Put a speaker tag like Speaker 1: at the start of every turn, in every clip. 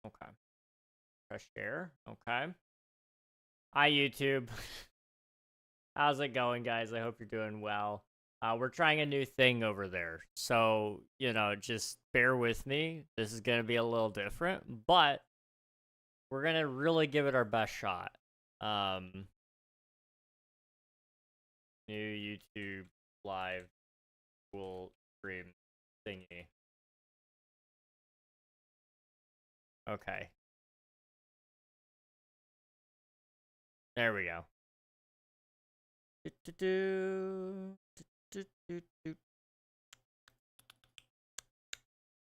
Speaker 1: Okay. Press share. Okay. Hi, YouTube. How's it going, guys? I hope you're doing well. We're trying a new thing over there. So, just bear with me. This is going to be a little different, but we're going to really give it our best shot. New YouTube live will stream thingy. Okay. There we go.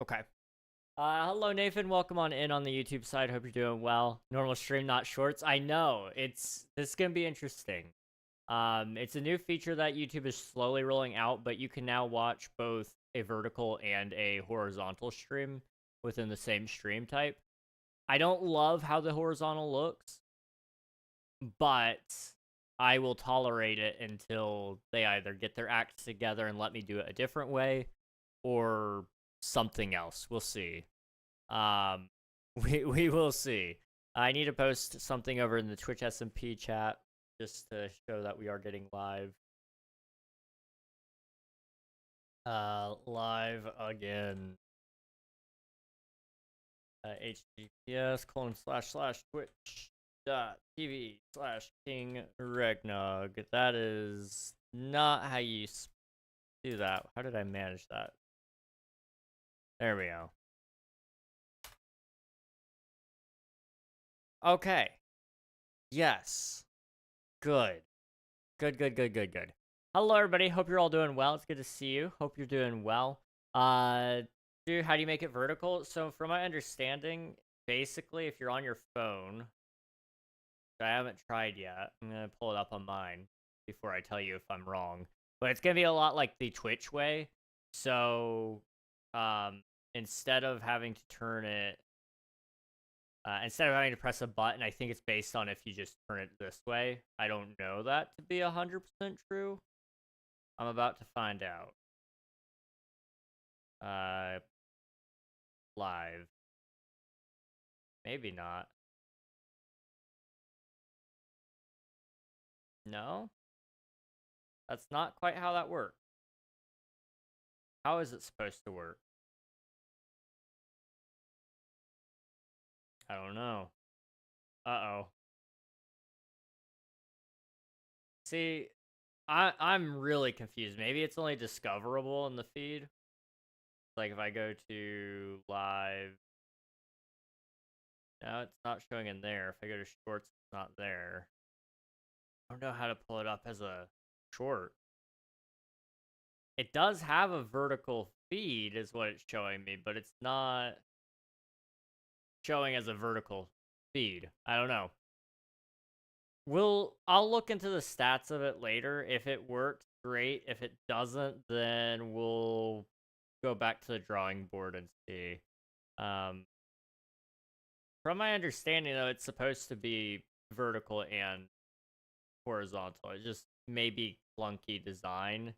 Speaker 1: Okay. Hello, Nathan. Welcome on in on the YouTube side. Hope you're doing well. Normal stream, not shorts. I know. This is gonna be interesting. It's a new feature that YouTube is slowly rolling out, but you can now watch both a vertical and a horizontal stream within the same stream type. I don't love how the horizontal looks, but I will tolerate it until they either get their acts together and let me do it a different way, or something else. We'll see. We will see. I need to post something over in the Twitch SMP chat just to show that we are getting live. Live again. https://twitch.tv/KingRegNog. That is not how you do that. How did I manage that? There we go. Okay. Yes. Good. Good. Hello, everybody. Hope you're all doing well. It's good to see you. Hope you're doing well. Dude, how do you make it vertical? So, from my understanding, basically, if you're on your phone, which I haven't tried yet, I'm going to pull it up on mine before I tell you if I'm wrong. But it's going to be a lot like the Twitch way. So, instead of having to turn it, instead of having to press a button, I think it's based on if you just turn it this way. I don't know that to be 100% true. I'm about to find out. Live. Maybe not. No? That's not quite how that works. How is it supposed to work? I don't know. Uh-oh. See, I'm really confused. Maybe it's only discoverable in the feed. Like if I go to live. No, it's not showing in there. If I go to shorts, it's not there. I don't know how to pull it up as a short. It does have a vertical feed is what it's showing me, but it's not showing as a vertical feed. I don't know. I'll look into the stats of it later. If it works, great. If it doesn't, then we'll go back to the drawing board and see. From my understanding, though, it's supposed to be vertical and horizontal. It just may be clunky design.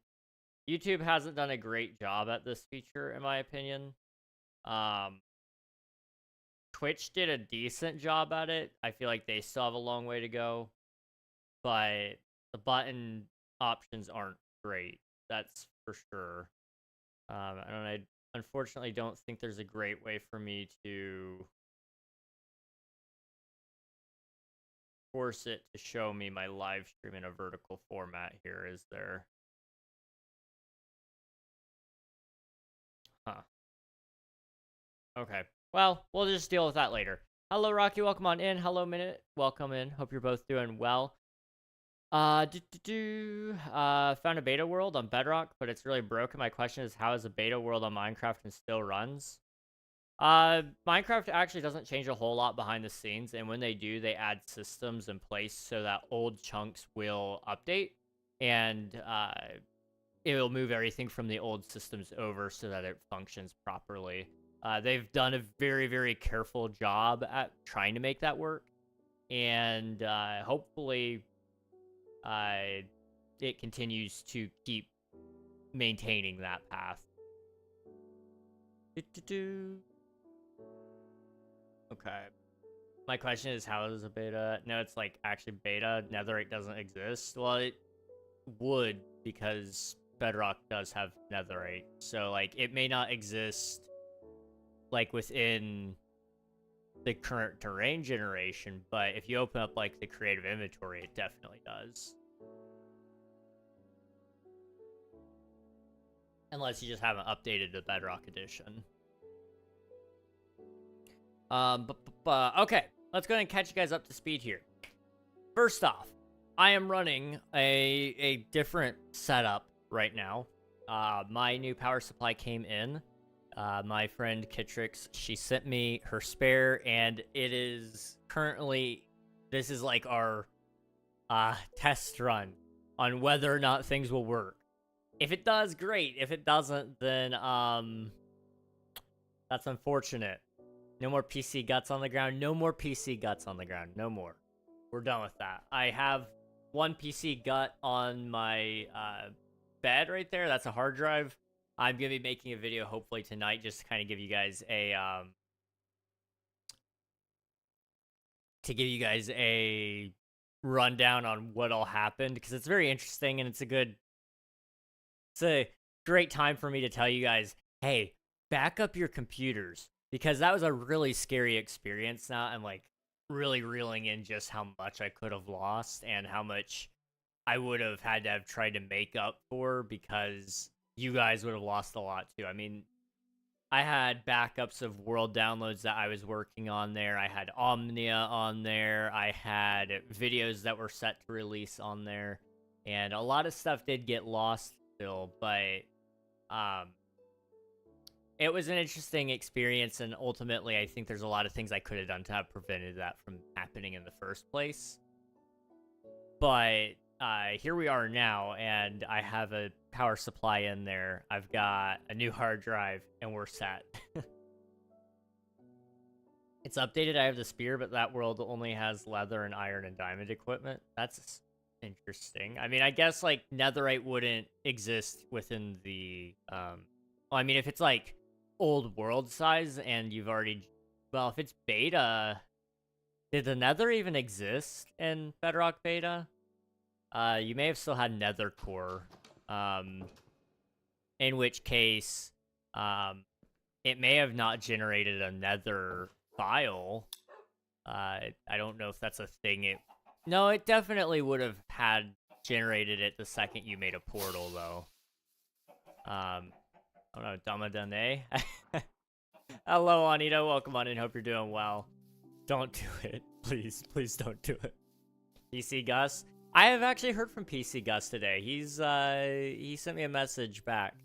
Speaker 1: YouTube hasn't done a great job at this feature, in my opinion. Twitch did a decent job at it. I feel like they still have a long way to go. But the button options aren't great. That's for sure. I unfortunately don't think there's a great way for me to force it to show me my live stream in a vertical format here, is there? Huh. Okay. Well, we'll just deal with that later. Hello, Rocky. Welcome on in. Hello, Minute. Welcome in. Hope you're both doing well. Found a beta world on Bedrock, but it's really broken. My question is, how is a beta world on Minecraft and still runs? Minecraft actually doesn't change a whole lot behind the scenes, and when they do, they add systems in place so that old chunks will update, and it will move everything from the old systems over so that it functions properly. They've done a very, very careful job at trying to make that work, and hopefully it continues to keep maintaining that path. Okay. My question is, how is a beta? No, it's like actually beta. Netherite doesn't exist. Well, it would because Bedrock does have Netherite. So like it may not exist like within the current terrain generation, but if you open up like the creative inventory, it definitely does. Unless you just haven't updated the Bedrock edition. Okay, let's go ahead and catch you guys up to speed here. First off, I am running a different setup right now. My new power supply came in. My friend Kitrix, she sent me her spare, and it is currently, this is like our test run on whether or not things will work. If it does, great. If it doesn't, then that's unfortunate. No more PC guts on the ground. No more PC guts on the ground. No more. We're done with that. I have one PC gut on my bed right there. That's a hard drive. I'm going to be making a video hopefully tonight just to kind of give you guys a rundown on what all happened, because it's very interesting and it's a great time for me to tell you guys, hey, back up your computers, because that was a really scary experience. Now I'm like really reeling in just how much I could have lost and how much I would have had to have tried to make up for, because you guys would have lost a lot too. I mean, I had backups of world downloads that I was working on there. I had Omnia on there. I had videos that were set to release on there. And a lot of stuff did get lost still, but it was an interesting experience, and ultimately I think there's a lot of things I could have done to have prevented that from happening in the first place. But here we are now, and I have a power supply in there. I've got a new hard drive, and we're set. It's updated. I have the spear, but that world only has leather and iron and diamond equipment. That's interesting. I mean, I guess like netherite wouldn't exist within the well, I mean, if it's like old world size and you've already, well, if it's beta, did the nether even exist in Bedrock beta? You may have still had nether core, in which case it may have not generated a nether file. I don't know if that's a thing. No, it definitely would have had generated it the second you made a portal, though. I don't know, Damadane? Hello, Anita. Welcome on in. Hope you're doing well. Don't do it. Please, please don't do it. PC Gus? I have actually heard from PC Gus today. He sent me a message back.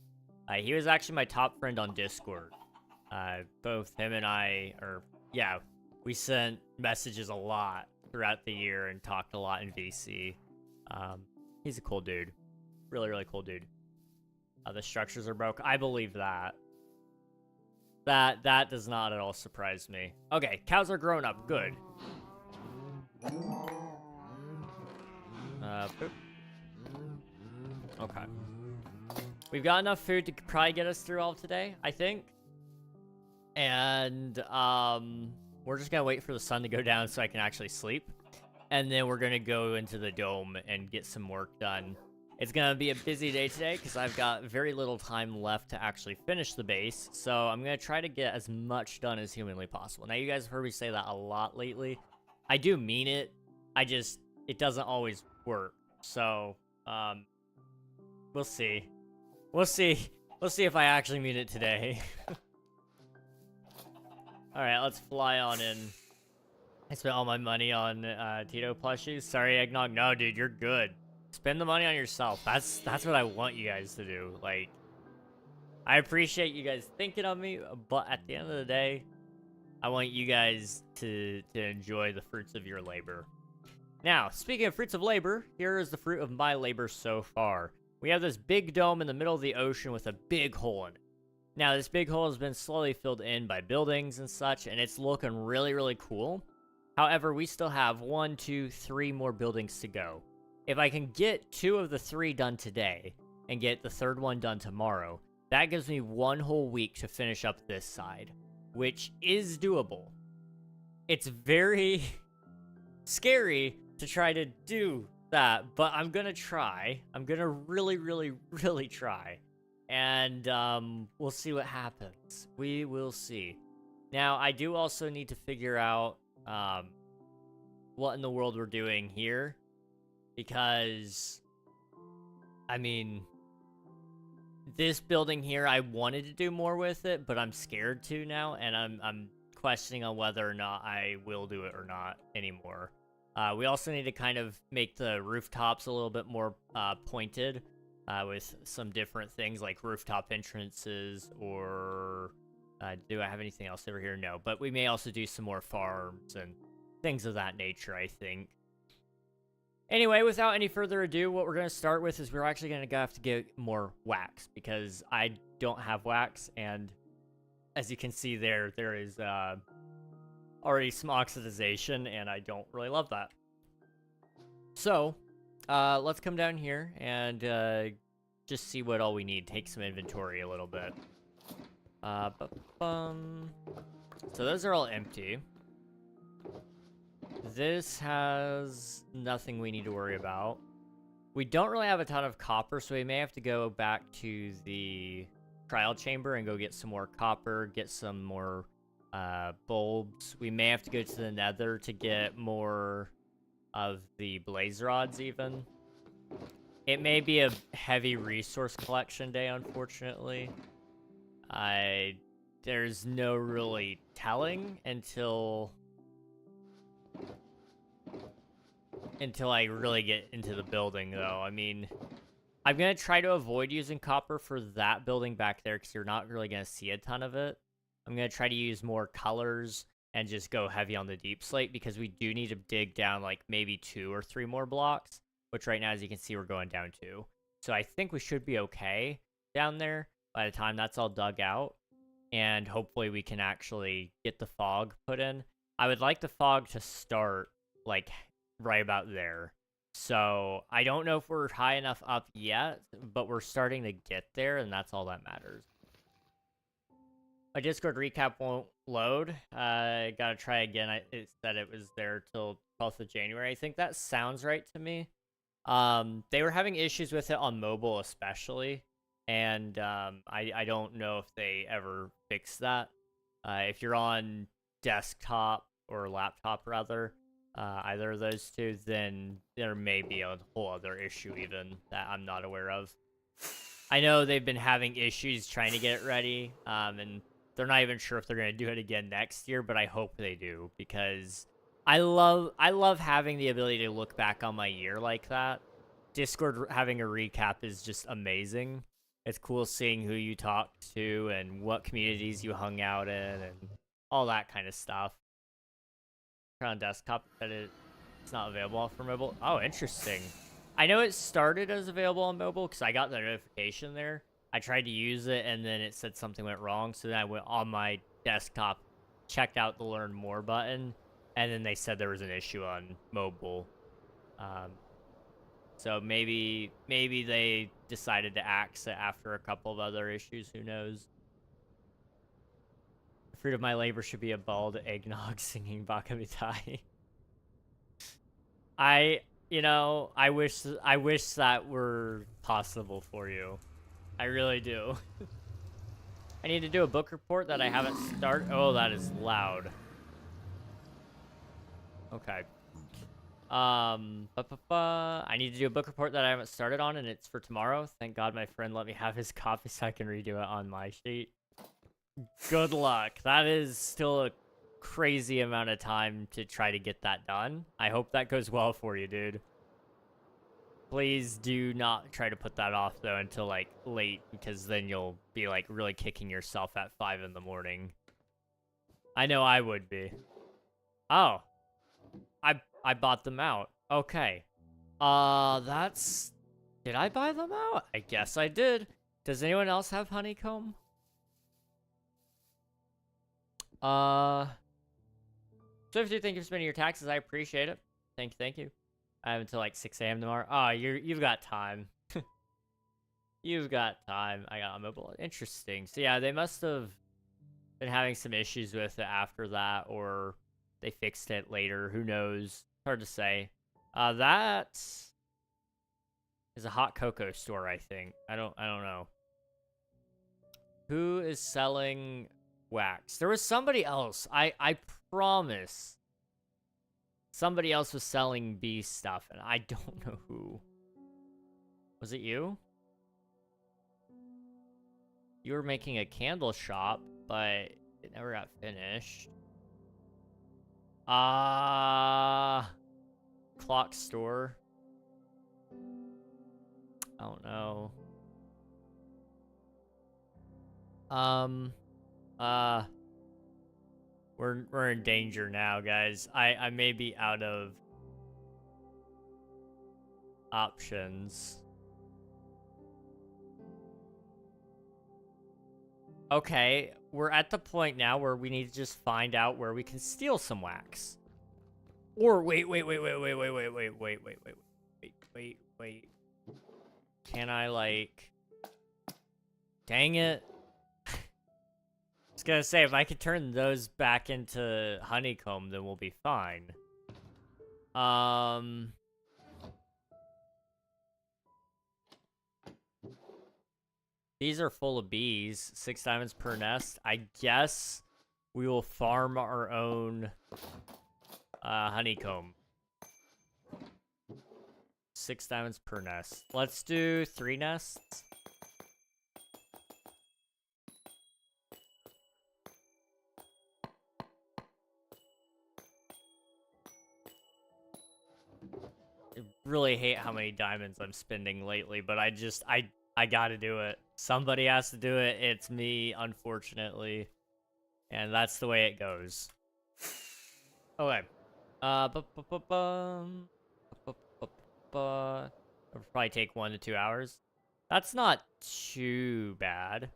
Speaker 1: He was actually my top friend on Discord. Both him and I, we sent messages a lot throughout the year and talked a lot in VC. He's a cool dude. Really, really cool dude. The structures are broke. I believe that. That does not at all surprise me. Okay, cows are grown up. Good. Poop. Okay. We've got enough food to probably get us through all of today, I think. And, we're just gonna wait for the sun to go down so I can actually sleep. And then we're gonna go into the dome and get some work done. It's gonna be a busy day today because I've got very little time left to actually finish the base. So I'm gonna try to get as much done as humanly possible. Now, you guys have heard me say that a lot lately. I do mean it. It doesn't always work. So, we'll see. We'll see if I actually mean it today. Alright, let's fly on in. I spent all my money on Tito plushies. Sorry, Eggnog. No, dude, you're good. Spend the money on yourself. That's what I want you guys to do. Like, I appreciate you guys thinking of me, but at the end of the day, I want you guys to enjoy the fruits of your labor. Now, speaking of fruits of labor, here is the fruit of my labor so far. We have this big dome in the middle of the ocean with a big hole in it. Now, this big hole has been slowly filled in by buildings and such, and it's looking really, really cool. However, we still have 1, 2, 3 more buildings to go. If I can get 2 of the 3 done today and get the 3rd one done tomorrow, that gives me 1 whole week to finish up this side, which is doable. it's very scary to try to do that, but I'm gonna try. I'm gonna really, really, really try. And we'll see what happens. We will see. Now, I do also need to figure out what in the world we're doing here, because, I mean, this building here, I wanted to do more with it, but I'm scared to now, and I'm questioning on whether or not I will do it or not anymore. We also need to kind of make the rooftops a little bit more pointed with some different things like rooftop entrances, or do I have anything else over here? No, but we may also do some more farms and things of that nature, I think. Anyway, without any further ado, what we're going to start with is we're actually going to have to get more wax, because I don't have wax, and as you can see there is already some oxidization, and I don't really love that. So, let's come down here and just see what all we need. Take some inventory a little bit. So those are all empty. This has nothing we need to worry about. We don't really have a ton of copper, so we may have to go back to the trial chamber and go get some more copper, get some more bulbs. We may have to go to the nether to get more of the blaze rods even. It may be a heavy resource collection day, unfortunately. There's no really telling until I really get into the building, though. I mean, I'm going to try to avoid using copper for that building back there, because you're not really going to see a ton of it. I'm going to try to use more colors and just go heavy on the deep slate, because we do need to dig down like maybe 2 or 3 more blocks, which right now, as you can see, we're going down 2. So I think we should be okay down there by the time that's all dug out, and hopefully we can actually get the fog put in. I would like the fog to start like right about there. So I don't know if we're high enough up yet, but we're starting to get there, and that's all that matters. My Discord recap won't load. Gotta try again. It said it was there till 12th of January. I think that sounds right to me. They were having issues with it on mobile especially, and I don't know if they ever fixed that. If you're on desktop or laptop rather, either of those two, then there may be a whole other issue even that I'm not aware of. I know they've been having issues trying to get it ready, and they're not even sure if they're going to do it again next year, but I hope they do, because I love having the ability to look back on my year like that. Discord having a recap is just amazing. It's cool seeing who you talked to and what communities you hung out in and all that kind of stuff. On desktop, that it's not available for mobile. Oh, interesting. I know it started as available on mobile because I got the notification there. I tried to use it, and then it said something went wrong, so then I went on my desktop, checked out the learn more button, and then they said there was an issue on mobile. So maybe they decided to axe it after a couple of other issues. Who knows? The fruit of my labor should be a bald eggnog singing Baka Mitai. I wish that were possible for you. I really do. I need to do a book report that I haven't started. Oh, that is loud. Okay. I need to do a book report that I haven't started on, and it's for tomorrow. Thank God my friend let me have his copy so I can redo it on my sheet. Good luck. That is still a crazy amount of time to try to get that done. I hope that goes well for you, dude. Please do not try to put that off, though, until, like, late, because then you'll be, like, really kicking yourself at 5 in the morning. I know I would be. Oh. I bought them out. Okay. That's... Did I buy them out? I guess I did. Does anyone else have honeycomb? Swifty, thank you for spending your taxes. I appreciate it. Thank you. I have until like 6 a.m. tomorrow. Oh, you've got time. You've got time. I got a mobile. Interesting. So yeah, they must have been having some issues with it after that, or they fixed it later. Who knows? Hard to say. That is a hot cocoa store, I think. I don't know. Who is selling wax? There was somebody else. I promise. Somebody else was selling bee stuff, and I don't know who. Was it you? You were making a candle shop, but it never got finished. Clock store. I don't know. We're in danger now, guys. I may be out of options. Okay, we're at the point now where we need to just find out where we can steal some wax. Or wait. Can I, like... Dang it. I was gonna say, if I could turn those back into honeycomb, then we'll be fine. These are full of bees. 6 diamonds per nest. I guess we will farm our own honeycomb. 6 diamonds per nest. Let's do 3 nests. I really hate how many diamonds I'm spending lately, but I gotta do it. Somebody has to do it. It's me, unfortunately. And that's the way it goes. Okay. It'll probably take 1 to 2 hours. That's not too bad.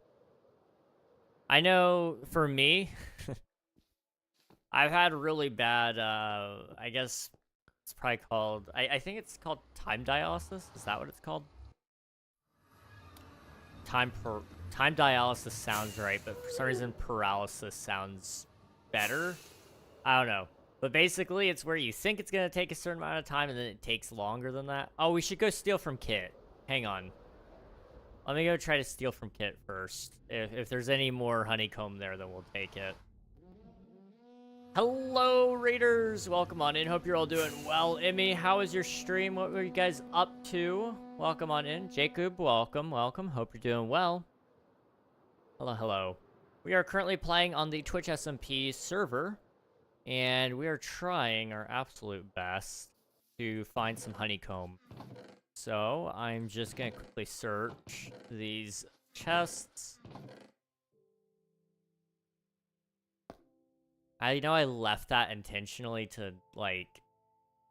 Speaker 1: I know, for me, I've had really bad, I guess it's probably called, I think it's called time dialysis? Is that what it's called? Time dialysis sounds right, but for some reason paralysis sounds better. I don't know. But basically, it's where you think it's going to take a certain amount of time, and then it takes longer than that. Oh, we should go steal from Kit. Hang on. Let me go try to steal from Kit first. If there's any more honeycomb there, then we'll take it. Hello, Raiders! Welcome on in. Hope you're all doing well. Emmy, how was your stream? What were you guys up to? Welcome on in. Jacob, welcome. Hope you're doing well. Hello. We are currently playing on the Twitch SMP server, and we are trying our absolute best to find some honeycomb. So, I'm just gonna quickly search these chests. I know I left that intentionally to, like,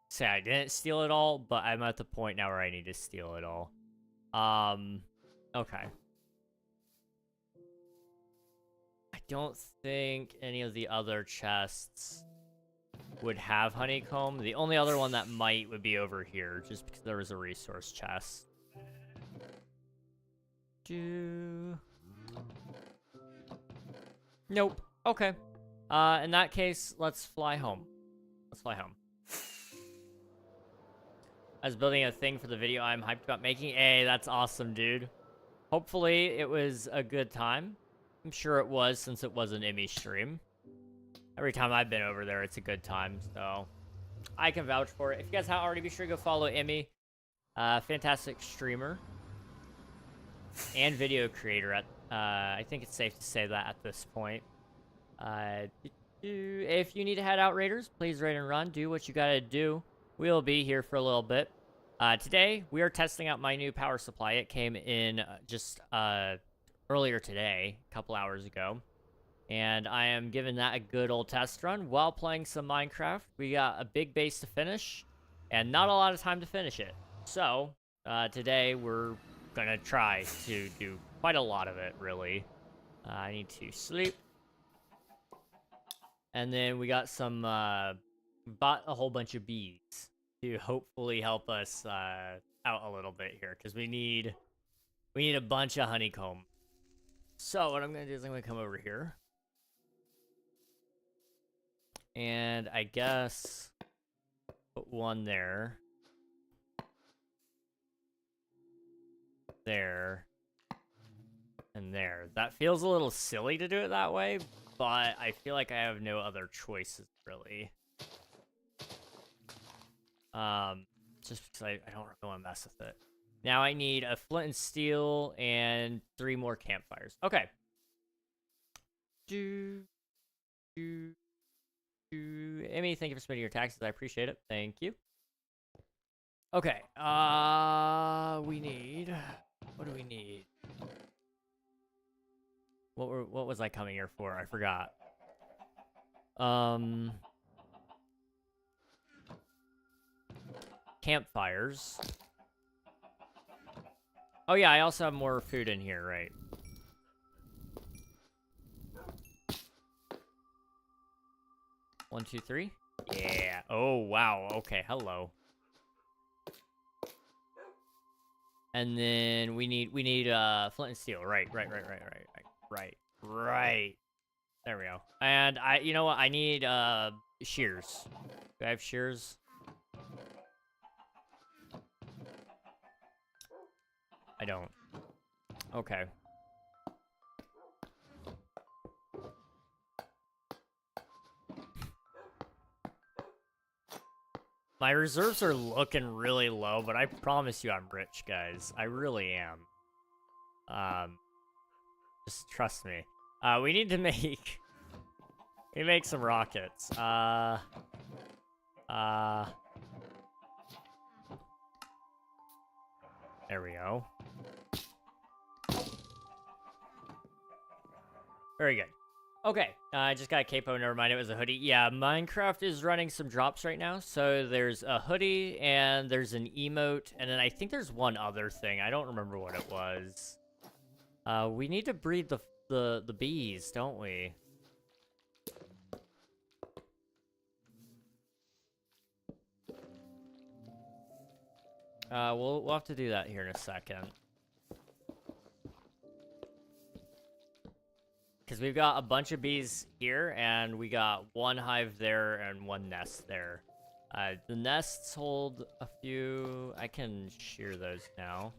Speaker 1: say I didn't steal it all, but I'm at the point now where I need to steal it all. Okay. I don't think any of the other chests would have honeycomb. The only other one that might would be over here, just because there was a resource chest. Nope. Okay. In that case, let's fly home. I was building a thing for the video I'm hyped about making. Hey, that's awesome, dude. Hopefully, it was a good time. I'm sure it was, since it was an Emmy stream. Every time I've been over there, it's a good time, so I can vouch for it. If you guys haven't already, be sure to go follow Emmy. Fantastic streamer and video creator. I think it's safe to say that at this point. If you need to head out, Raiders, please raid and run. Do what you gotta do. We'll be here for a little bit. Today, we are testing out my new power supply. It came in just earlier today, a couple hours ago. And I am giving that a good old test run while playing some Minecraft. We got a big base to finish, and not a lot of time to finish it. So, today we're gonna try to do quite a lot of it, really. I need to sleep. And then we got some, bought a whole bunch of bees to hopefully help us out a little bit here, because we need a bunch of honeycomb. So what I'm gonna do is I'm gonna come over here. And I guess put one there. There. And there. That feels a little silly to do it that way, but I feel like I have no other choices, really. Just because I don't really want to mess with it. Now I need a flint and steel and 3 more campfires. Okay. Emmy, thank you for submitting your taxes. I appreciate it. Thank you. Okay. We need... What do we need? What was I coming here for? I forgot. Campfires. Oh yeah, I also have more food in here, right? One, two, three. Yeah. Oh wow. Okay. Hello. And then we need flint and steel. Right. There we go. And you know what? I need shears. Do I have shears? I don't. Okay. My reserves are looking really low, but I promise you I'm rich, guys. I really am. Just trust me. We need to make... We make some rockets. There we go. Very good. Okay, I just got a capo, never mind, it was a hoodie. Yeah, Minecraft is running some drops right now. So there's a hoodie, and there's an emote, and then I think there's one other thing. I don't remember what it was. We need to breed the bees, don't we? We'll have to do that here in a second. Because we've got a bunch of bees here, and we got one hive there and one nest there. The nests hold a few... I can shear those now.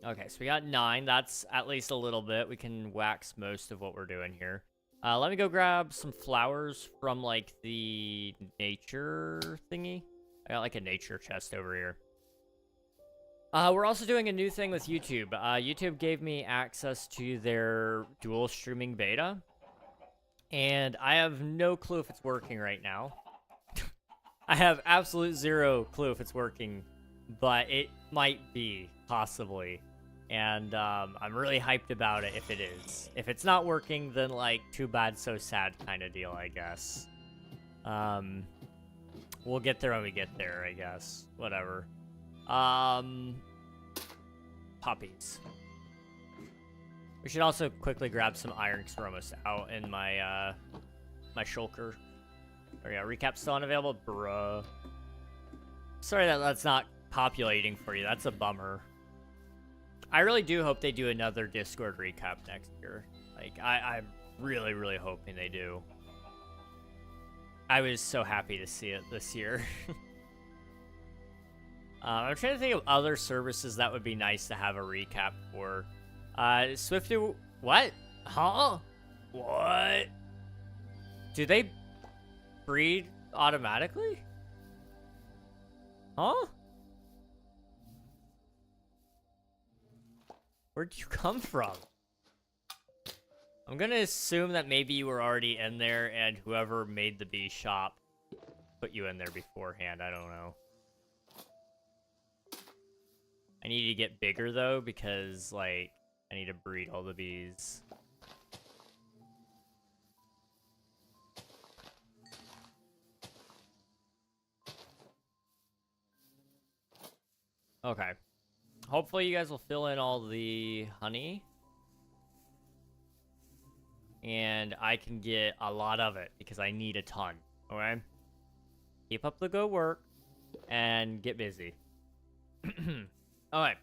Speaker 1: Okay, so we got 9. That's at least a little bit. We can wax most of what we're doing here. Let me go grab some flowers from, like, the nature thingy. I got, like, a nature chest over here. We're also doing a new thing with YouTube. YouTube gave me access to their dual streaming beta. And I have no clue if it's working right now. I have absolute zero clue if it's working. But it might be, possibly. And I'm really hyped about it if it is. If it's not working, then, like, too bad, so sad kind of deal, I guess. We'll get there when we get there, I guess. Whatever. Puppies. We should also quickly grab some iron because we're almost out in my, my shulker. There we go. Recap still unavailable? Bruh. Sorry that that's not populating for you. That's a bummer. I really do hope they do another Discord recap next year. Like, I'm really, really hoping they do. I was so happy to see it this year. I'm trying to think of other services that would be nice to have a recap for. Swifty... What? Huh? What? Do they breed automatically? Huh? Where'd you come from? I'm gonna assume that maybe you were already in there and whoever made the bee shop put you in there beforehand. I don't know. I need to get bigger though because, like, I need to breed all the bees. Okay. Hopefully you guys will fill in all the honey. And I can get a lot of it because I need a ton. Okay? Keep up the good work and get busy. Alright.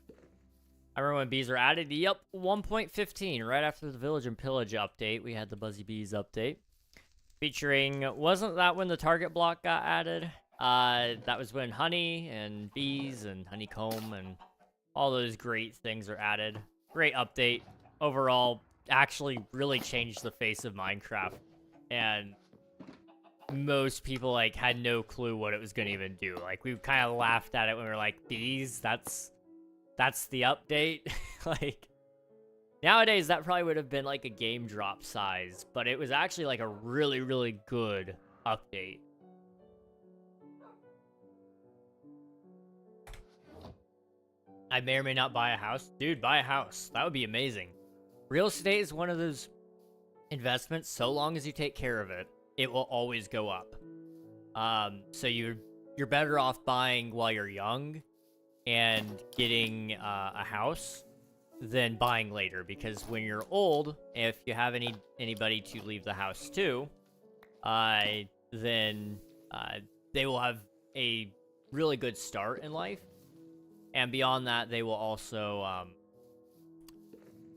Speaker 1: I remember when bees were added. Yep, 1.15, right after the Village and Pillage update, we had the Buzzy Bees update. Featuring, wasn't that when the target block got added? That was when honey and bees and honeycomb and all those great things are added. Great update. Overall, actually really changed the face of Minecraft. And most people, like, had no clue what it was going to even do. Like, we kind of laughed at it when we were like, bees? That's the update? Like, nowadays, that probably would have been, like, a game drop size. But it was actually, like, a really, really good update. I may or may not buy a house. Dude, buy a house. That would be amazing. Real estate is one of those investments, so long as you take care of it, it will always go up. So you're better off buying while you're young and getting a house than buying later, because when you're old, if you have anybody to leave the house to, then they will have a really good start in life. And beyond that, they will also,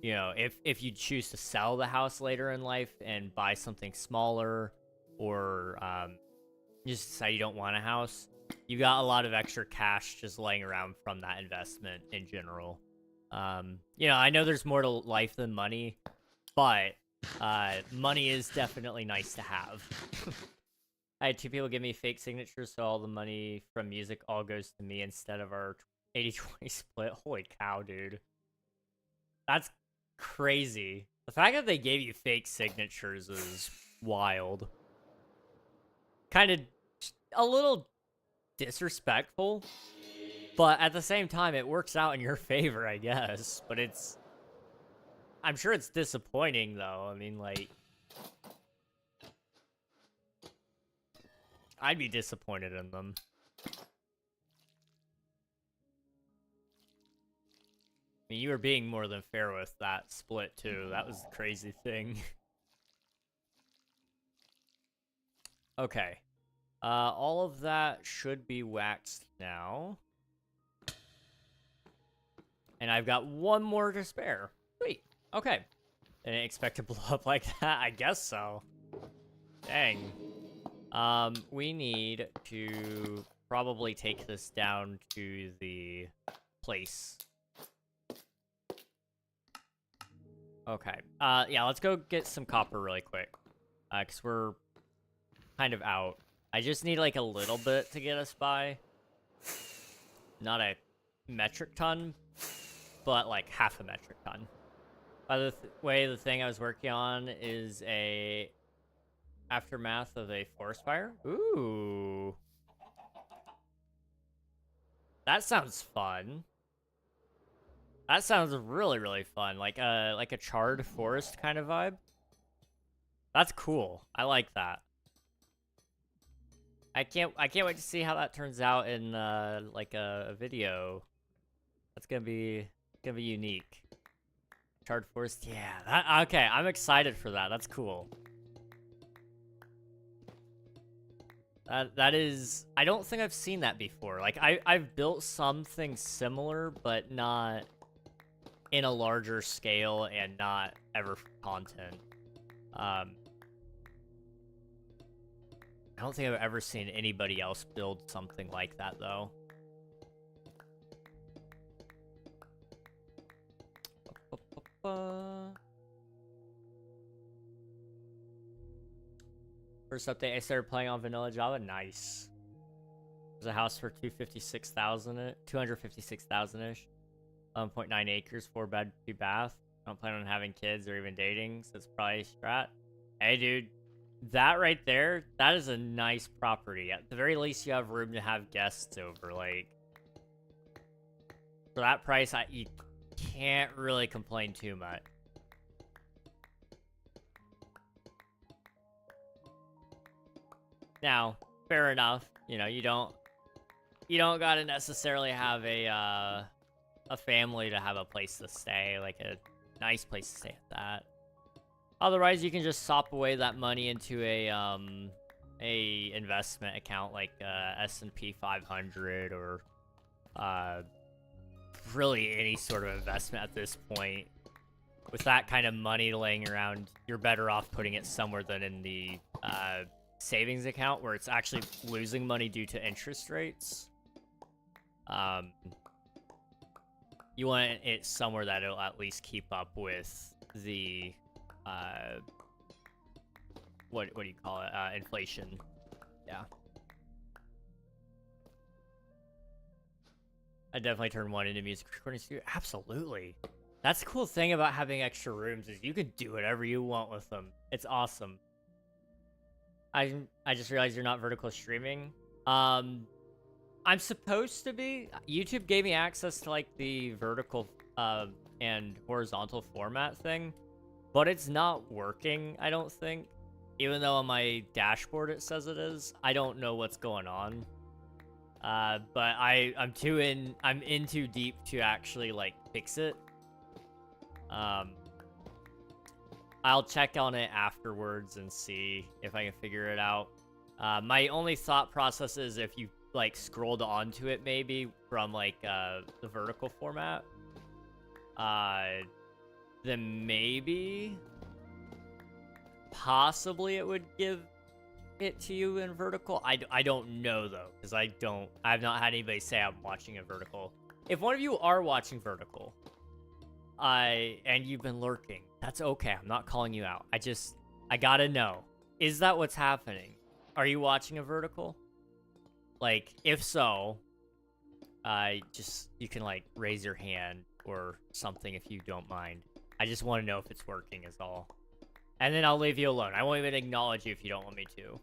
Speaker 1: you know, if you choose to sell the house later in life and buy something smaller, or you just decide you don't want a house, you got a lot of extra cash just laying around from that investment in general. You know, I know there's more to life than money, but money is definitely nice to have. I had 2 people give me fake signatures, so all the money from music all goes to me instead of our 80-20 split. Holy cow, dude. That's crazy. The fact that they gave you fake signatures is wild. Kind of a little disrespectful, but at the same time, it works out in your favor, I guess. But I'm sure it's disappointing, though. I mean, like, I'd be disappointed in them. I mean, you were being more than fair with that split, too. That was the crazy thing. Okay. All of that should be waxed now. And I've got 1 more to spare. Sweet. Okay. Didn't expect to blow up like that. I guess so. Dang. We need to probably take this down to the place. Okay. Yeah, let's go get some copper really quick. Because we're kind of out. I just need, like, a little bit to get us by. Not a metric ton, but, like, half a metric ton. By the way, the thing I was working on is a aftermath of a forest fire. Ooh. That sounds fun. That sounds really, really fun. Like a charred forest kind of vibe. That's cool. I like that. I can't wait to see how that turns out in like a video. That's gonna be unique. Charred forest, yeah. Okay, I'm excited for that. That's cool. That is, I don't think I've seen that before. Like I've built something similar, but not in a larger scale and not ever for content. I don't think I've ever seen anybody else build something like that, though. First update, I started playing on vanilla Java. Nice. There's a house for 256,000-ish. 1.9 acres, 4 bed, 2 bath. I don't plan on having kids or even dating, so it's probably strat. Hey, dude. That right there, that is a nice property. At the very least, you have room to have guests over. Like, for that price, you can't really complain too much. Now, fair enough. You know, you don't gotta necessarily have a family to have a place to stay, like a nice place to stay at that. Otherwise, you can just sop away that money into a investment account like S&P 500 or really any sort of investment at this point. With that kind of money laying around, you're better off putting it somewhere than in the savings account where it's actually losing money due to interest rates. You want it somewhere that it'll at least keep up with the what do you call it? Inflation. Yeah. I definitely turn one into music recording studio. Absolutely. That's the cool thing about having extra rooms is you can do whatever you want with them. It's awesome. I just realized you're not vertical streaming. I'm supposed to be. YouTube gave me access to like the vertical and horizontal format thing, but it's not working, I don't think. Even though on my dashboard it says it is, I don't know what's going on. But I'm in too deep to actually like fix it. I'll check on it afterwards and see if I can figure it out. My only thought process is if you like scrolled onto it maybe from like the vertical format, then maybe possibly it would give it to you in vertical. I don't know though, because I've not had anybody say I'm watching a vertical. If one of you are watching vertical, and you've been lurking, that's okay. I'm not calling you out. I gotta know. Is that what's happening? Are you watching a vertical? Like, if so, you can like raise your hand or something if you don't mind. I just want to know if it's working is all. And then I'll leave you alone. I won't even acknowledge you if you don't want me to.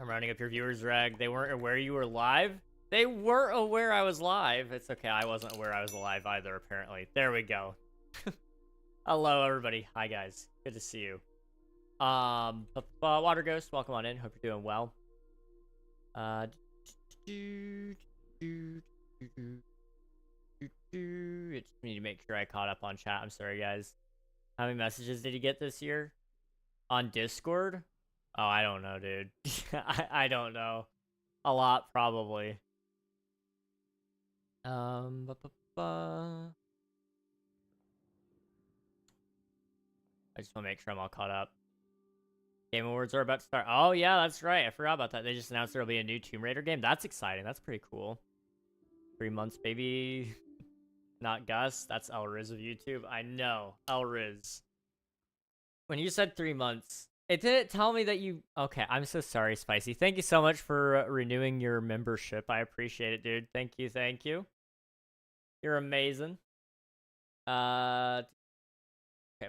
Speaker 1: I'm rounding up your viewers, Reg. They weren't aware you were live? They were aware I was live. It's okay. I wasn't aware I was alive either, apparently. There we go. Hello, everybody. Hi, guys. Good to see you. Water Ghost, welcome on in. Hope you're doing well. I just need to make sure I caught up on chat. I'm sorry, guys. How many messages did you get this year? On Discord? Oh, I don't know, dude. I don't know. A lot, probably. I just want to make sure I'm all caught up. Game Awards are about to start. Oh, yeah, that's right. I forgot about that. They just announced there'll be a new Tomb Raider game. That's exciting. That's pretty cool. 3 months, baby. Not Gus. That's Elriz of YouTube. I know. Elriz. When you said 3 months, it didn't tell me that you... Okay, I'm so sorry, Spicy. Thank you so much for renewing your membership. I appreciate it, dude. Thank you, thank you. You're amazing. Okay,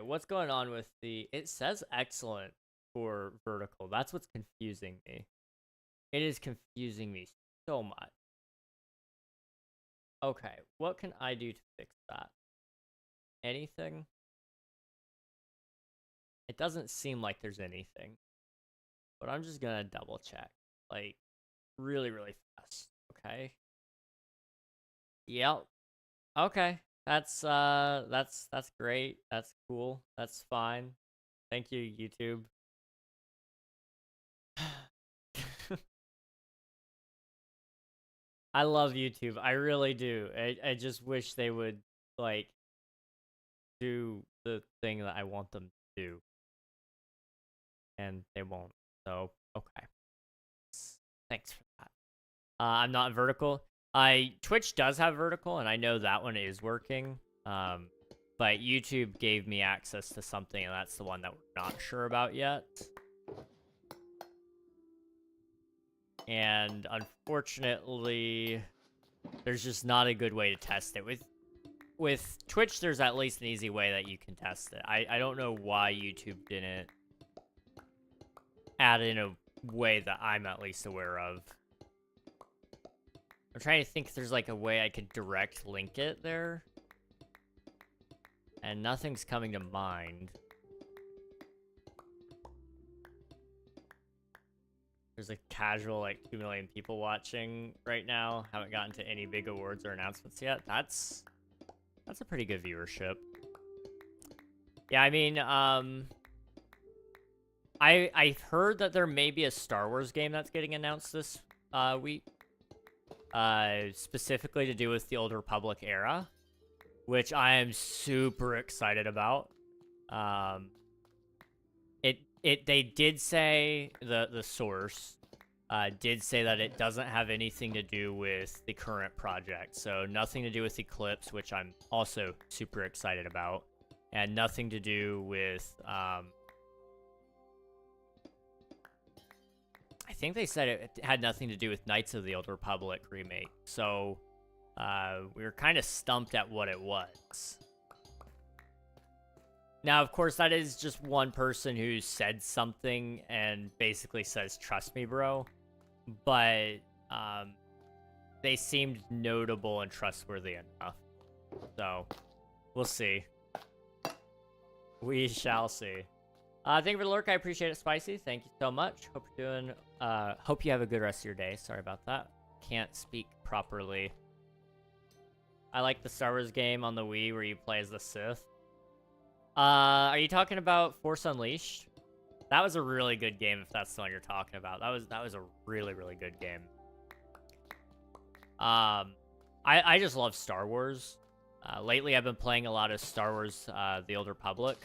Speaker 1: what's going on with the... It says excellent for vertical. That's what's confusing me. It is confusing me so much. Okay, what can I do to fix that? Anything? It doesn't seem like there's anything. But I'm just gonna double check. Like, really, really fast. Okay. Yep. Okay. That's great. That's cool. That's fine. Thank you, YouTube. I love YouTube. I really do. I just wish they would, like, do the thing that I want them to do. And they won't. So, okay. Thanks for that. I'm not vertical. Twitch does have vertical, and I know that one is working. But YouTube gave me access to something, and that's the one that we're not sure about yet. And unfortunately, there's just not a good way to test it. With Twitch, there's at least an easy way that you can test it. I don't know why YouTube didn't add in a way that I'm at least aware of. I'm trying to think if there's like a way I could direct link it there. And nothing's coming to mind. There's a casual, like, 2 million people watching right now. Haven't gotten to any big awards or announcements yet. That's a pretty good viewership. Yeah, I mean, I've heard that there may be a Star Wars game that's getting announced this week. specifically to do with the Old Republic era, which I am super excited about. They did say, the source did say that it doesn't have anything to do with the current project. So nothing to do with Eclipse, which I'm also super excited about. And nothing to do with, I think they said it had nothing to do with Knights of the Old Republic remake. So we were kind of stumped at what it was. Now, of course, that is just one person who said something and basically says, trust me, bro. But they seemed notable and trustworthy enough. So, we'll see. We shall see. Thank you for the lurk. I appreciate it, Spicy. Thank you so much. Hope you're doing... hope you have a good rest of your day. Sorry about that. Can't speak properly. I like the Star Wars game on the Wii where you play as the Sith. Are you talking about Force Unleashed? That was a really good game, if that's the one you're talking about. That was a really, really good game. I just love Star Wars. Lately, I've been playing a lot of Star Wars, The Old Republic,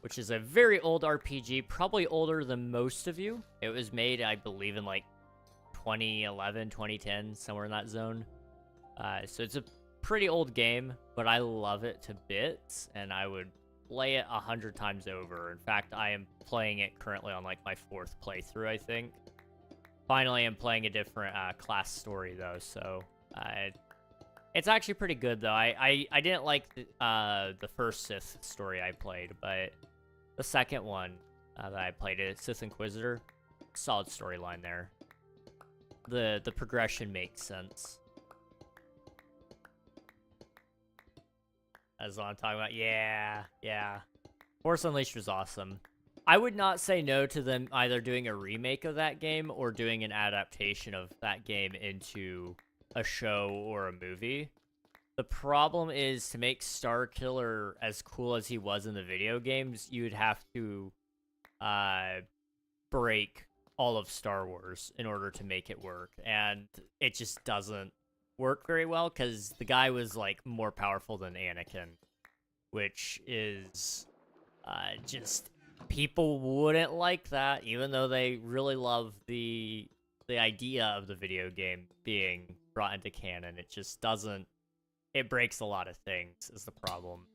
Speaker 1: which is a very old RPG, probably older than most of you. It was made, I believe, in, like, 2011, 2010, somewhere in that zone. So it's a pretty old game, but I love it to bits, and I would play it 100 times over. In fact, I am playing it currently on, like, my 4th playthrough, I think. Finally, I'm playing a different class story, though, so it's actually pretty good, though. I didn't like the first Sith story I played, but the second one that I played, Sith Inquisitor, solid storyline there. The progression makes sense. That's what I'm talking about. Yeah. Force Unleashed was awesome. I would not say no to them either doing a remake of that game or doing an adaptation of that game into a show or a movie. The problem is, to make Starkiller as cool as he was in the video games, you'd have to break all of Star Wars in order to make it work. And it just doesn't work very well, because the guy was, like, more powerful than Anakin, which is just... people wouldn't like that, even though they really love the idea of the video game being brought into canon. It just doesn't... it breaks a lot of things, is the problem.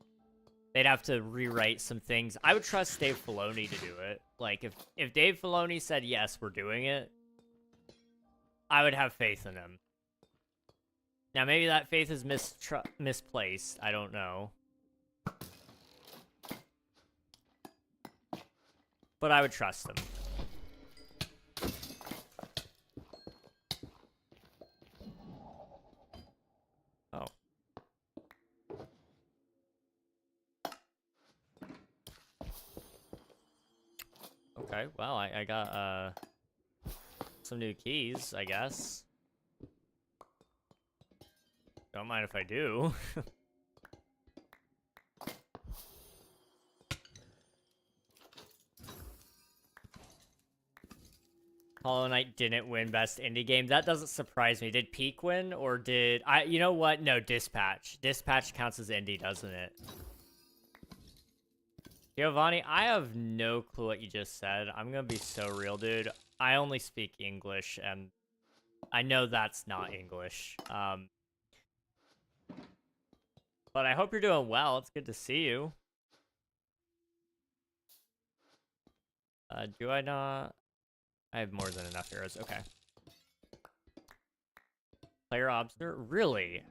Speaker 1: They'd have to rewrite some things. I would trust Dave Filoni to do it. Like, if Dave Filoni said, yes, we're doing it, I would have faith in him. Now, maybe that faith is misplaced. I don't know. But I would trust him. Oh. Okay, well, I got, some new keys, I guess. Don't mind if I do. Hollow Knight didn't win Best Indie Game. That doesn't surprise me. Did Peak win, or did... you know what? No, Dispatch. Dispatch counts as indie, doesn't it? Giovanni, I have no clue what you just said. I'm gonna be so real, dude. I only speak English, and I know that's not English. But I hope you're doing well. It's good to see you. Do I not... I have more than enough arrows. Okay. Player Obster? Really?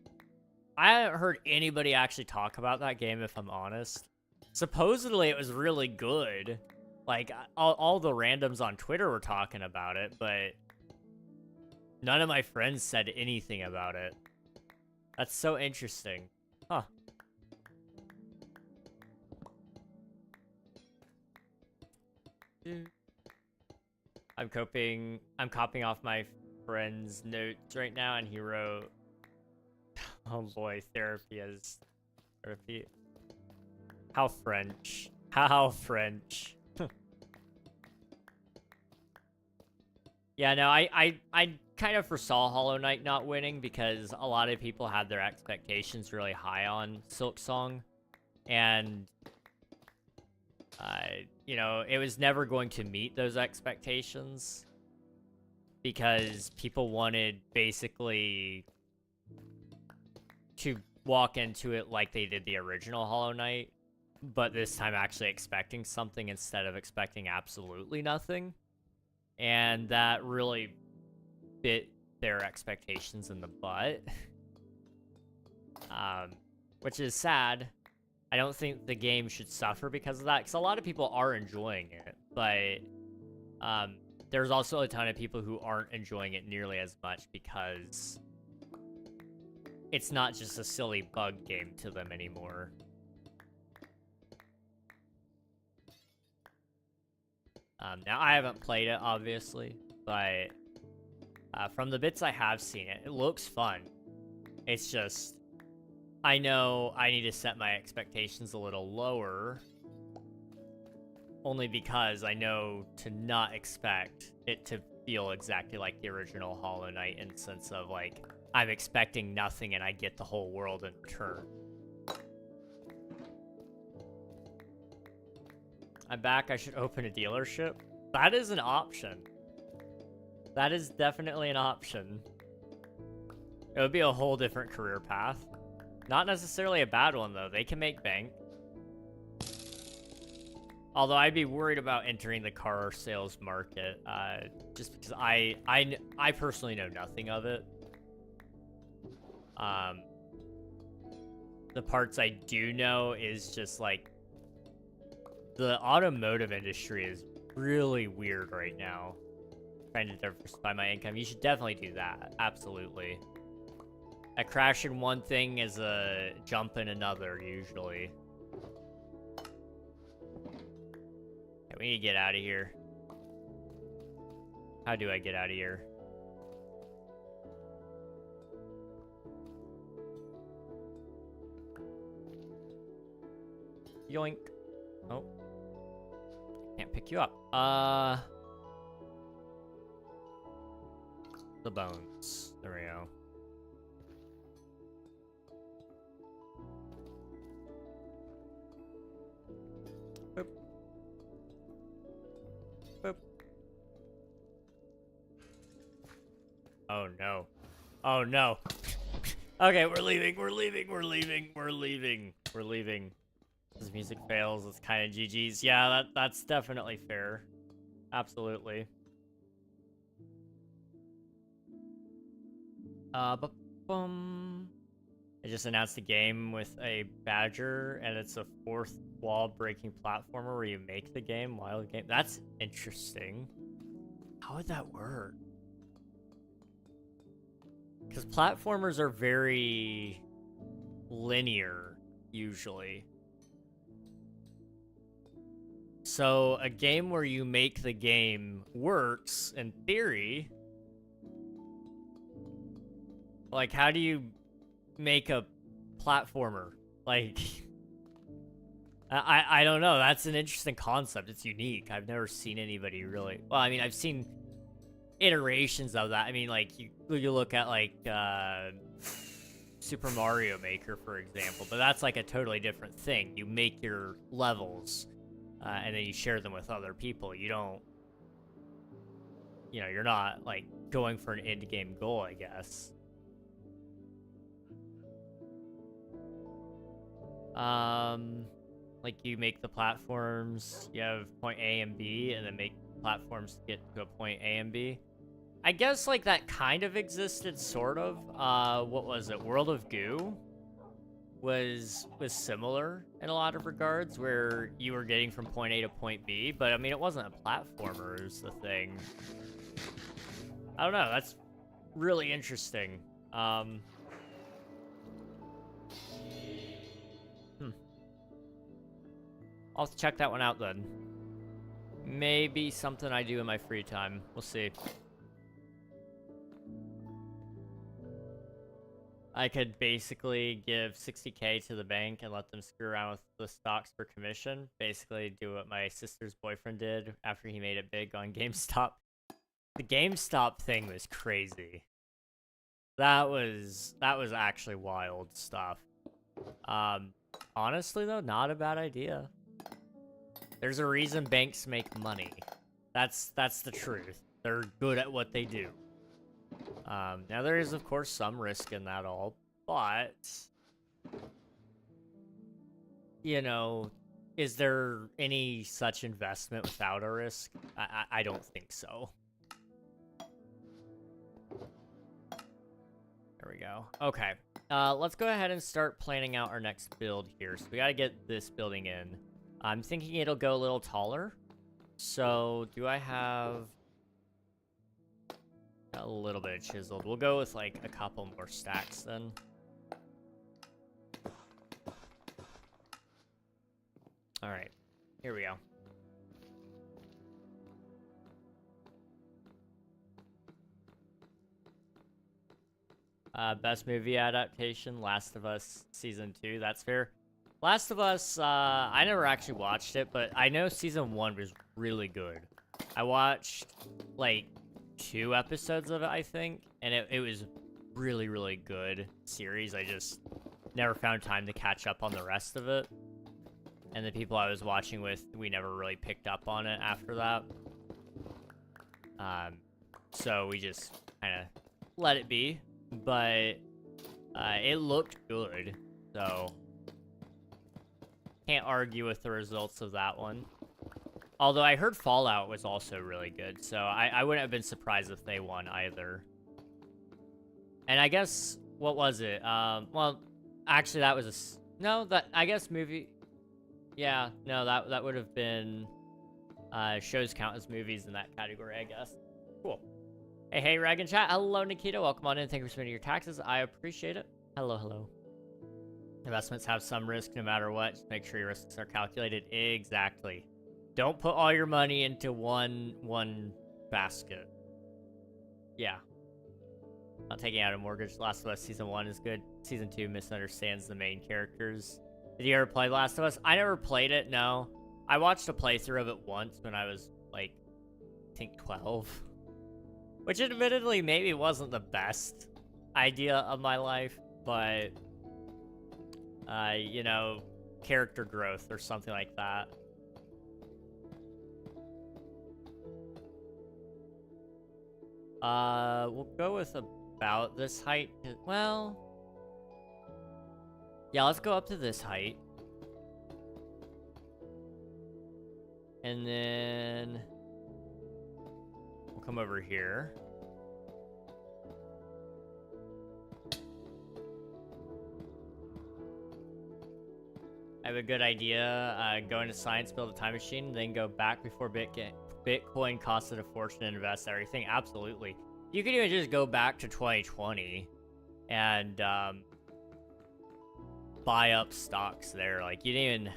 Speaker 1: I haven't heard anybody actually talk about that game, if I'm honest. Supposedly, it was really good. Like, all the randoms on Twitter were talking about it, but none of my friends said anything about it. That's so interesting. Huh. I'm copying off my friend's notes right now, and he wrote, oh boy, therapy. How French. How French. Yeah, no, I kind of foresaw Hollow Knight not winning because a lot of people had their expectations really high on Silksong. And, you know, it was never going to meet those expectations because people wanted basically to walk into it like they did the original Hollow Knight, but this time actually expecting something instead of expecting absolutely nothing. And that really bit their expectations in the butt. Which is sad. I don't think the game should suffer because of that, because a lot of people are enjoying it, but there's also a ton of people who aren't enjoying it nearly as much because it's not just a silly bug game to them anymore. Now, I haven't played it, obviously, but from the bits I have seen it, it looks fun. It's just, I know I need to set my expectations a little lower, only because I know to not expect it to feel exactly like the original Hollow Knight in the sense of, like, I'm expecting nothing and I get the whole world in return. I'm back. I should open a dealership. That is an option. That is definitely an option. It would be a whole different career path. Not necessarily a bad one, though. They can make bank. Although I'd be worried about entering the car sales market, just because I personally know nothing of it. The parts I do know is just, like, the automotive industry is really weird right now. Trying to diversify my income. You should definitely do that. Absolutely. A crash in one thing is a jump in another, usually. Okay, we need to get out of here. How do I get out of here? Yoink. Oh. Can't pick you up. The bones. There we go. Boop. Boop. Oh no. Oh no. Okay, we're leaving. We're leaving. We're leaving. We're leaving. We're leaving. This music fails. It's kind of GG's. Yeah, that's definitely fair. Absolutely. Boom. I just announced a game with a badger, and it's a fourth wall-breaking platformer where you make the game while the game. That's interesting. How would that work? Because platformers are very linear, usually. So a game where you make the game works, in theory. Like, how do you make a platformer? Like, I don't know. That's an interesting concept. It's unique. I've never seen anybody really... Well, I mean, I've seen iterations of that. I mean, like, you look at, like, Super Mario Maker, for example. But that's, like, a totally different thing. You make your levels, and then you share them with other people. You don't... You know, you're not, like, going for an end-game goal, I guess. Like, you make the platforms, you have point A and B, and then make platforms to get to a point A and B. I guess, like, that kind of existed, sort of. What was it? World of Goo was similar in a lot of regards, where you were getting from point A to point B, but, I mean, it wasn't a platformer, is the thing. I don't know, that's really interesting. I'll have to check that one out then. Maybe something I do in my free time. We'll see. I could basically give 60K to the bank and let them screw around with the stocks for commission. Basically do what my sister's boyfriend did after he made it big on GameStop. The GameStop thing was crazy. That was actually wild stuff. Honestly though, not a bad idea. There's a reason banks make money. That's the truth. They're good at what they do. Now there is of course some risk in that all, but you know, is there any such investment without a risk? I don't think so. There we go. Okay. Let's go ahead and start planning out our next build here. So we gotta get this building in. I'm thinking it'll go a little taller. So do I have a little bit of chiseled? We'll go with like a couple more stacks then. All right, here we go. Best movie adaptation, Last of Us Season 2, that's fair. Last of Us, I never actually watched it, but I know Season 1 was really good. I watched, like, 2 episodes of it, I think, and it was really, really good series. I just never found time to catch up on the rest of it. And the people I was watching with, we never really picked up on it after that. So we just kind of let it be. But it looked good, so can't argue with the results of that one. Although I heard Fallout was also really good, so I wouldn't have been surprised if they won either. And I guess, what was it? Well, actually that was I guess movie. Yeah, no, that would have been shows count as movies in that category, I guess. Cool. Hey, Rag and chat. Hello, Nikita. Welcome on in. Thank you for spending your taxes. I appreciate it. Hello. Investments have some risk no matter what. Just make sure your risks are calculated. Exactly. Don't put all your money into one basket. Yeah. Not taking out a mortgage. Last of Us Season 1 is good. Season 2 misunderstands the main characters. Did you ever play Last of Us? I never played it, no. I watched a playthrough of it once when I was, like, I think 12. Which admittedly maybe wasn't the best idea of my life, but, you know, character growth or something like that. We'll go with about this height. Well, yeah, let's go up to this height. And then we'll come over here. I have a good idea. Go into science, build a time machine, then go back before Bitcoin costed a fortune and invest everything. Absolutely. You could even just go back to 2020 and buy up stocks there. Like, you didn't even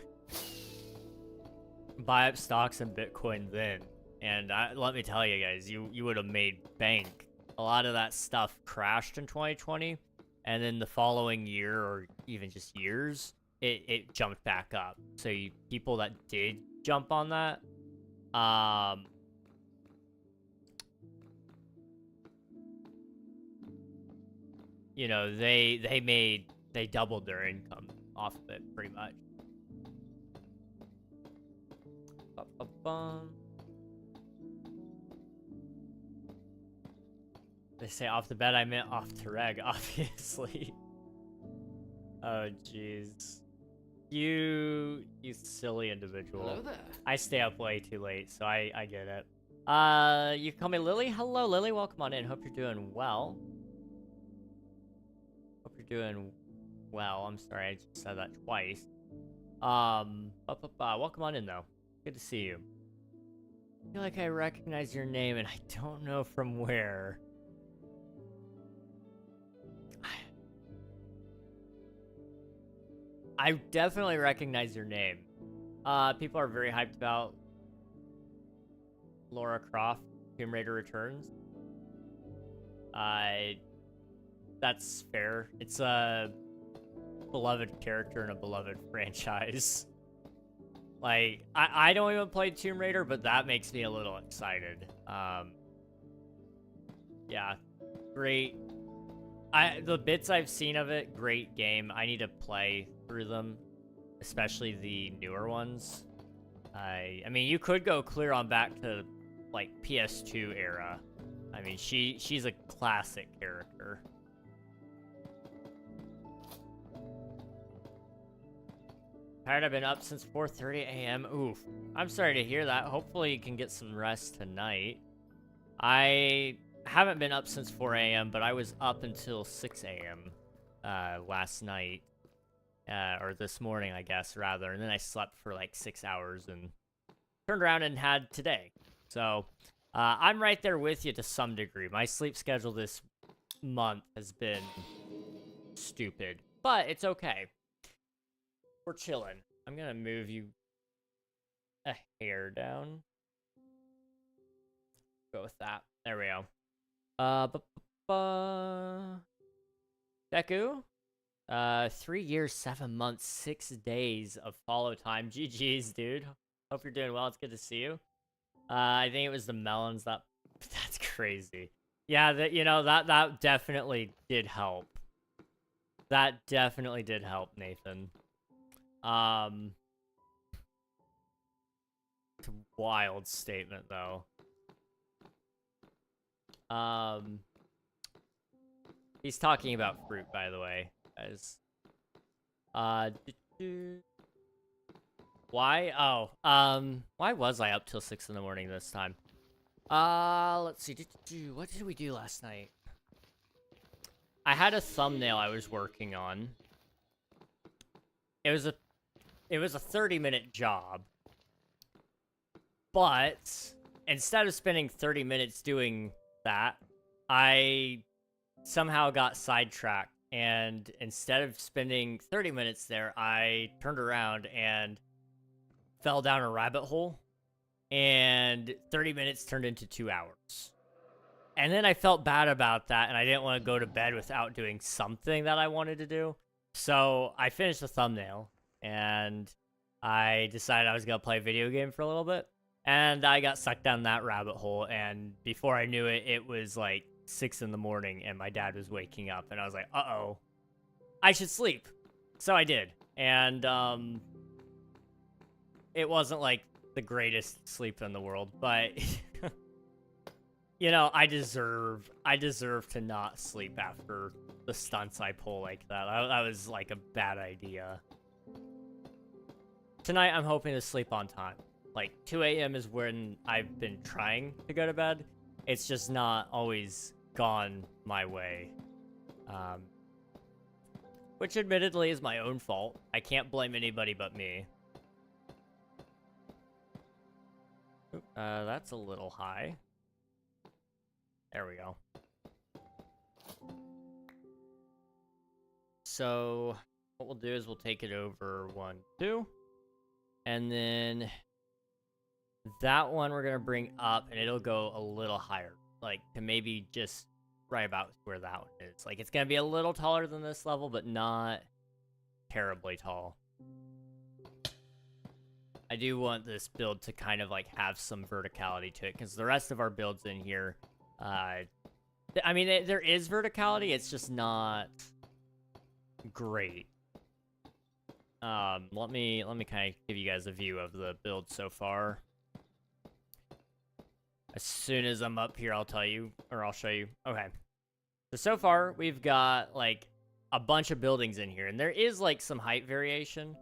Speaker 1: buy up stocks in Bitcoin then. And let me tell you guys, you would have made bank. A lot of that stuff crashed in 2020. And then the following year, or even just years, it jumped back up. So people that did jump on that, you know, they doubled their income off of it pretty much. They say off the bed, I meant off to reg, obviously. Oh jeez. You silly individual.
Speaker 2: Hello there.
Speaker 1: I stay up way too late, so I get it. You can call me Lily. Hello, Lily. Welcome on in. Hope you're doing well. Hope you're doing well. I'm sorry, I just said that twice. Welcome on in, though. Good to see you. I feel like I recognize your name, and I don't know from where. I definitely recognize your name. People are very hyped about Lara Croft, Tomb Raider Returns. That's fair. It's a beloved character in a beloved franchise. Like, I don't even play Tomb Raider, but that makes me a little excited. yeah, great. The bits I've seen of it, great game. I need to play through them, especially the newer ones. I mean, you could go clear on back to like PS2 era. I mean, she's a classic character. Tired, I've been up since 4:30 a.m. Oof. I'm sorry to hear that. Hopefully you can get some rest tonight. I haven't been up since 4 a.m., but I was up until 6 a.m. Last night. Or this morning, I guess, rather. And then I slept for like 6 hours and turned around and had today. So, I'm right there with you to some degree. My sleep schedule this month has been stupid, but it's okay. We're chilling. I'm gonna move you a hair down. Go with that. There we go. Deku? 3 years, 7 months, 6 days of follow time. GG's, dude. Hope you're doing well. It's good to see you. I think it was the melons that... That's crazy. Yeah, that definitely did help. That definitely did help, Nathan. It's a wild statement, though. He's talking about fruit, by the way, guys. Why? Oh, why was I up till 6 in the morning this time? Let's see. What did we do last night? I had a thumbnail I was working on. It was a 30-minute job. But instead of spending 30 minutes doing that, I somehow got sidetracked. And instead of spending 30 minutes there, I turned around and fell down a rabbit hole. And 30 minutes turned into 2 hours. And then I felt bad about that, and I didn't want to go to bed without doing something that I wanted to do. So I finished the thumbnail, and I decided I was going to play a video game for a little bit. And I got sucked down that rabbit hole, and before I knew it, it was like 6 in the morning, and my dad was waking up, and I was like, uh-oh, I should sleep. So I did. And it wasn't like the greatest sleep in the world, but... You know, I deserve to not sleep after the stunts I pull like that. That was like a bad idea. Tonight, I'm hoping to sleep on time. Like, 2 a.m. is when I've been trying to go to bed. It's just not always gone my way. Which admittedly is my own fault. I can't blame anybody but me. That's a little high. There we go. So, what we'll do is we'll take it over 1, 2. And then that one we're going to bring up, and it'll go a little higher. Like, to maybe just right about where that one is. Like, it's going to be a little taller than this level, but not terribly tall. I do want this build to kind of, like, have some verticality to it, because the rest of our builds in here... I mean, there is verticality, it's just not great. Let me kind of give you guys a view of the build so far. As soon as I'm up here, I'll tell you, or I'll show you. Okay. So far, we've got, like, a bunch of buildings in here, and there is, like, some height variation,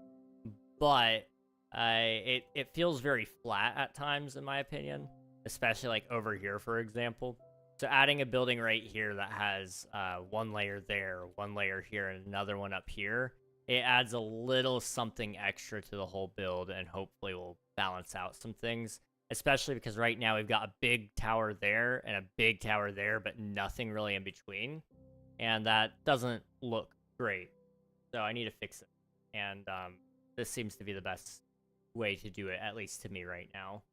Speaker 1: but it feels very flat at times, in my opinion, especially, like, over here, for example. So adding a building right here that has one layer there, one layer here, and another one up here, it adds a little something extra to the whole build and hopefully will balance out some things, especially because right now we've got a big tower there and a big tower there, but nothing really in between, and that doesn't look great. So I need to fix it, and this seems to be the best way to do it, at least to me right now.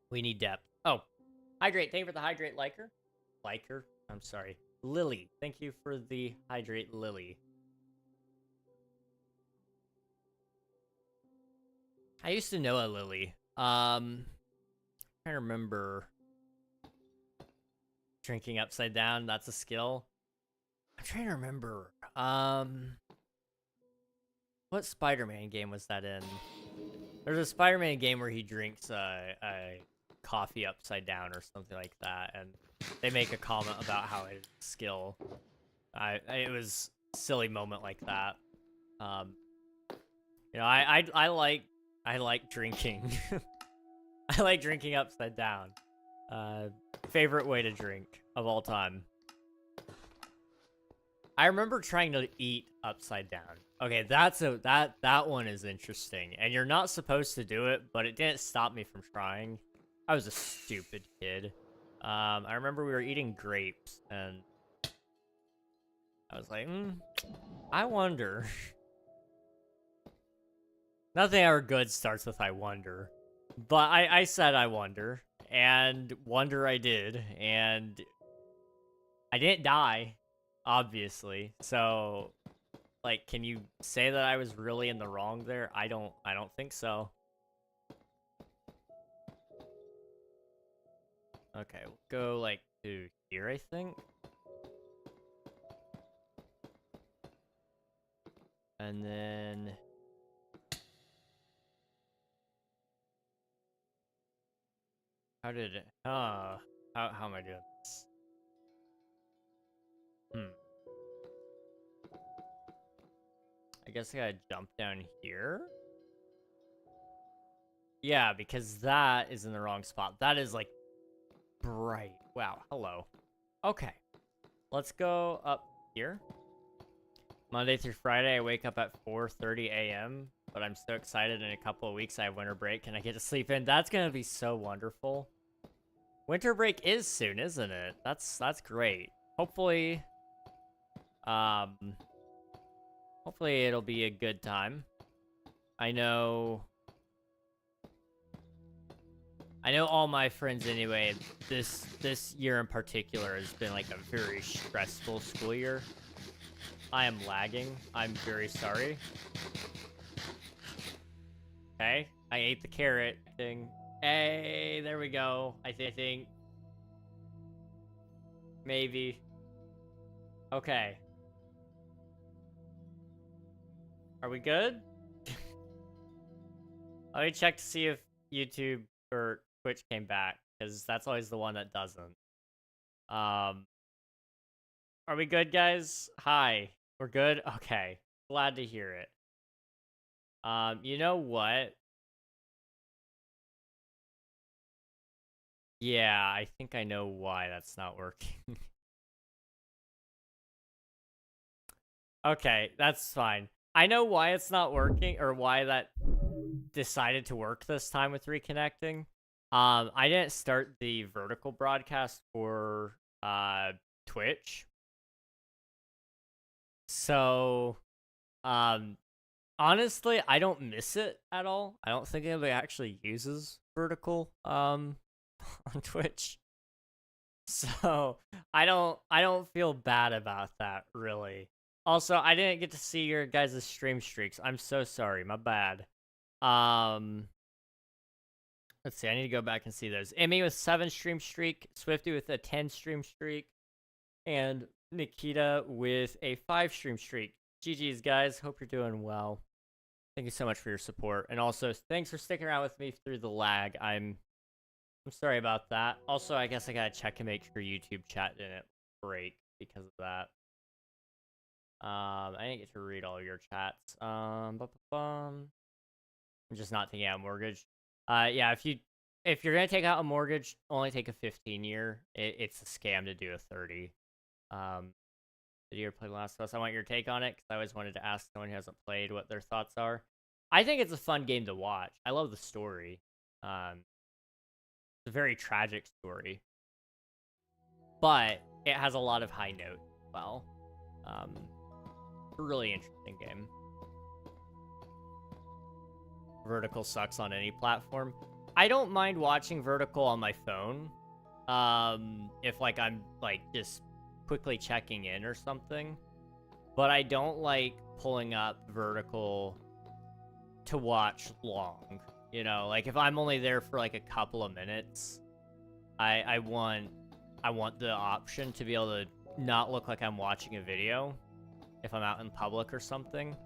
Speaker 1: We need depth. Oh, hydrate. Thank you for the hydrate, liker. I'm sorry. Lily. Thank you for the hydrate, Lily. I used to know a Lily. trying to remember. Drinking upside down, that's a skill. I'm trying to remember. What Spider-Man game was that in? There's a Spider-Man game where he drinks a coffee upside down or something like that, and they make a comment about how it's a skill. It was a silly moment like that. You know, I like drinking. I like drinking upside down. Favorite way to drink of all time. I remember trying to eat upside down. Okay, that one is interesting, and you're not supposed to do it, but it didn't stop me from trying. I was a stupid kid. I remember we were eating grapes, and I was like, I wonder. Nothing ever good starts with I wonder, but I said I wonder, and wonder I did, and I didn't die, obviously. So, like, can you say that I was really in the wrong there? I don't think so. Okay, we'll go, like, to here, I think. And then... How did it... how am I doing this? I guess I gotta jump down here? Yeah, because that is in the wrong spot. That is, like, bright. Wow, hello. Okay. Let's go up here. Monday through Friday, I wake up at 4:30 a.m., but I'm so excited in a couple of weeks I have winter break and I get to sleep in. That's gonna be so wonderful. Winter break is soon, isn't it? That's great. Hopefully, hopefully it'll be a good time. I know all my friends anyway, this year in particular has been like a very stressful school year. I am lagging. I'm very sorry. Okay, I ate the carrot thing. Hey, there we go. I think. Maybe. Okay. Are we good? Let me check to see if YouTube or Twitch came back, because that's always the one that doesn't. Are we good, guys? Hi. We're good? Okay. Glad to hear it. You know what? Yeah, I think I know why that's not working. Okay, that's fine. I know why it's not working, or why that decided to work this time with reconnecting. I didn't start the vertical broadcast for Twitch. So, honestly, I don't miss it at all. I don't think anybody actually uses vertical on Twitch. So, I don't feel bad about that, really. Also, I didn't get to see your guys' stream streaks. I'm so sorry. My bad. Let's see. I need to go back and see those. Emmy with 7 stream streak. Swifty with a 10 stream streak. And Nikita with a 5 stream streak. GG's, guys. Hope you're doing well. Thank you so much for your support. And also, thanks for sticking around with me through the lag. I'm sorry about that. Also, I guess I gotta check and make sure YouTube chat didn't break because of that. I didn't get to read all your chats. I'm just not taking out a mortgage. Yeah, if you're gonna take out a mortgage, only take a 15-year. It's a scam to do a 30. Did you ever play Last of Us? I want your take on it, because I always wanted to ask someone who hasn't played what their thoughts are. I think it's a fun game to watch. I love the story. It's a very tragic story, but it has a lot of high notes as well. A really interesting game. Vertical sucks on any platform. I don't mind watching vertical on my phone. If like I'm like just quickly checking in or something. But I don't like pulling up vertical to watch long. You know, like if I'm only there for like a couple of minutes, I want the option to be able to not look like I'm watching a video if I'm out in public or something.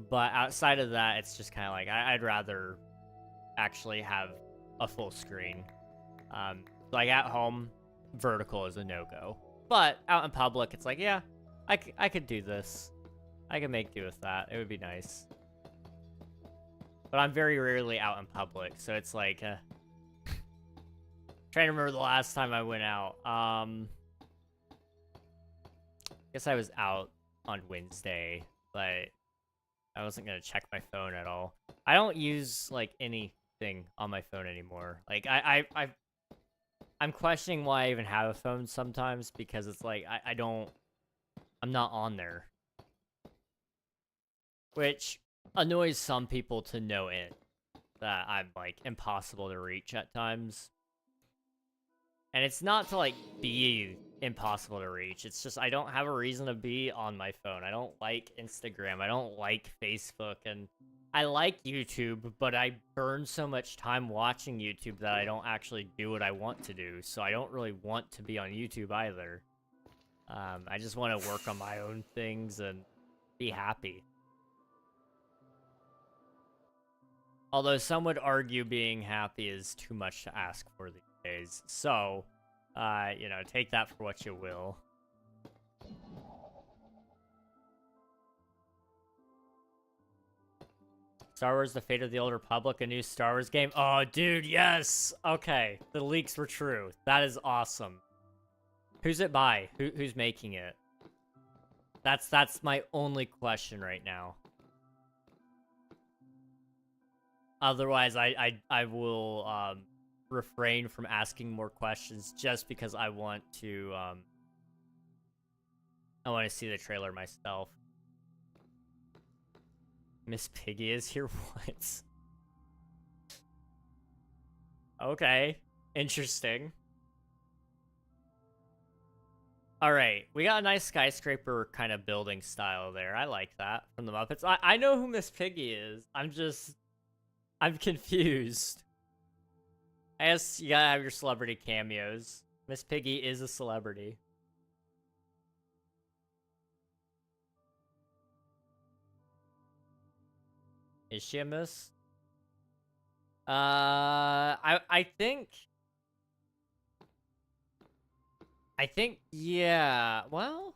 Speaker 1: But outside of that, it's just kind of like I'd rather actually have a full screen. Like at home, vertical is a no-go. But out in public, it's like, yeah, I could do this. I could make do with that. It would be nice. But I'm very rarely out in public, so it's like, trying to remember the last time I went out. Guess I was out on Wednesday, but I wasn't gonna check my phone at all. I don't use like anything on my phone anymore. Like I'm questioning why I even have a phone sometimes, because it's like I'm not on there. Which annoys some people to no end, that I'm like impossible to reach at times. And it's not to like be impossible to reach, it's just I don't have a reason to be on my phone. I don't like Instagram, I don't like Facebook, and I like YouTube, but I burn so much time watching YouTube that I don't actually do what I want to do, so I don't really want to be on YouTube either. I just want to work on my own things and be happy. Although some would argue being happy is too much to ask for these days. So, you know, take that for what you will. Star Wars: The Fate of the Old Republic, a new Star Wars game. Oh, dude, yes! Okay, the leaks were true. That is awesome. Who's it by? Who's making it? That's my only question right now. Otherwise, I will refrain from asking more questions just because I want to see the trailer myself. Miss Piggy is here. What? Okay, interesting. All right, we got a nice skyscraper kind of building style there. I like that from the Muppets. I know who Miss Piggy is. I'm confused. I guess you gotta have your celebrity cameos. Miss Piggy is a celebrity. Is she a miss? I think, yeah, well,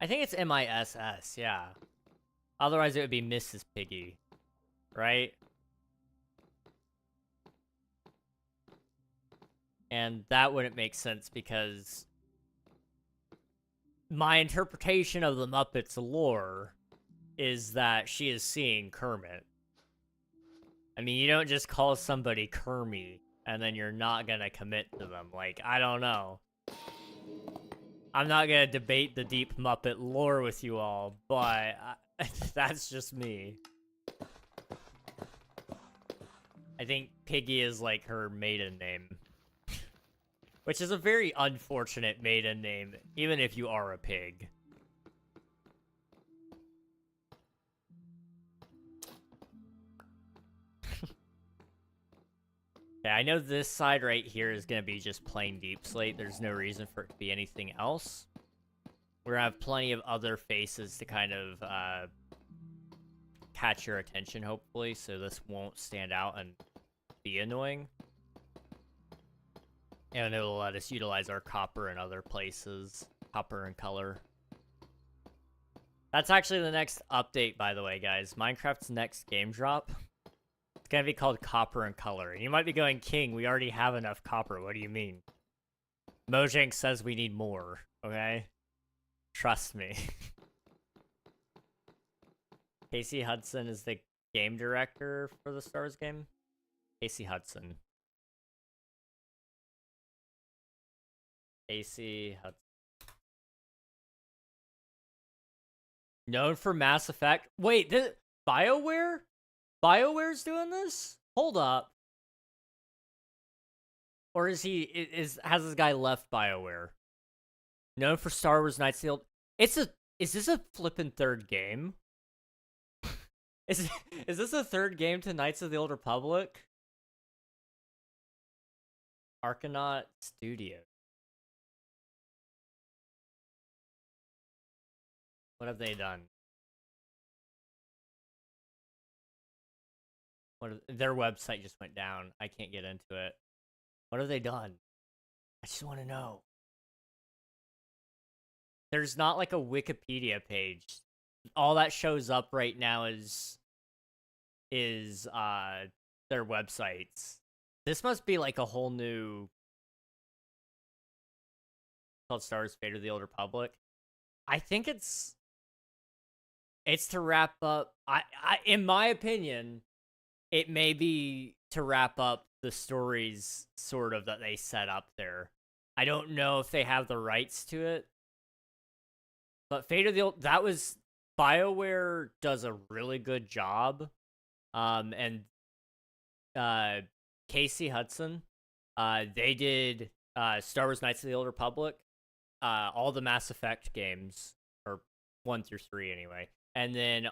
Speaker 1: I think it's MISS, yeah. Otherwise it would be Mrs. Piggy, right? And that wouldn't make sense because my interpretation of the Muppets lore is that she is seeing Kermit. I mean, you don't just call somebody Kermie and then you're not gonna commit to them. Like, I don't know. I'm not gonna debate the deep Muppet lore with you all, but that's just me. I think Piggy is like her maiden name. Which is a very unfortunate maiden name, even if you are a pig. Okay, I know this side right here is going to be just plain deep slate. There's no reason for it to be anything else. We're going to have plenty of other faces to kind of catch your attention, hopefully, so this won't stand out and be annoying. And it'll let us utilize our copper in other places. Copper and color. That's actually the next update, by the way, guys. Minecraft's next game drop. It's gonna be called Copper and Color. And you might be going, King, we already have enough copper. What do you mean? Mojang says we need more, okay? Trust me. Casey Hudson is the game director for the Star Wars game? Casey Hudson. Casey Hudson. Known for Mass Effect. Wait, BioWare? BioWare's doing this? Hold up. Or has this guy left BioWare? Known for Star Wars Knights of the Old... is this a flippin' third game? Is is this a third game to Knights of the Old Republic? Arcanaut Studio. What have they done? Their website just went down. I can't get into it. What have they done? I just want to know. There's not like a Wikipedia page. All that shows up right now is their websites. This must be like a whole new called Star Wars Fate of the Old Republic. I think it's to wrap up. I in my opinion, it may be to wrap up the stories sort of that they set up there. I don't know if they have the rights to it. But Fate of the Old, that was BioWare does a really good job. And Casey Hudson, they did Star Wars Knights of the Old Republic, all the Mass Effect games, or 1 through 3 anyway, and then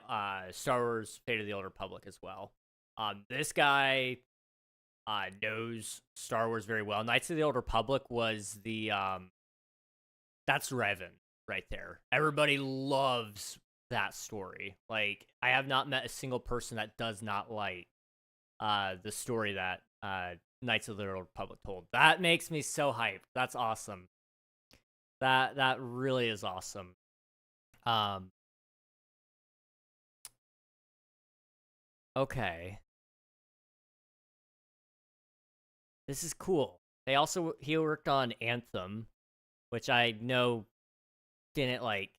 Speaker 1: Star Wars Fate of the Old Republic as well. This guy knows Star Wars very well. Knights of the Old Republic was the that's Revan right there. Everybody loves that story. Like, I have not met a single person that does not like the story that Knights of the Old Republic told. That makes me so hyped. That's awesome. That really is awesome. Okay. This is cool. He worked on Anthem, which I know didn't like.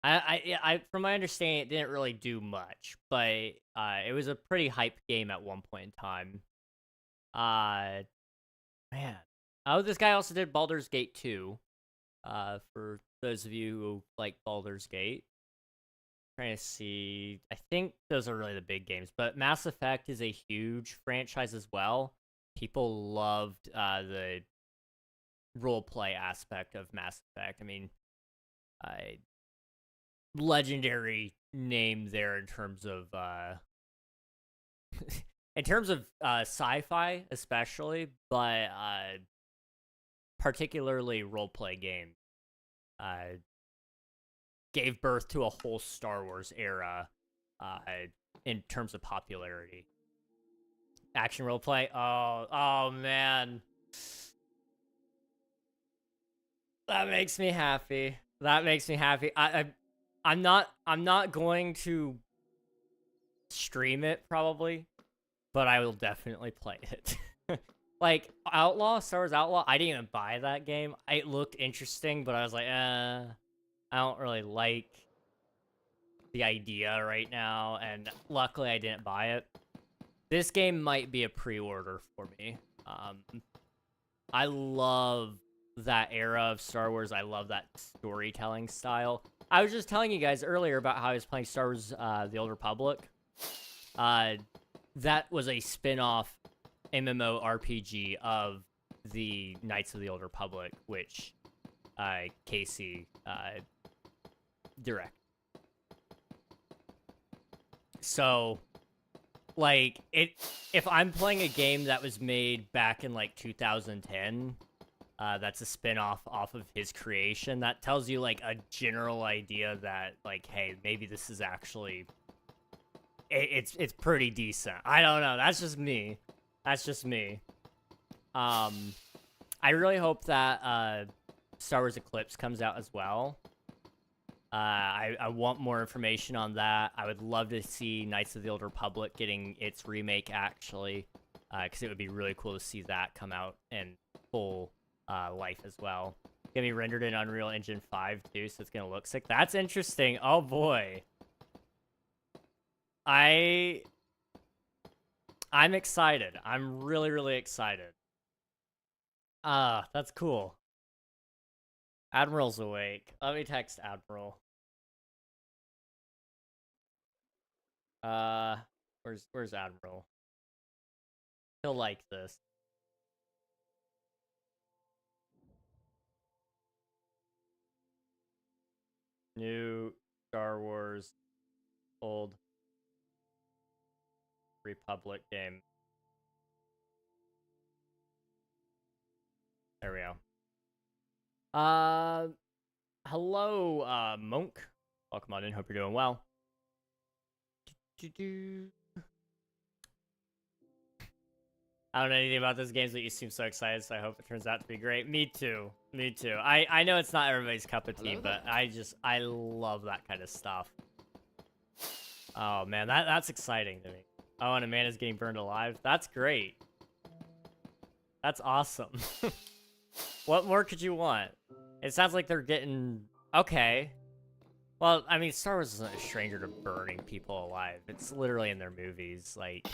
Speaker 1: I from my understanding, it didn't really do much, but it was a pretty hype game at one point in time. Man. Oh, this guy also did Baldur's Gate 2. For those of you who like Baldur's Gate. Trying to see. I think those are really the big games, but Mass Effect is a huge franchise as well. People loved the roleplay aspect of Mass Effect. I mean, legendary name there in terms of sci-fi especially, but particularly roleplay game. Gave birth to a whole Star Wars era in terms of popularity. Action roleplay. Oh man. That makes me happy. That makes me happy. I'm not going to stream it probably, but I will definitely play it. Like Star Wars Outlaw, I didn't even buy that game. It looked interesting, but I was like, I don't really like the idea right now, and luckily I didn't buy it. This game might be a pre-order for me. I love that era of Star Wars. I love that storytelling style. I was just telling you guys earlier about how I was playing Star Wars The Old Republic. That was a spin-off MMORPG of the Knights of the Old Republic, which Casey directed. So, like, if I'm playing a game that was made back in, like, 2010, that's a spin-off off of his creation, that tells you, like, a general idea that, like, hey, maybe this is actually... It's pretty decent. I don't know. That's just me. That's just me. I really hope that Star Wars Eclipse comes out as well. I want more information on that. I would love to see Knights of the Old Republic getting its remake, actually, because it would be really cool to see that come out in full life as well. It's going to be rendered in Unreal Engine 5, too, so it's going to look sick. That's interesting. Oh, boy. I'm excited. I'm really, really excited. That's cool. Admiral's awake. Let me text Admiral. Where's Admiral? He'll like this. New Star Wars, old Republic game. There we go. Hello, Monk. Welcome on in. Hope you're doing well. I don't know anything about this game, but you seem so excited, so I hope it turns out to be great. Me too. Me too. I know it's not everybody's cup of tea, but I love that kind of stuff. Oh man, that's exciting to me. Oh, and Amanda's getting burned alive. That's great. That's awesome. What more could you want? It sounds like they're getting... Okay. Well, I mean, Star Wars isn't a stranger to burning people alive. It's literally in their movies, like...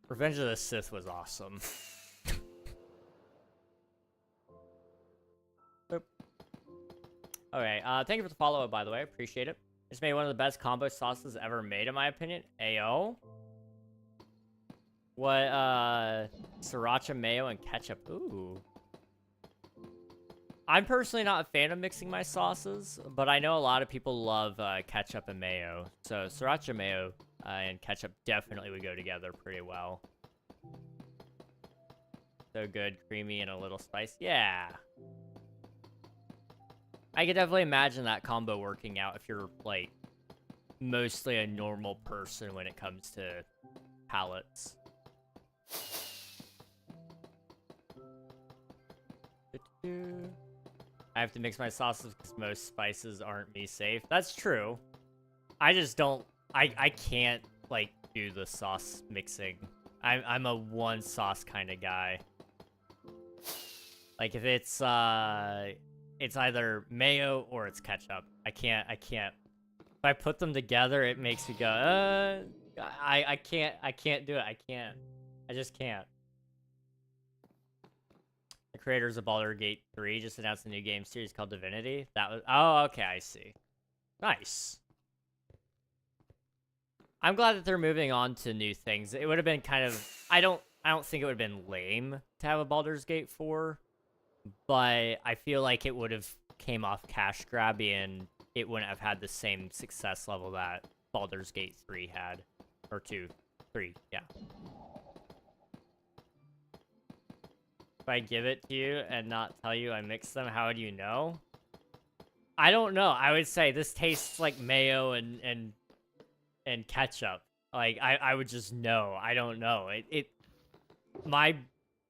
Speaker 1: Revenge of the Sith was awesome. Okay, thank you for the follow-up, by the way. Appreciate it. It's made one of the best combo sauces ever made, in my opinion. Ayo. What, sriracha, mayo, and ketchup. Ooh. I'm personally not a fan of mixing my sauces, but I know a lot of people love ketchup and mayo. So sriracha, mayo, and ketchup definitely would go together pretty well. So good, creamy, and a little spice. Yeah. I could definitely imagine that combo working out if you're, like, mostly a normal person when it comes to palates. I have to mix my sauces because most spices aren't me safe. That's true. I just don't... I can't, like, do the sauce mixing. I'm a one sauce kind of guy. Like, if it's either mayo or it's ketchup. I can't. If I put them together, it makes me go, I can't do it. I just can't. The creators of Baldur's Gate 3 just announced a new game series called Divinity. That was... Oh, okay, I see. Nice. I'm glad that they're moving on to new things. It would have been kind of... I don't think it would have been lame to have a Baldur's Gate 4, but I feel like it would have came off cash grabby and it wouldn't have had the same success level that Baldur's Gate 3 had. Or 3, yeah. If I give it to you and not tell you I mixed them, how would you know? I don't know. I would say this tastes like mayo and ketchup. Like, I would just know. I don't know.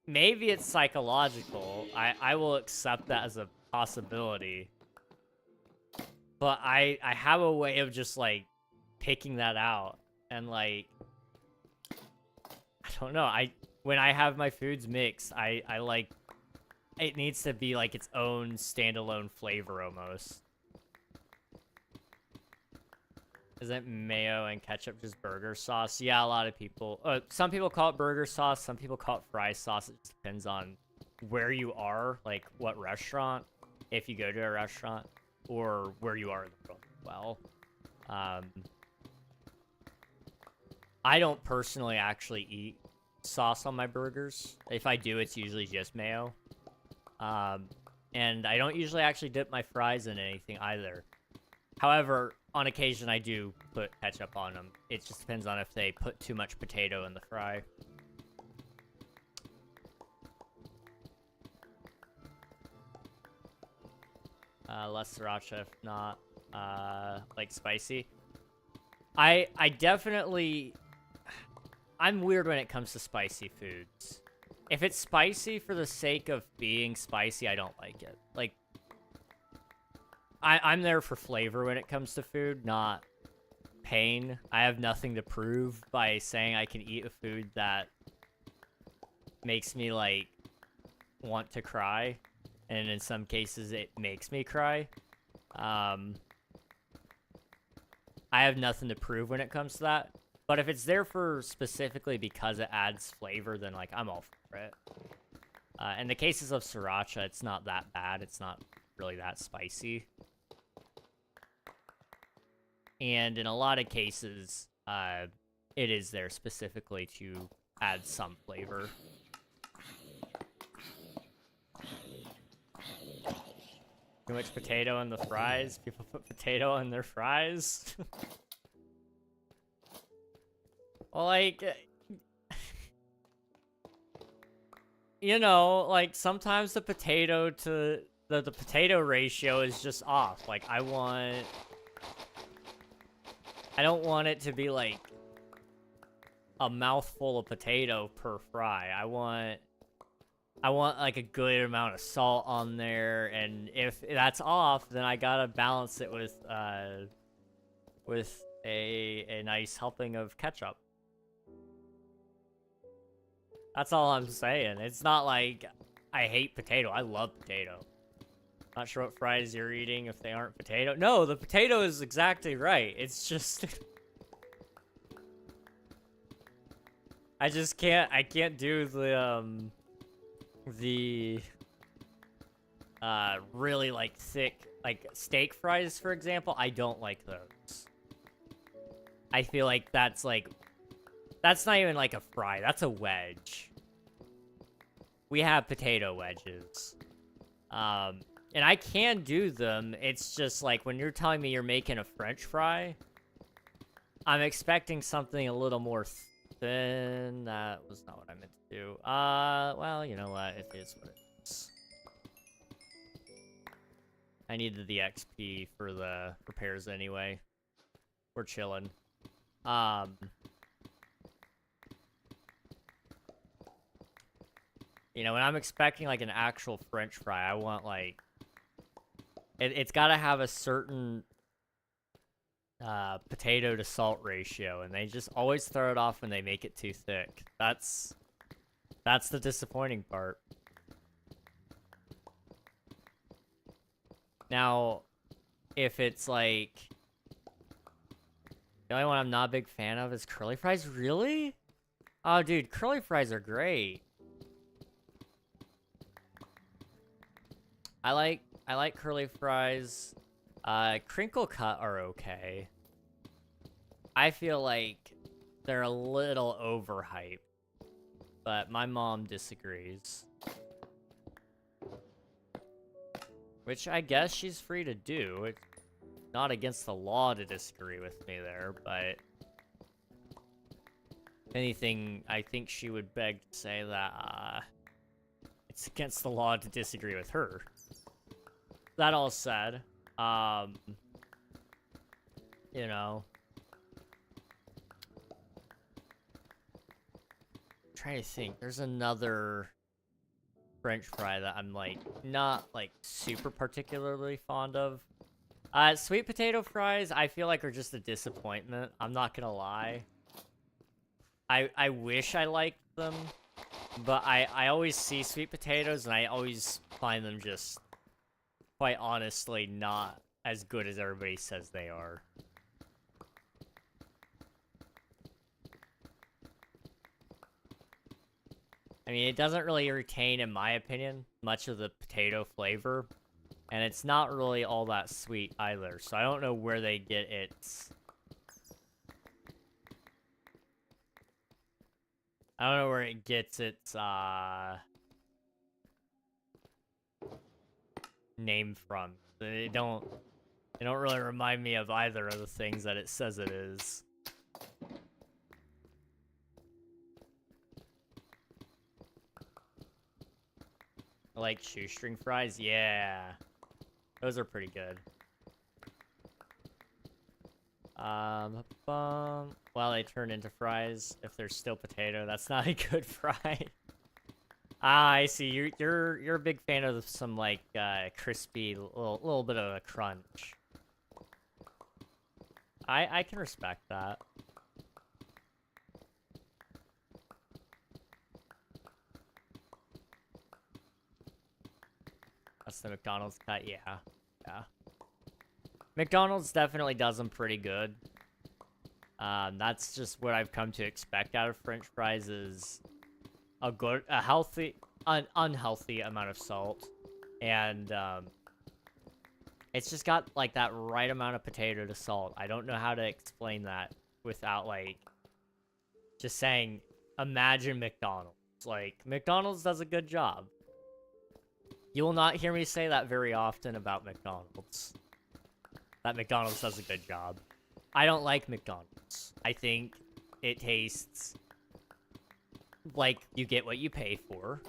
Speaker 1: Maybe it's psychological. I will accept that as a possibility. But I have a way of just, like, picking that out. And, like, I don't know. When I have my foods mixed, I like... It needs to be, like, its own standalone flavor, almost. Isn't mayo and ketchup just burger sauce? Yeah, a lot of people... some people call it burger sauce, some people call it fry sauce. It just depends on where you are, like, what restaurant, if you go to a restaurant, or where you are in the world as well. I don't personally actually eat sauce on my burgers. If I do, it's usually just mayo. And I don't usually actually dip my fries in anything either. However, on occasion I do put ketchup on them. It just depends on if they put too much potato in the fry. Less sriracha if not, like spicy. I definitely... I'm weird when it comes to spicy foods. If it's spicy for the sake of being spicy, I don't like it. Like, I'm there for flavor when it comes to food, not pain. I have nothing to prove by saying I can eat a food that makes me, like, want to cry. And in some cases, it makes me cry. I have nothing to prove when it comes to that. But if it's there for specifically because it adds flavor, then, like, I'm all for it. In the cases of sriracha, it's not that bad. It's not really that spicy. And in a lot of cases, it is there specifically to add some flavor. Too much potato in the fries. People put potato in their fries. Well, like, you know, like sometimes the potato to the potato ratio is just off. Like I don't want it to be like a mouthful of potato per fry. I want like a good amount of salt on there, and if that's off, then I gotta balance it with a nice helping of ketchup. That's all I'm saying. It's not like I hate potato. I love potato. Not sure what fries you're eating if they aren't potato. No, the potato is exactly right. It's just I can't do the really like thick like steak fries, for example. I don't like those. I feel like that's not even like a fry. That's a wedge. We have potato wedges. And I can do them. It's just like when you're telling me you're making a French fry, I'm expecting something a little more thin. That was not what I meant to do. Well, you know what? It is what it is. I needed the XP for the repairs anyway. We're chilling. You know, when I'm expecting like an actual French fry, I want like it's got to have a certain potato to salt ratio, and they just always throw it off when they make it too thick. That's the disappointing part. Now, if it's like the only one I'm not a big fan of is curly fries, really? Oh, dude, curly fries are great. I like curly fries. Crinkle cut are okay. I feel like they're a little overhyped, but my mom disagrees. Which I guess she's free to do. It's not against the law to disagree with me there, but if anything, I think she would beg to say that it's against the law to disagree with her. That all said, you know, I'm trying to think. There's another French fry that I'm like not like super particularly fond of. Sweet potato fries, I feel like are just a disappointment. I'm not gonna lie. I wish I liked them, but I always see sweet potatoes and I always find them just quite honestly not as good as everybody says they are. I mean, it doesn't really retain, in my opinion, much of the potato flavor, and it's not really all that sweet either, so I don't know where they get its... I don't know where it gets its, name from. They don't really remind me of either of the things that it says it is. I like shoestring fries, yeah. Those are pretty good. Well, they turn into fries if they're still potato. That's not a good fry. Ah, I see. You're a big fan of some like crispy, little bit of a crunch. I can respect that. That's the McDonald's cut, yeah. McDonald's definitely does them pretty good. That's just what I've come to expect out of French fries is a healthy, unhealthy amount of salt, and it's just got like that right amount of potato to salt. I don't know how to explain that without like just saying, imagine McDonald's. Like McDonald's does a good job. You will not hear me say that very often about McDonald's. That McDonald's does a good job. I don't like McDonald's. I think it tastes like you get what you pay for.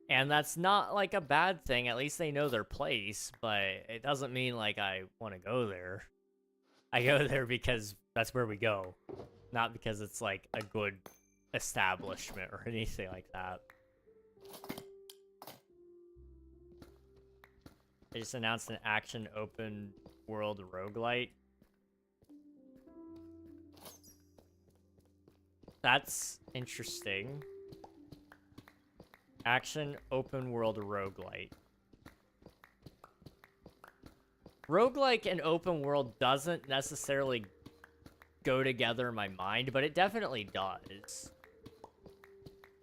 Speaker 1: And that's not, like, a bad thing. At least they know their place. But it doesn't mean, like, I want to go there. I go there because that's where we go. Not because it's, like, a good establishment or anything like that. They just announced an action open world roguelite. That's interesting. Action open world roguelite. Roguelike and open world doesn't necessarily go together in my mind, but it definitely does.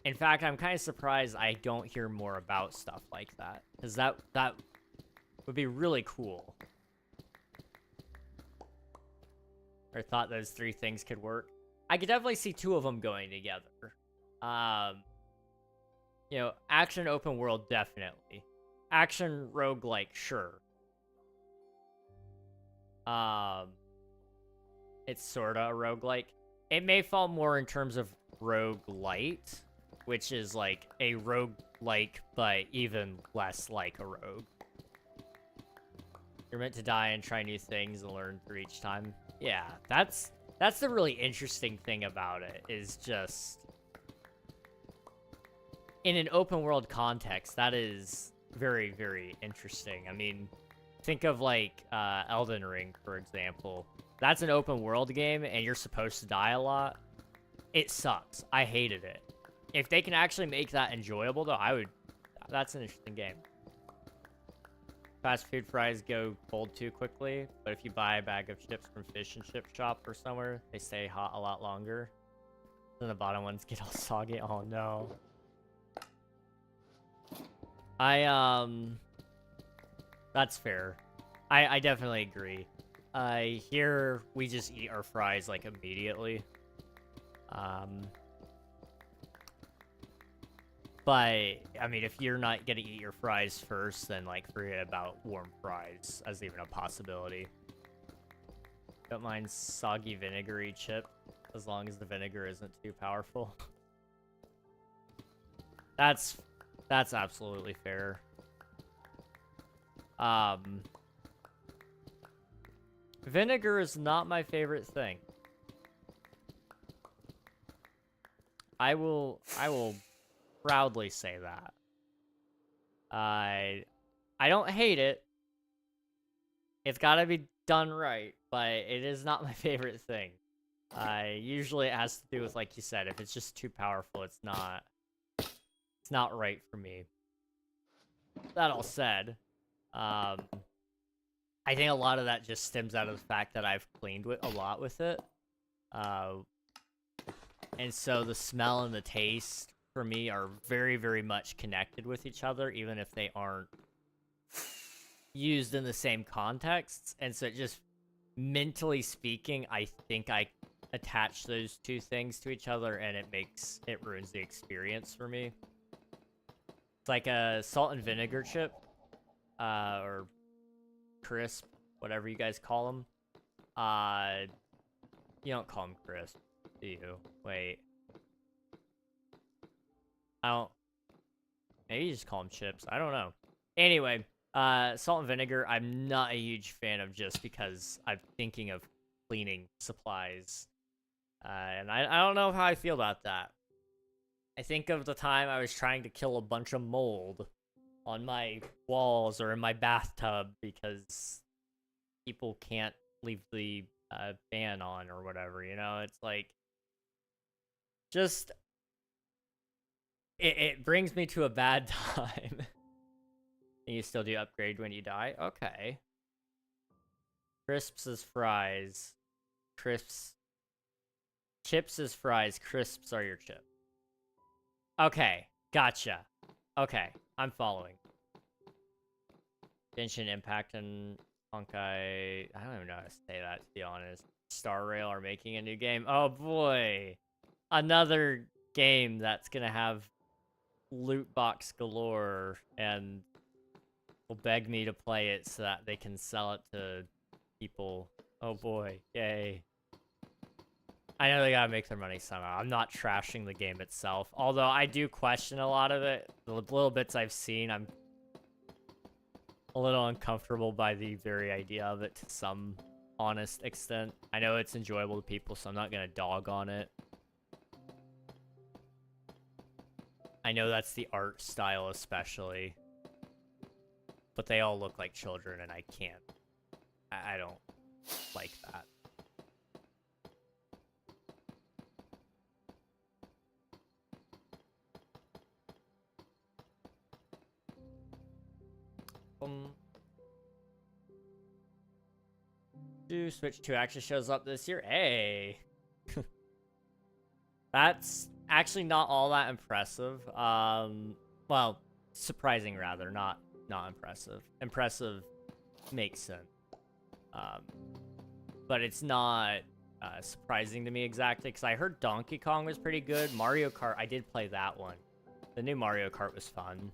Speaker 1: In fact, I'm kind of surprised I don't hear more about stuff like that, because that would be really cool. Or thought those three things could work. I could definitely see two of them going together. You know, action open world, definitely. Action roguelike, sure. It's sorta a roguelike. It may fall more in terms of roguelite, which is like a roguelike, but even less like a rogue. You're meant to die and try new things and learn through each time. Yeah, that's the really interesting thing about it, is just... in an open world context, that is very, very interesting. I mean, think of, like, Elden Ring, for example. That's an open world game, and you're supposed to die a lot. It sucks. I hated it. If they can actually make that enjoyable, though, I would... that's an interesting game. Fast food fries go cold too quickly, but if you buy a bag of chips from Fish and Chip Shop or somewhere, they stay hot a lot longer. Then the bottom ones get all soggy. Oh, no. That's fair. I definitely agree. Here, we just eat our fries, like, immediately. But, I mean, if you're not gonna eat your fries first, then, like, forget about warm fries as even a possibility. Don't mind soggy vinegary chip, as long as the vinegar isn't too powerful. That's absolutely fair. Vinegar is not my favorite thing. I will proudly say that. I don't hate it. It's gotta be done right, but it is not my favorite thing. Usually it has to do with, like you said, if it's just too powerful, it's not right for me. That all said, I think a lot of that just stems out of the fact that I've cleaned a lot with it. And so the smell and the taste, for me, are very, very much connected with each other, even if they aren't used in the same contexts. And so it just, mentally speaking, I think I attach those two things to each other, and it ruins the experience for me. It's like a salt and vinegar chip, or crisp, whatever you guys call them. You don't call them crisp, do you? Wait. Maybe you just call them chips. I don't know. Anyway, salt and vinegar, I'm not a huge fan of, just because I'm thinking of cleaning supplies. And I don't know how I feel about that. I think of the time I was trying to kill a bunch of mold on my walls or in my bathtub because people can't leave the fan on or whatever, you know? It's like, just... It brings me to a bad time. And you still do upgrade when you die? Okay. Crisps is fries. Chips is fries. Crisps are your chip. Okay. Gotcha. Okay. I'm following. Genshin Impact and Honkai... I don't even know how to say that, to be honest. Star Rail are making a new game. Oh, boy. Another game that's gonna have loot box galore and will beg me to play it so that they can sell it to people. Oh boy, yay. I know they gotta make their money somehow. I'm not trashing the game itself, although I do question a lot of it. The little bits I've seen, I'm a little uncomfortable by the very idea of it to some honest extent. I know it's enjoyable to people, so I'm not gonna dog on it. I know that's the art style especially, but they all look like children and I can't. I don't like that. Switch 2 actually shows up this year. Hey! That's actually not all that impressive. Well, surprising rather, not impressive. Impressive makes sense. But it's not surprising to me exactly, because I heard Donkey Kong was pretty good. Mario Kart, I did play that one. The new Mario Kart was fun.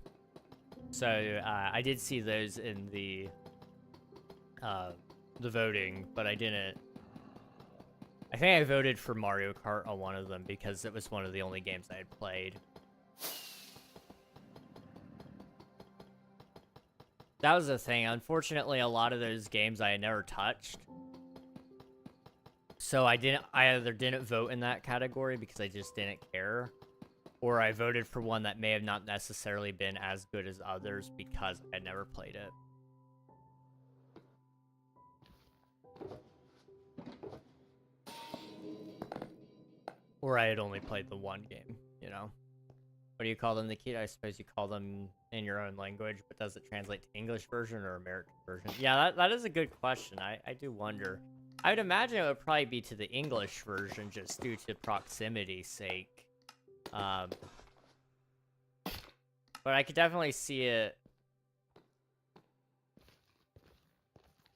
Speaker 1: So, I did see those in the voting, but I didn't. I think I voted for Mario Kart on one of them because it was one of the only games I had played. That was the thing. Unfortunately, a lot of those games I had never touched. So I either didn't vote in that category because I just didn't care, or I voted for one that may have not necessarily been as good as others because I had never played it. Or I had only played the one game, you know? What do you call them, Nikita? I suppose you call them in your own language, but does it translate to English version or American version? Yeah, that is a good question. I do wonder. I would imagine it would probably be to the English version just due to proximity's sake. But I could definitely see it.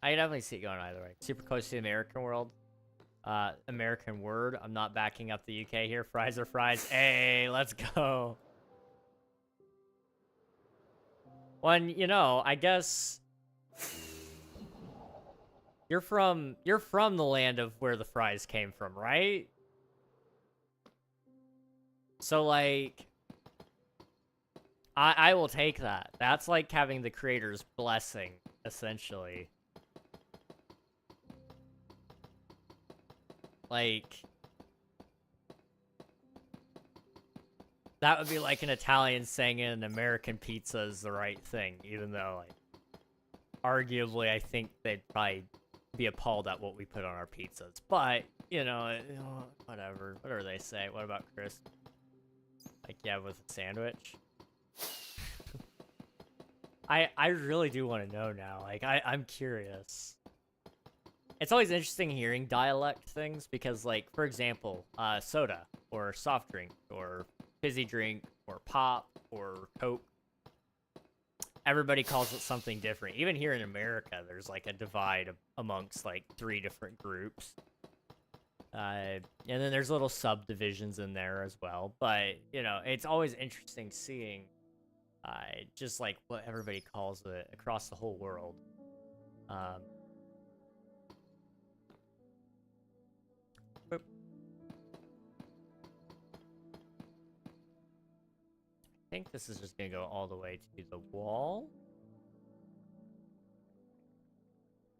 Speaker 1: I could definitely see it going either way. Super close to the American world. American word. I'm not backing up the UK here. Fries are fries. Hey, let's go. Well, you know, I guess you're from the land of where the fries came from, right? So like I will take that. That's like having the creator's blessing, essentially. Like, that would be like an Italian saying an American pizza is the right thing, even though, like, arguably, I think they'd probably be appalled at what we put on our pizzas. But, you know, whatever. Whatever they say. What about Chris? Like, yeah, with a sandwich? I really do want to know now. Like, I'm curious. It's always interesting hearing dialect things because, like, for example, soda or soft drink or fizzy drink or pop or Coke, everybody calls it something different. Even here in America, there's like a divide amongst like 3 different groups. And then there's little subdivisions in there as well. But, you know, it's always interesting seeing just like what everybody calls it across the whole world. I think this is just gonna go all the way to the wall.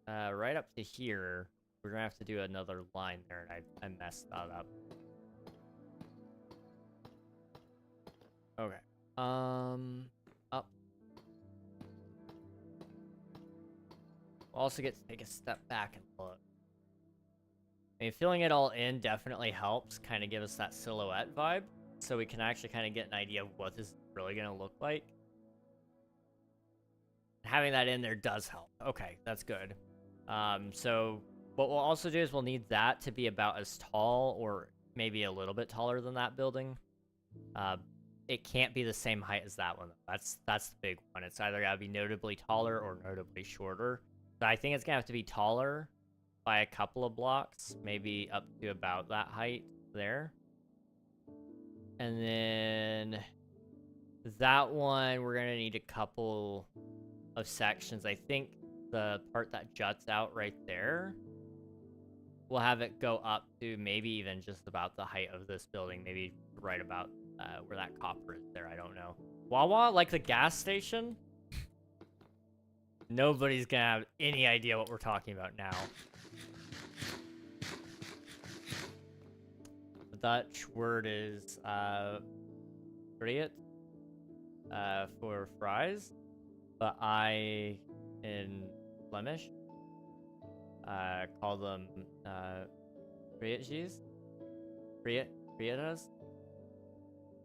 Speaker 1: Right up to here. We're gonna have to do another line there, and I messed that up. Okay. Up. We'll also get to take a step back and look. I mean, filling it all in definitely helps kind of give us that silhouette vibe, so we can actually kind of get an idea of what this is really going to look like. Having that in there does help. Okay, that's good. So what we'll also do is we'll need that to be about as tall or maybe a little bit taller than that building. It can't be the same height as that one. That's the big one. It's either got to be notably taller or notably shorter. So I think it's going to have to be taller by a couple of blocks, maybe up to about that height there. And then that one, we're going to need a couple of sections. I think the part that juts out right there, we'll have it go up to maybe even just about the height of this building. Maybe right about where that copper is there. I don't know. Wawa, like the gas station? Nobody's gonna have any idea what we're talking about now. The Dutch word is friet for fries, but I in Flemish call them frietjes, frietas,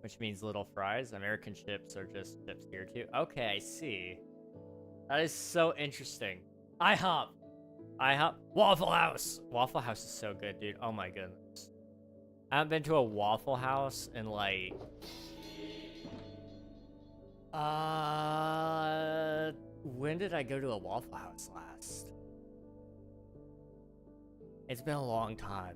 Speaker 1: which means little fries. American chips are just chips here too. Okay, I see. That is so interesting. IHOP. Waffle House. Waffle House is so good, dude. Oh my goodness. I haven't been to a Waffle House in like... when did I go to a Waffle House last? It's been a long time.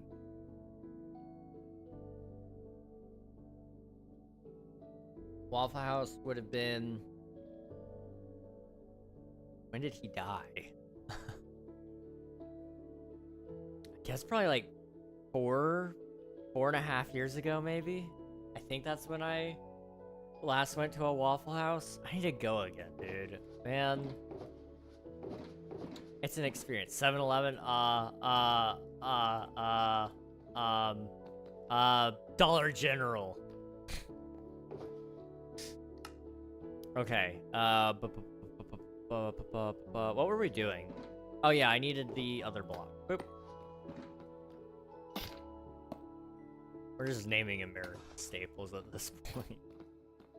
Speaker 1: Waffle House would have been... When did he die? I guess probably like 4.5 years ago, maybe. I think that's when I last went to a Waffle House. I need to go again, dude. Man, it's an experience. 7-Eleven, Dollar General. Okay, what were we doing? Oh yeah, I needed the other block. Boop. We're just naming American staples at this point.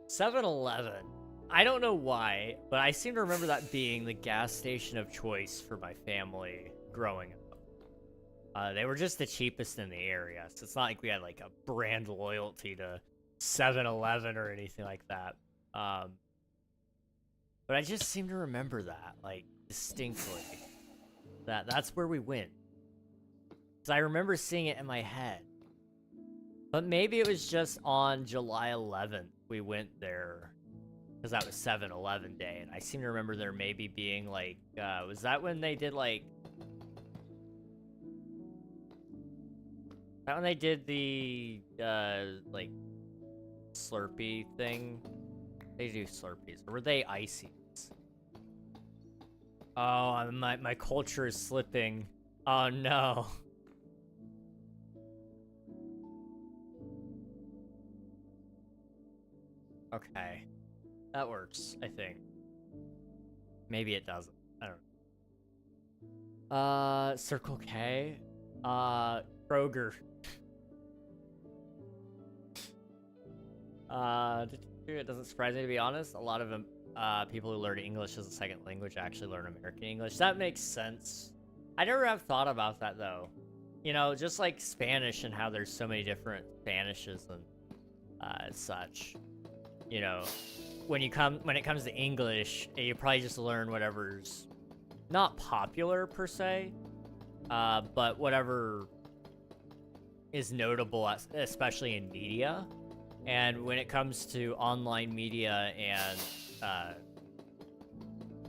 Speaker 1: 7-Eleven. I don't know why, but I seem to remember that being the gas station of choice for my family growing up. They were just the cheapest in the area, so it's not like we had like a brand loyalty to 7-Eleven or anything like that. But I just seem to remember that, like, distinctly. That's where we went. Because I remember seeing it in my head. But maybe it was just on July 11th we went there. Because that was 7-Eleven day. And I seem to remember there maybe being, like, was that when they did, like... That when they did the, like, Slurpee thing? They do Slurpees. Or were they Icies? Oh, my culture is slipping. Oh, no. Okay. That works, I think. Maybe it doesn't. I don't know. Circle K? Kroger. It doesn't surprise me, to be honest. A lot of people who learn English as a second language actually learn American English. That makes sense. I never have thought about that, though. You know, just like Spanish and how there's so many different Spanishes and such. You know, when it comes to English, you probably just learn whatever's not popular per se, but whatever is notable, especially in media. And when it comes to online media and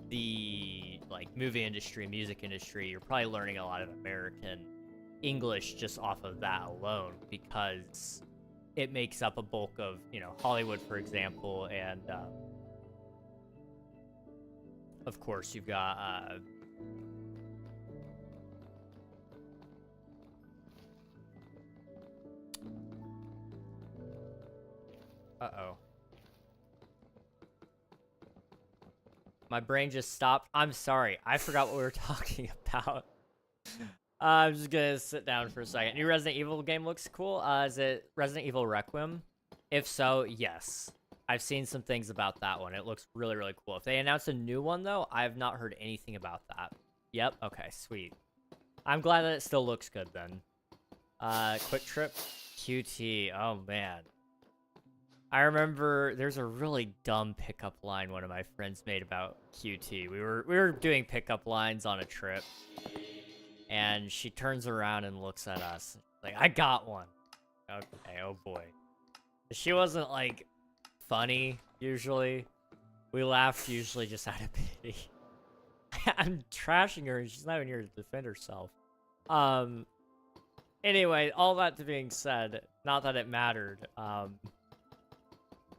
Speaker 1: the like movie industry, music industry, you're probably learning a lot of American English just off of that alone, because it makes up a bulk of, you know, Hollywood, for example, and of course you've got uh-oh. My brain just stopped. I'm sorry. I forgot what we were talking about. I'm just gonna sit down for a second. New Resident Evil game looks cool. Is it Resident Evil Requiem? If so, yes. I've seen some things about that one. It looks really, really cool. If they announce a new one, though, I have not heard anything about that. Yep. Okay, sweet. I'm glad that it still looks good, then. Quick Trip QT. Oh, man. I remember there's a really dumb pickup line one of my friends made about QT. We were doing pickup lines on a trip, and she turns around and looks at us like, I got one. Okay, oh boy. She wasn't like funny usually. We laughed usually just out of pity. I'm trashing her and she's not even here to defend herself. Anyway, all that being said, not that it mattered.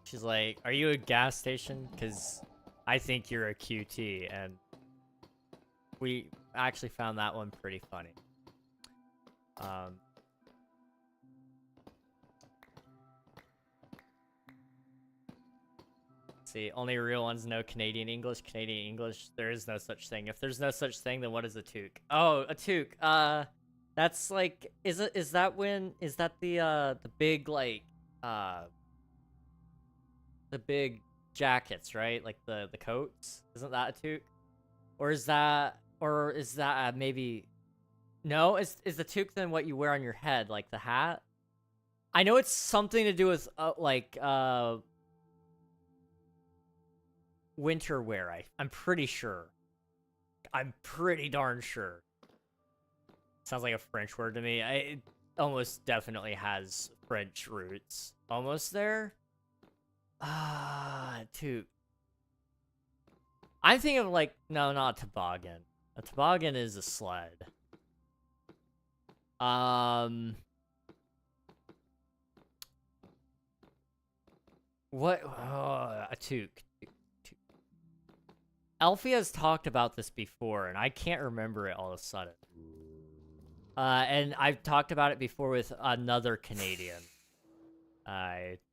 Speaker 1: She's like, "Are you a gas station? Because I think you're a QT," and we actually found that one pretty funny. See, only real ones know Canadian English. Canadian English, there is no such thing. If there's no such thing, then what is a toque? Oh, a toque. That's like, is that the big, like, the big jackets, right? Like the coats? Isn't that a toque? Or is that maybe, no? Is the toque then what you wear on your head, like the hat? I know it's something to do with, winter wear. I'm pretty sure. I'm pretty darn sure. Sounds like a French word to me. It almost definitely has French roots. Almost there? Toque. I'm thinking of like, no, not a toboggan. A toboggan is a sled. What? A toque. Elfie has talked about this before, and I can't remember it all of a sudden. And I've talked about it before with another Canadian,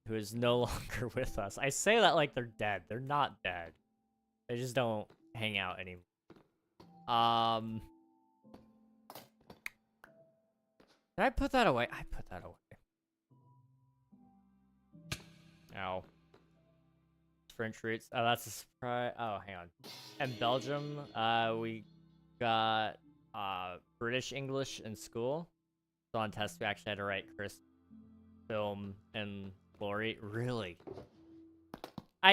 Speaker 1: who is no longer with us. I say that like they're dead. They're not dead. They just don't hang out anymore. Did I put that away? I put that away. Ow. French roots. Oh, that's a surprise. Oh, hang on. And Belgium, we got British English in school. So on test, we actually had to write Chris, film, and Lori. Really?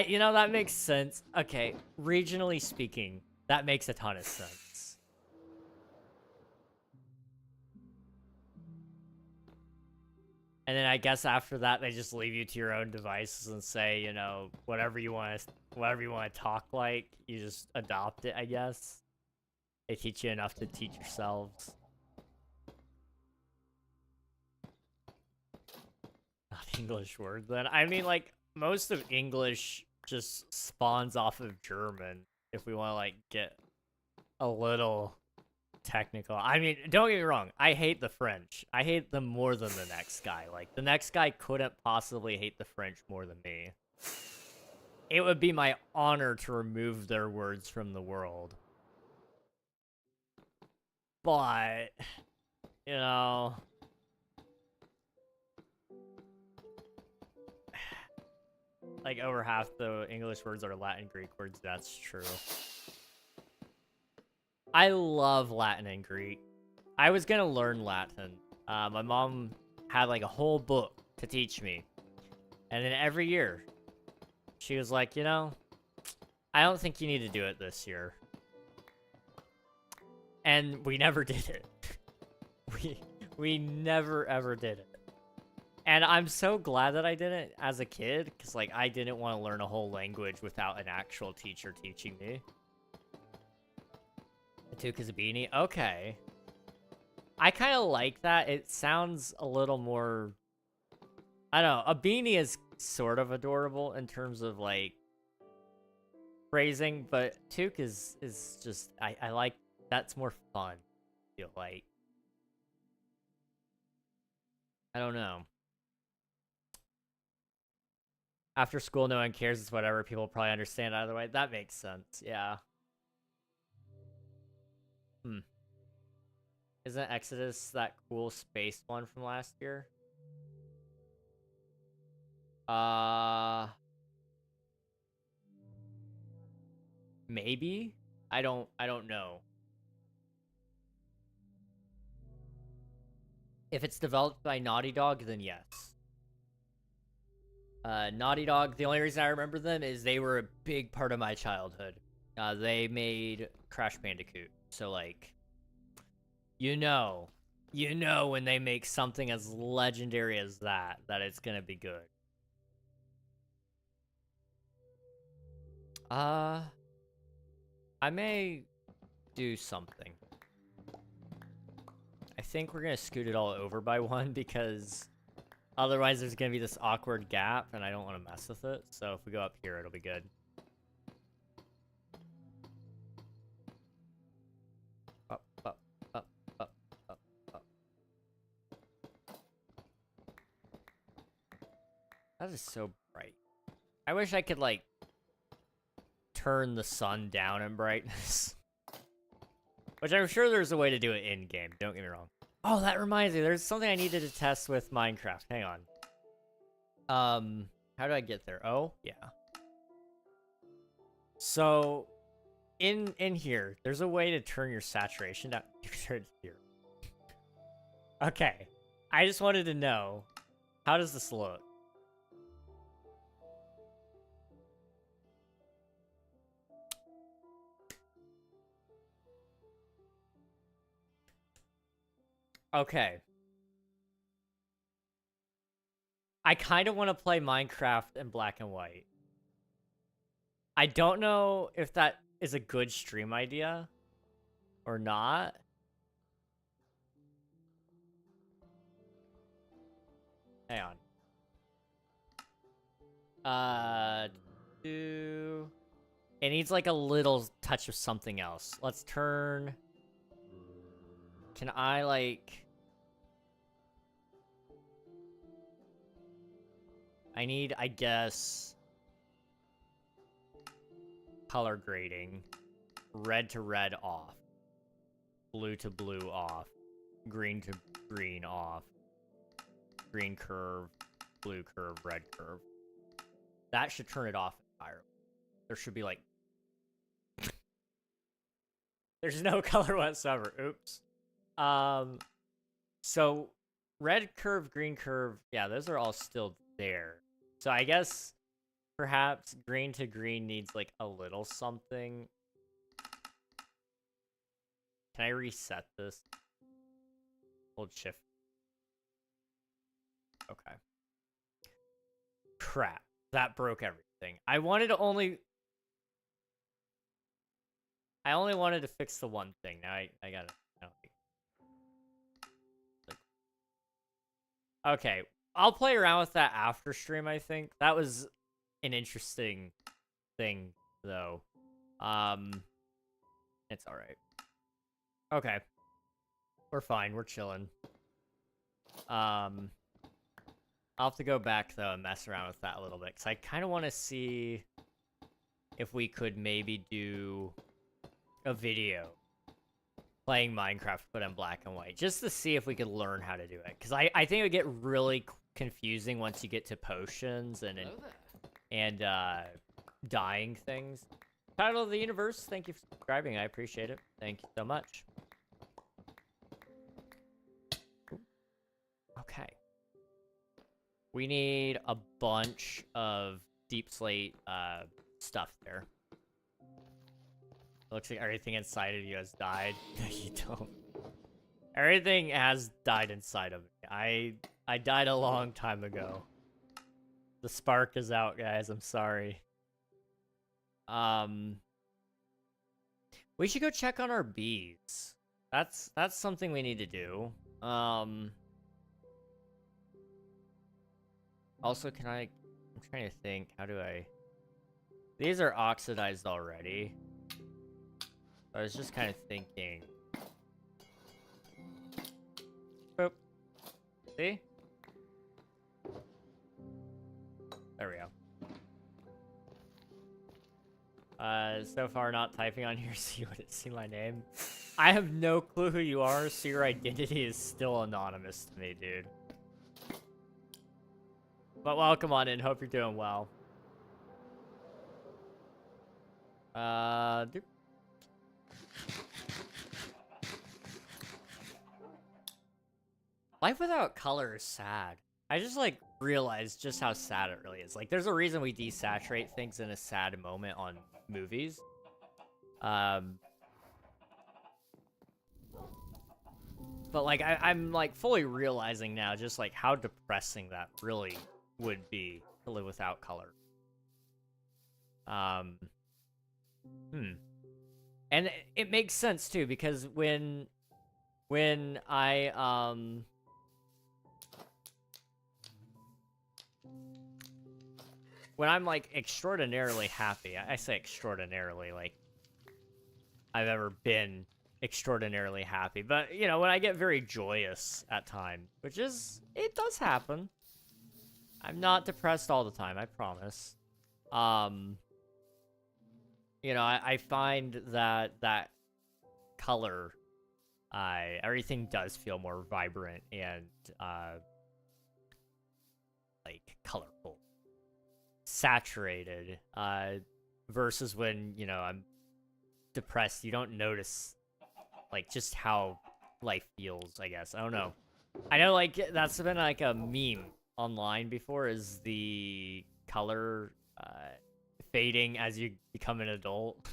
Speaker 1: You know, that makes sense. Okay, regionally speaking, that makes a ton of sense. And then I guess after that, they just leave you to your own devices and say, you know, whatever you want to talk like, you just adopt it, I guess. They teach you enough to teach yourselves. Not English word, then. I mean, like, most of English just spawns off of German, if we want to, like, get a little technical. I mean, don't get me wrong, I hate the French. I hate them more than the next guy. Like, the next guy couldn't possibly hate the French more than me. It would be my honor to remove their words from the world. But, you know, like, over half the English words are Latin Greek words. That's true. I love Latin and Greek. I was gonna learn Latin. My mom had like a whole book to teach me. And then every year, she was like, you know, I don't think you need to do it this year. And we never did it. we never ever did it. And I'm so glad that I didn't as a kid, because like I didn't want to learn a whole language without an actual teacher teaching me. A toque is a beanie? Okay. I kind of like that. It sounds a little more... I don't know. A beanie is sort of adorable in terms of, like, phrasing, but toque is just... I like... That's more fun, I feel like. I don't know. After school, no one cares. It's whatever. People probably understand either way. That makes sense. Yeah. Isn't Exodus that cool space one from last year? Maybe? I don't know. If it's developed by Naughty Dog, then yes. Naughty Dog, the only reason I remember them is they were a big part of my childhood. They made Crash Bandicoot. So, like, you know when they make something as legendary as that it's gonna be good. I may do something. I think we're gonna scoot it all over by one because otherwise there's gonna be this awkward gap and I don't want to mess with it. So if we go up here, it'll be good. Up, up, up, up, up, up. That is so bright. I wish I could, like, turn the sun down in brightness. Which I'm sure there's a way to do it in-game, don't get me wrong. Oh, that reminds me, there's something I needed to test with Minecraft. Hang on. How do I get there? Oh, yeah. So, in here, there's a way to turn your saturation down. Here. Okay. I just wanted to know, how does this look? Okay. I kind of want to play Minecraft in black and white. I don't know if that is a good stream idea or not. Hang on. It needs like a little touch of something else. Let's turn... Can I, like... I need, I guess... color grading. Red to red off. Blue to blue off. Green to green off. Green curve. Blue curve. Red curve. That should turn it off entirely. There should be, like... There's no color whatsoever. Oops. So red curve, green curve, yeah, those are all still there. So I guess perhaps green to green needs like a little something. Can I reset this? Hold shift. Okay. Crap. That broke everything. I only wanted to fix the one thing. Now I gotta... Okay, I'll play around with that after stream, I think. That was an interesting thing, though. It's alright. Okay. We're fine, we're chilling. I'll have to go back, though, and mess around with that a little bit, because I kind of want to see if we could maybe do a video playing Minecraft, but in black and white, just to see if we could learn how to do it. Because I think it would get really confusing once you get to potions and dying things. Title of the universe, thank you for subscribing. I appreciate it. Thank you so much. Okay. We need a bunch of deep slate stuff there. Looks like everything inside of you has died. No, you don't. Everything has died inside of me. I died a long time ago. The spark is out, guys. I'm sorry. We should go check on our bees. That's something we need to do. Also, I'm trying to think, how do I... These are oxidized already. I was just kind of thinking. Boop. See? There we go. So far not typing on here, so you wouldn't see my name. I have no clue who you are, so your identity is still anonymous to me, dude. But welcome on in, hope you're doing well. Doop. Life without color is sad. I just, like, realized just how sad it really is. Like, there's a reason we desaturate things in a sad moment on movies. But, like, I'm, like, fully realizing now just, like, how depressing that really would be to live without color. And it makes sense too, because when I when I'm like extraordinarily happy, I say extraordinarily, like I've ever been extraordinarily happy, but you know, when I get very joyous at times, which is, it does happen. I'm not depressed all the time, I promise. You know, I find that color, everything does feel more vibrant and like colorful, saturated, versus when, you know, I'm depressed. You don't notice like just how life feels, I guess. I don't know. I know, like, that's been like a meme online before, is the color fading as you become an adult.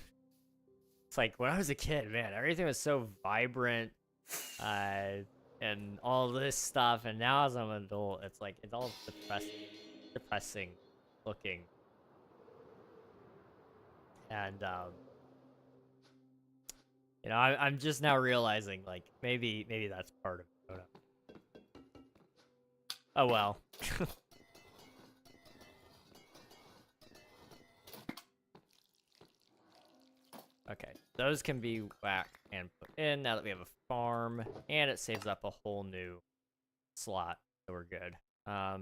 Speaker 1: It's like, when I was a kid, man, everything was so vibrant, and all this stuff, and now as I'm an adult, it's like, it's all depressing looking. And you know, I'm just now realizing, like, maybe that's part of it. I don't know. Oh well. Okay, those can be whacked and put in now that we have a farm, and it saves up a whole new slot, so we're good. I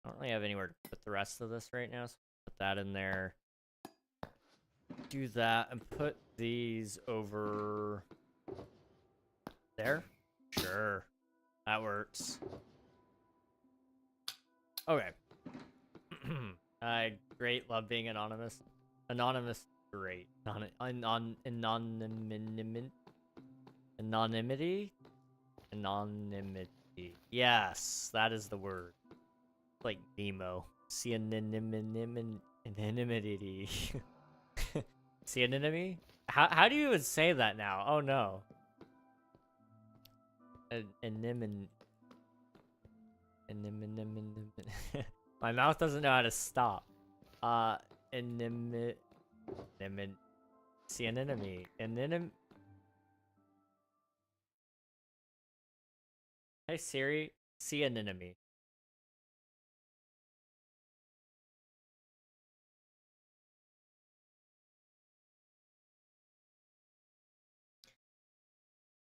Speaker 1: don't really have anywhere to put the rest of this right now, so put that in there. Do that and put these over there. Sure, that works. Okay. Great, love being anonymous. Anonymous, great. Anonymity? Anonymity. Yes, that is the word. Like Nemo. See anonymity. See anonymity? How do you even say that now? Oh no. My mouth doesn't know how to stop. See an enemy. Hey Siri, see an enemy.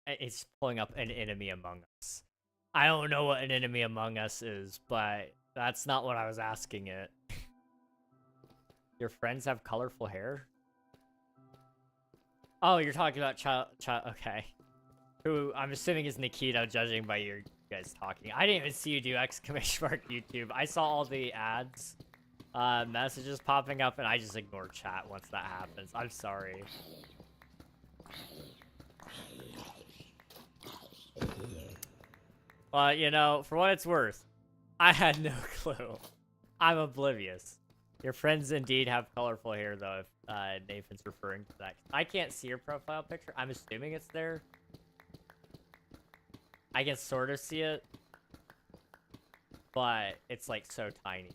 Speaker 1: It's pulling up an enemy among us. I don't know what an enemy among us is, but that's not what I was asking it. Your friends have colorful hair? Oh, you're talking about child. Okay. Who I'm assuming is Nikito, judging by your guys talking. I didn't even see you do exclamation mark YouTube. I saw all the ads, messages popping up, and I just ignore chat once that happens. I'm sorry. Well, you know, for what it's worth, I had no clue. I'm oblivious. Your friends indeed have colorful hair, though, if Nathan's referring to that. I can't see your profile picture. I'm assuming it's there. I can sort of see it, but it's, like, so tiny.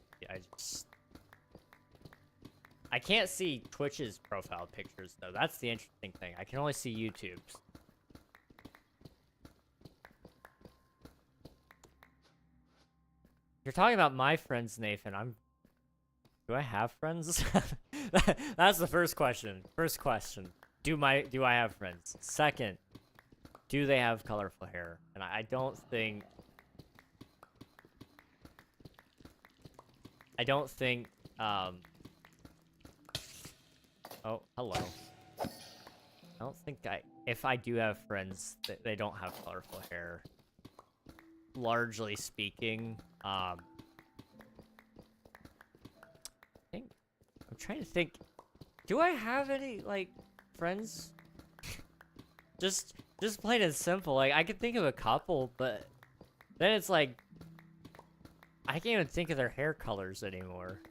Speaker 1: I can't see Twitch's profile pictures, though. That's the interesting thing. I can only see YouTube's. You're talking about my friends, Nathan. Do I have friends? That's the first question. First question. Do I have friends? Second, do they have colorful hair? And I don't think oh, hello. I don't think if I do have friends, they don't have colorful hair. Largely speaking, I'm trying to think. Do I have any, like, friends? just plain and simple. Like, I could think of a couple, but then it's like, I can't even think of their hair colors anymore.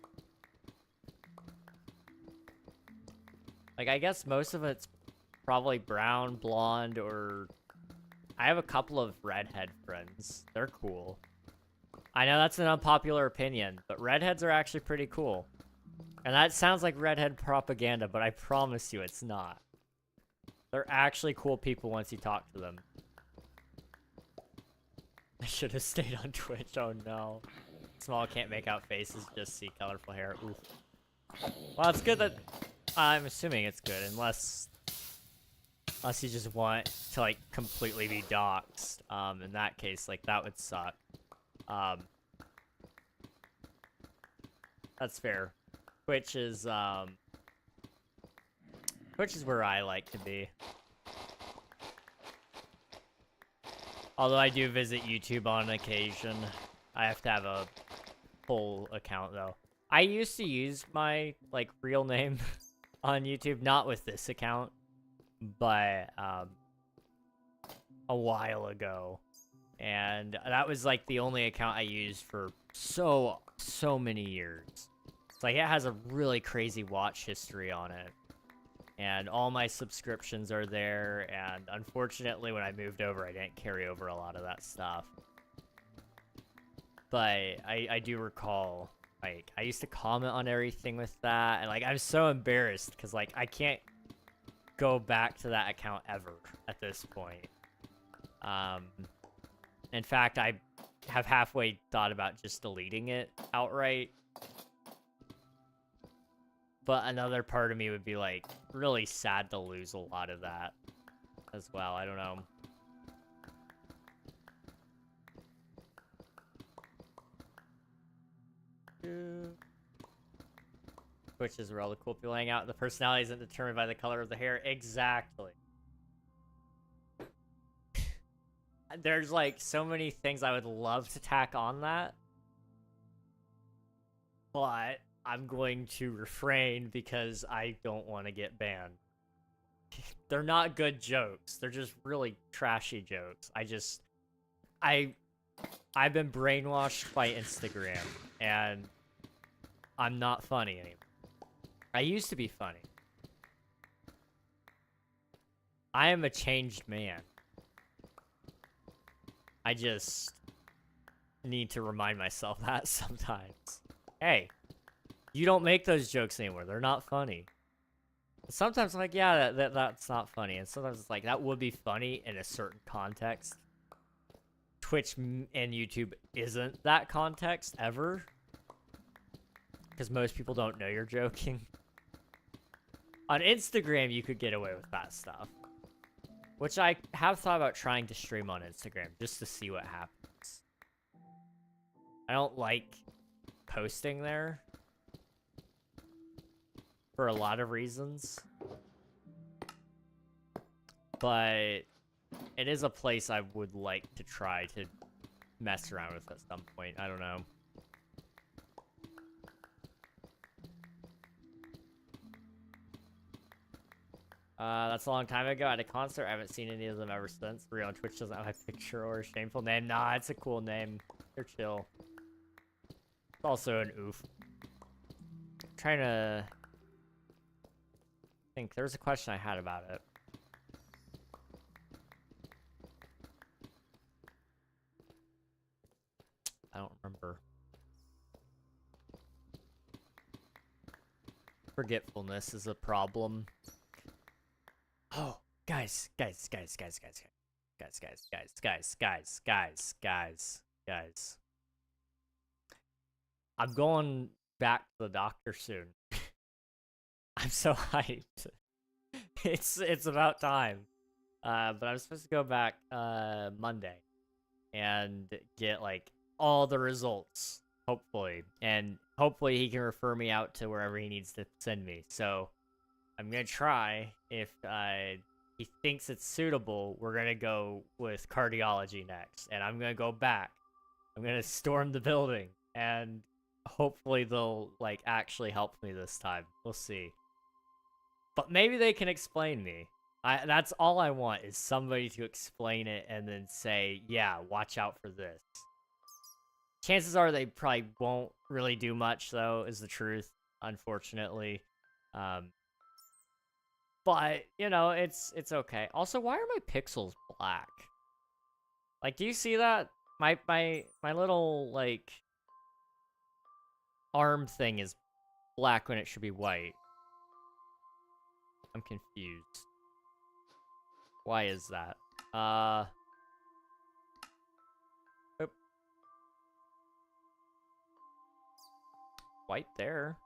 Speaker 1: Like, I guess most of it's probably brown, blonde, or I have a couple of redhead friends. They're cool. I know that's an unpopular opinion, but redheads are actually pretty cool. And that sounds like redhead propaganda, but I promise you it's not. They're actually cool people once you talk to them. I should have stayed on Twitch, oh no. Small can't make out faces, just see colorful hair. Oof. Well, it's good that... I'm assuming it's good, unless you just want to, like, completely be doxxed. In that case, like, that would suck. That's fair. Twitch is where I like to be. Although I do visit YouTube on occasion. I have to have a full account, though. I used to use my, like, real name on YouTube, not with this account, but, a while ago. And that was, like, the only account I used for so many years. It's like, it has a really crazy watch history on it. And all my subscriptions are there, and unfortunately, when I moved over, I didn't carry over a lot of that stuff. But I do recall, like, I used to comment on everything with that, and, like, I'm so embarrassed, because, like, I can't go back to that account ever at this point. In fact, I have halfway thought about just deleting it outright. But another part of me would be, like, really sad to lose a lot of that as well. I don't know. Which is where all the cool people hang out. The personality isn't determined by the color of the hair. Exactly. There's, like, so many things I would love to tack on that. But I'm going to refrain because I don't want to get banned. They're not good jokes. They're just really trashy jokes. I've been brainwashed by Instagram, and I'm not funny anymore. I used to be funny. I am a changed man. I just need to remind myself that sometimes. Hey, you don't make those jokes anymore. They're not funny. Sometimes I'm like, yeah, that's not funny. And sometimes it's like, that would be funny in a certain context. Twitch and YouTube isn't that context ever. Because most people don't know you're joking. On Instagram, you could get away with that stuff. Which I have thought about trying to stream on Instagram, just to see what happens. I don't like posting there. For a lot of reasons. But it is a place I would like to try to mess around with at some point. I don't know. That's a long time ago at a concert. I haven't seen any of them ever since. Rio on Twitch doesn't have a picture or a shameful name. Nah, it's a cool name. They're chill. It's also an oof. I'm trying to think. There was a question I had about it. I don't remember. Forgetfulness is a problem. Oh, guys. I'm going back to the doctor soon. I'm so hyped. It's about time. But I'm supposed to go back Monday and get like all the results, hopefully. And hopefully he can refer me out to wherever he needs to send me. So I'm gonna try. If he thinks it's suitable, we're gonna go with cardiology next. And I'm gonna go back. I'm gonna storm the building, and hopefully they'll like actually help me this time. We'll see. But maybe they can explain me. That's all I want, is somebody to explain it and then say, yeah, watch out for this. Chances are they probably won't really do much, though, is the truth, unfortunately. But, you know, it's okay. Also, why are my pixels black? Like, do you see that? My little, like, arm thing is black when it should be white? I'm confused. Why is that? Oop. White there.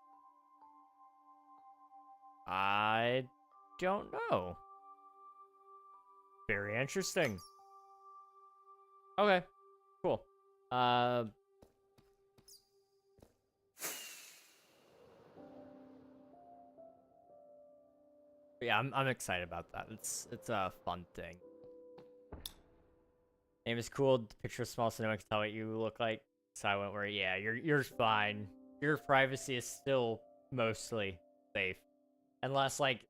Speaker 1: I don't know. Very interesting. Okay, cool. Yeah, I'm excited about that. It's a fun thing. Name is cool. Picture of small cinema can tell what you look like. Silent where yeah, you're fine. Your privacy is still mostly safe. Unless like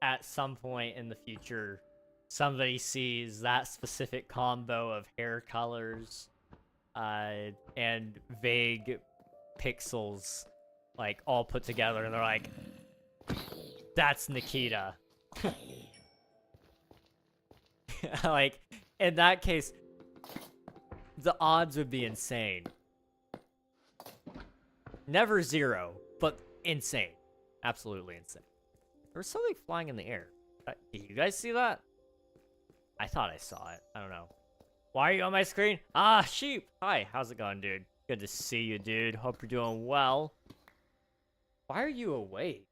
Speaker 1: at some point in the future somebody sees that specific combo of hair colors and vague pixels like all put together and they're like, that's Nikita. Like in that case the odds would be insane. Never zero, but insane. Absolutely insane. There was something flying in the air. Did you guys see that? I thought I saw it. I don't know. Why are you on my screen? Ah, sheep! Hi, how's it going, dude? Good to see you, dude. Hope you're doing well. Why are you awake?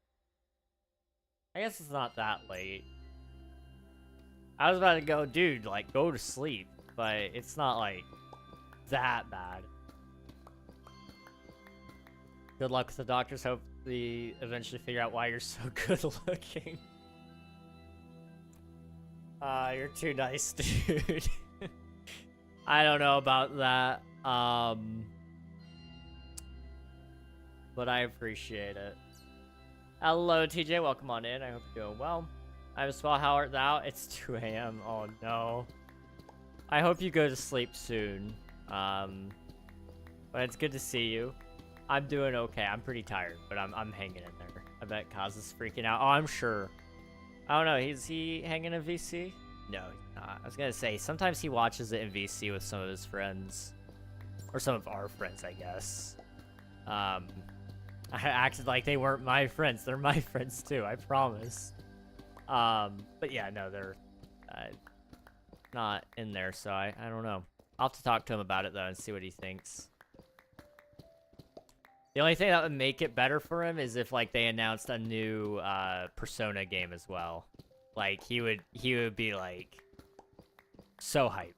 Speaker 1: I guess it's not that late. I was about to go, dude, like, go to sleep. But it's not, like, that bad. Good luck with the doctors. Hope they eventually figure out why you're so good looking. You're too nice, dude. I don't know about that. But I appreciate it. Hello, TJ. Welcome on in. I hope you're doing well. I'm Swell. How art thou? It's 2 a.m. Oh, no. I hope you go to sleep soon. But it's good to see you. I'm doing okay. I'm pretty tired, but I'm hanging in there. I bet Kaz is freaking out. Oh, I'm sure. I don't know. Is he hanging in VC? No, he's not. I was gonna say, sometimes he watches it in VC with some of his friends. Or some of our friends, I guess. I acted like they weren't my friends. They're my friends too, I promise. But yeah, no, they're not in there, so I don't know. I'll have to talk to him about it, though, and see what he thinks. The only thing that would make it better for him is if, like, they announced a new Persona game as well. Like, he would be, like, so hyped.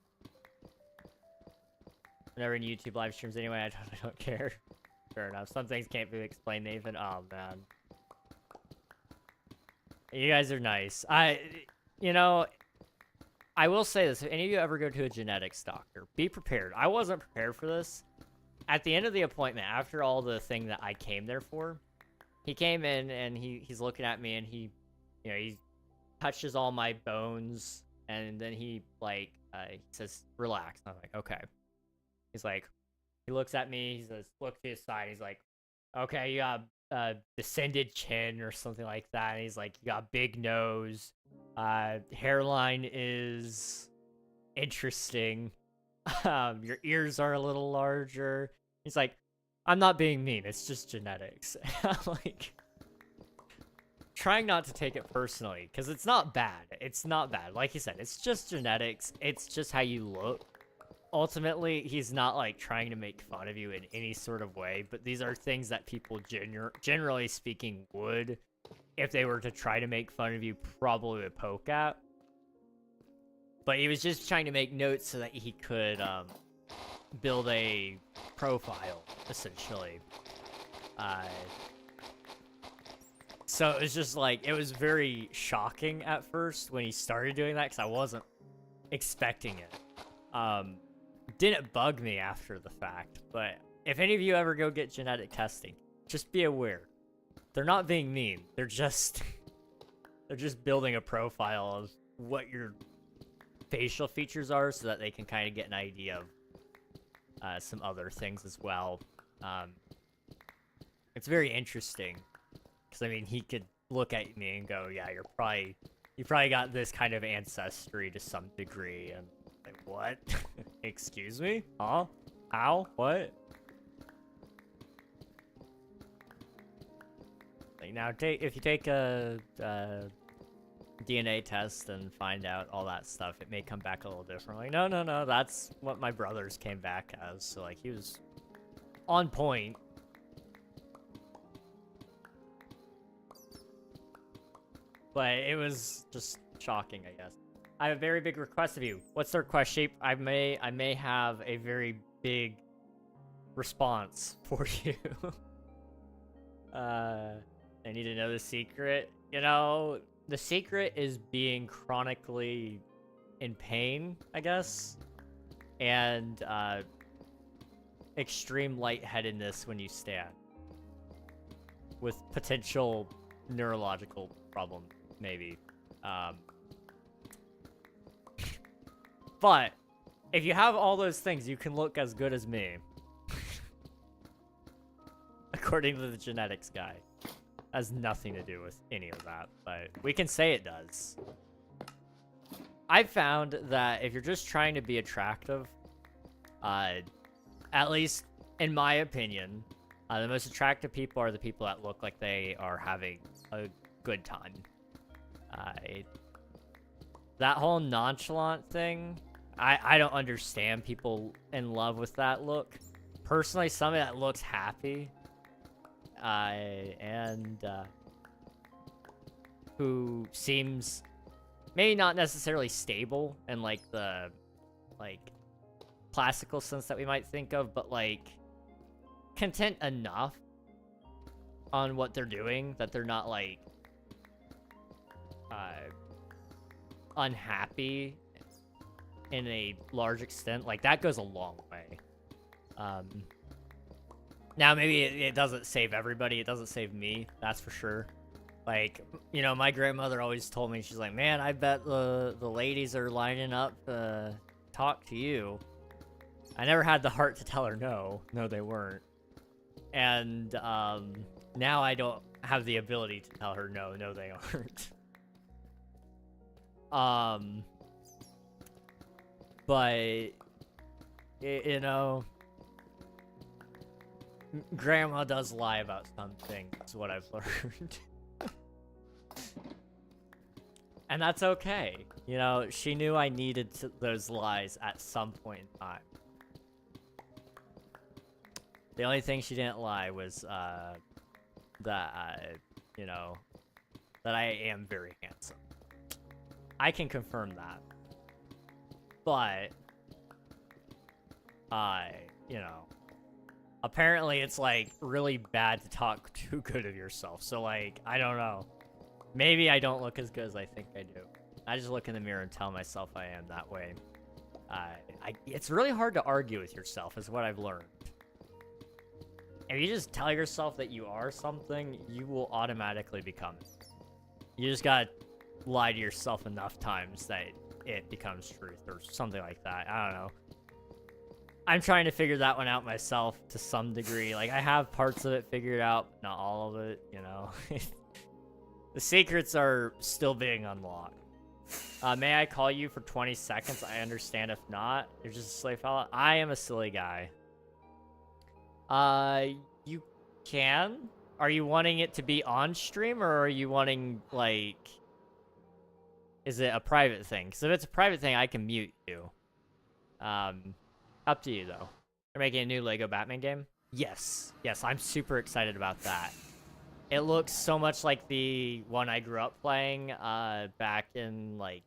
Speaker 1: Whenever in YouTube live streams anyway, I totally don't care. Fair enough. Some things can't be explained, Nathan. Oh, man. You guys are nice. You know, I will say this. If any of you ever go to a genetics doctor, be prepared. I wasn't prepared for this. At the end of the appointment, after all the thing that I came there for, he came in and he's looking at me and he touches all my bones and then he says, relax. And I'm like, okay. He's like, he looks at me, he says, look to his side. He's like, okay, you got descended chin or something like that. And he's like, you got big nose. Hairline is interesting. Your ears are a little larger. He's like, I'm not being mean. It's just genetics. I'm like, trying not to take it personally because it's not bad. It's not bad. Like you said, it's just genetics. It's just how you look. Ultimately, he's not like trying to make fun of you in any sort of way, but these are things that people generally speaking would, if they were to try to make fun of you, probably would poke at. But he was just trying to make notes so that he could build a profile, essentially. So it was just like, it was very shocking at first when he started doing that because I wasn't expecting it. Didn't bug me after the fact, but if any of you ever go get genetic testing, just be aware. They're not being mean. They're just building a profile of what your facial features are so that they can kind of get an idea of some other things as well. It's very interesting because I mean he could look at me and go, yeah, you probably got this kind of ancestry to some degree, and like, what? Excuse me? Huh? How? What? differently. Now, if you take a DNA test and find out all that stuff, it may come back a little differently. No, no, no, that's what my brothers came back as. So, like, he was on point. But it was just shocking, I guess. I have a very big request of you. What's the request, Sheep? I may have a very big response for you. I need to know the secret. You know, the secret is being chronically in pain, I guess. And extreme lightheadedness when you stand. With potential neurological problems, maybe. But if you have all those things, you can look as good as me. According to the genetics guy. Has nothing to do with any of that, but we can say it does. I found that if you're just trying to be attractive, at least in my opinion, the most attractive people are the people that look like they are having a good time. That whole nonchalant thing, I don't understand people in love with that look. Personally, somebody that looks happy, and who seems maybe not necessarily stable in like the classical sense that we might think of, but like content enough on what they're doing that they're not like unhappy in a large extent. Like that goes a long way. Now maybe it doesn't save everybody, it doesn't save me, that's for sure. Like, you know, my grandmother always told me, she's like, man, I bet the ladies are lining up to talk to you. I never had the heart to tell her no. No, they weren't. And now I don't have the ability to tell her no, they aren't. But, you know, Grandma does lie about some things, is what I've learned. And that's okay. You know, she knew I needed those lies at some point in time. The only thing she didn't lie was, that, you know, that I am very handsome. I can confirm that. But, you know, apparently it's, like, really bad to talk too good of yourself. So, like, I don't know. Maybe I don't look as good as I think I do. I just look in the mirror and tell myself I am that way. It's really hard to argue with yourself, is what I've learned. If you just tell yourself that you are something, you will automatically become it. You just gotta lie to yourself enough times that it becomes truth, or something like that. I don't know. I'm trying to figure that one out myself to some degree. Like, I have parts of it figured out, but not all of it, you know. The secrets are still being unlocked. May I call you for 20 seconds? I understand if not. You're just a silly fella. I am a silly guy. You can? Are you wanting it to be on stream, or are you wanting, like... Is it a private thing? Because if it's a private thing, I can mute you. Up to you, though. You're making a new Lego Batman game? Yes. Yes, I'm super excited about that. It looks so much like the one I grew up playing, back in, like,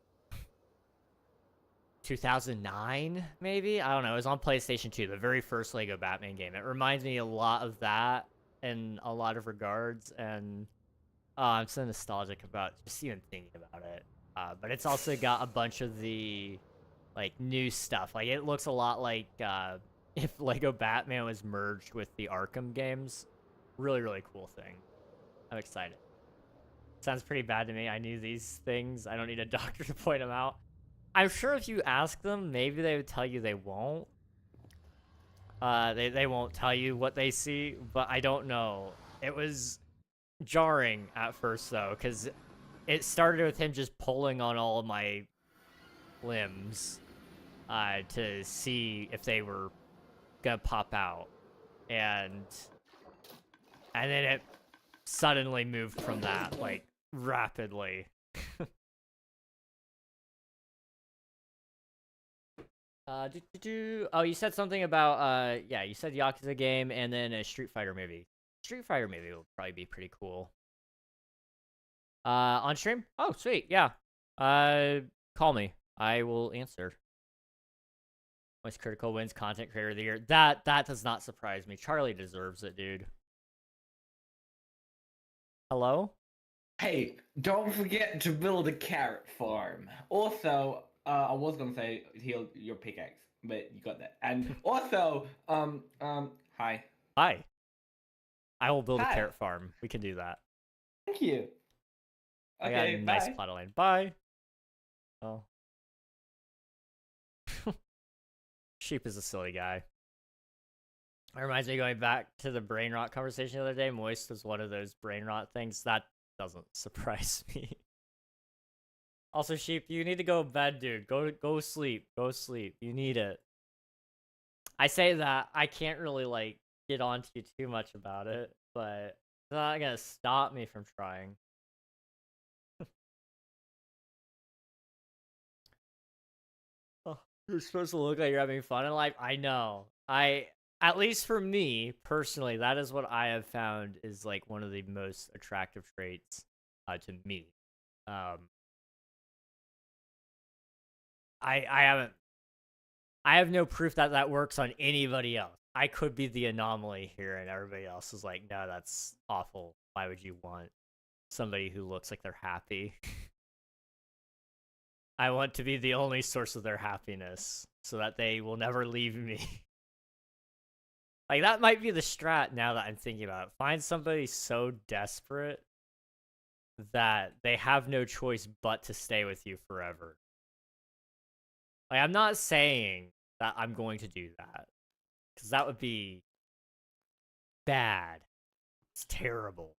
Speaker 1: 2009, maybe? I don't know. It was on PlayStation 2, the very first Lego Batman game. It reminds me a lot of that in a lot of regards, and I'm so nostalgic about just even thinking about it. But it's also got a bunch of the, like, new stuff. Like, it looks a lot like if Lego Batman was merged with the Arkham games. Really, really cool thing. I'm excited. Sounds pretty bad to me. I knew these things. I don't need a doctor to point them out. I'm sure if you ask them, maybe they would tell you they won't. They won't tell you what they see, but I don't know. It was jarring at first, though, because it started with him just pulling on all of my limbs to see if they were gonna pop out. And then it suddenly moved from that, like, rapidly. Oh, you said something about, yeah, you said Yakuza game and then a Street Fighter movie. Street Fighter movie will probably be pretty cool. On stream? Oh, sweet, yeah. Call me. I will answer. Most critical wins content creator of the year. That does not surprise me. Charlie deserves it, dude. Hello?
Speaker 2: Hey, don't forget to build a carrot farm. Also, I was gonna say heal your pickaxe, but you got that. And also, hi.
Speaker 1: Hi. I will build a
Speaker 2: Hi.
Speaker 1: carrot farm. We can do that.
Speaker 2: Thank you.
Speaker 1: I got a nice plot of land. Bye. Oh. Sheep is a silly guy. It reminds me of going back to the brain rot conversation the other day. Moist was one of those brain rot things. That doesn't surprise me. Also, Sheep, you need to go to bed, dude. Go sleep. Go sleep. You need it. I say that. I can't really, like, get on to you too much about it, but it's not gonna stop me from trying. Oh, you're supposed to look like you're having fun in life. I know. At least for me, personally, that is what I have found is, like, one of the most attractive traits to me. I have no proof that that works on anybody else. I could be the anomaly here, and everybody else is like, no, that's awful. Why would you want somebody who looks like they're happy? I want to be the only source of their happiness so that they will never leave me. Like, that might be the strat now that I'm thinking about it. Find somebody so desperate that they have no choice but to stay with you forever. Like, I'm not saying that I'm going to do that, because that would be bad. It's terrible.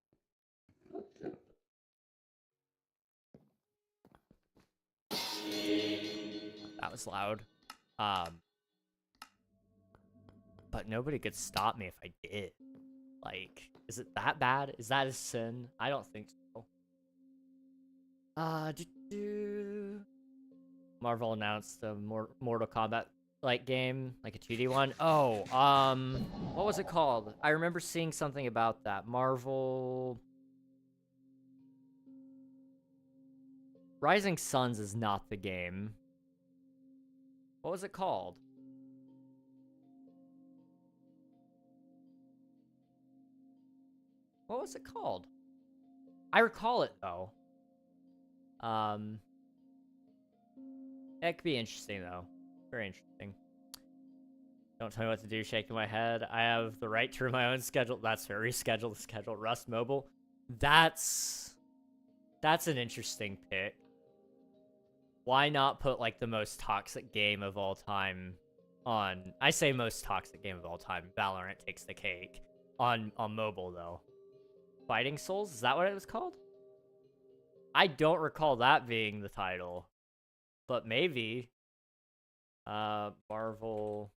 Speaker 1: That was loud. But nobody could stop me if I did. Like, is it that bad? Is that a sin? I don't think so. Marvel announced a Mortal Kombat like game, like a 2D one. Oh, what was it called? I remember seeing something about that. Marvel Rising Suns is not the game. What was it called? What was it called? I recall it though. It could be interesting though. Very interesting. Don't tell me what to do, shaking my head. I have the right to my own schedule. That's fair. Reschedule the schedule. Rust Mobile. That's an interesting pick. Why not put, like, the most toxic game of all time on... I say most toxic game of all time. Valorant takes the cake. On mobile, though. Fighting Souls? Is that what it was called? I don't recall that being the title. But maybe. Marvel...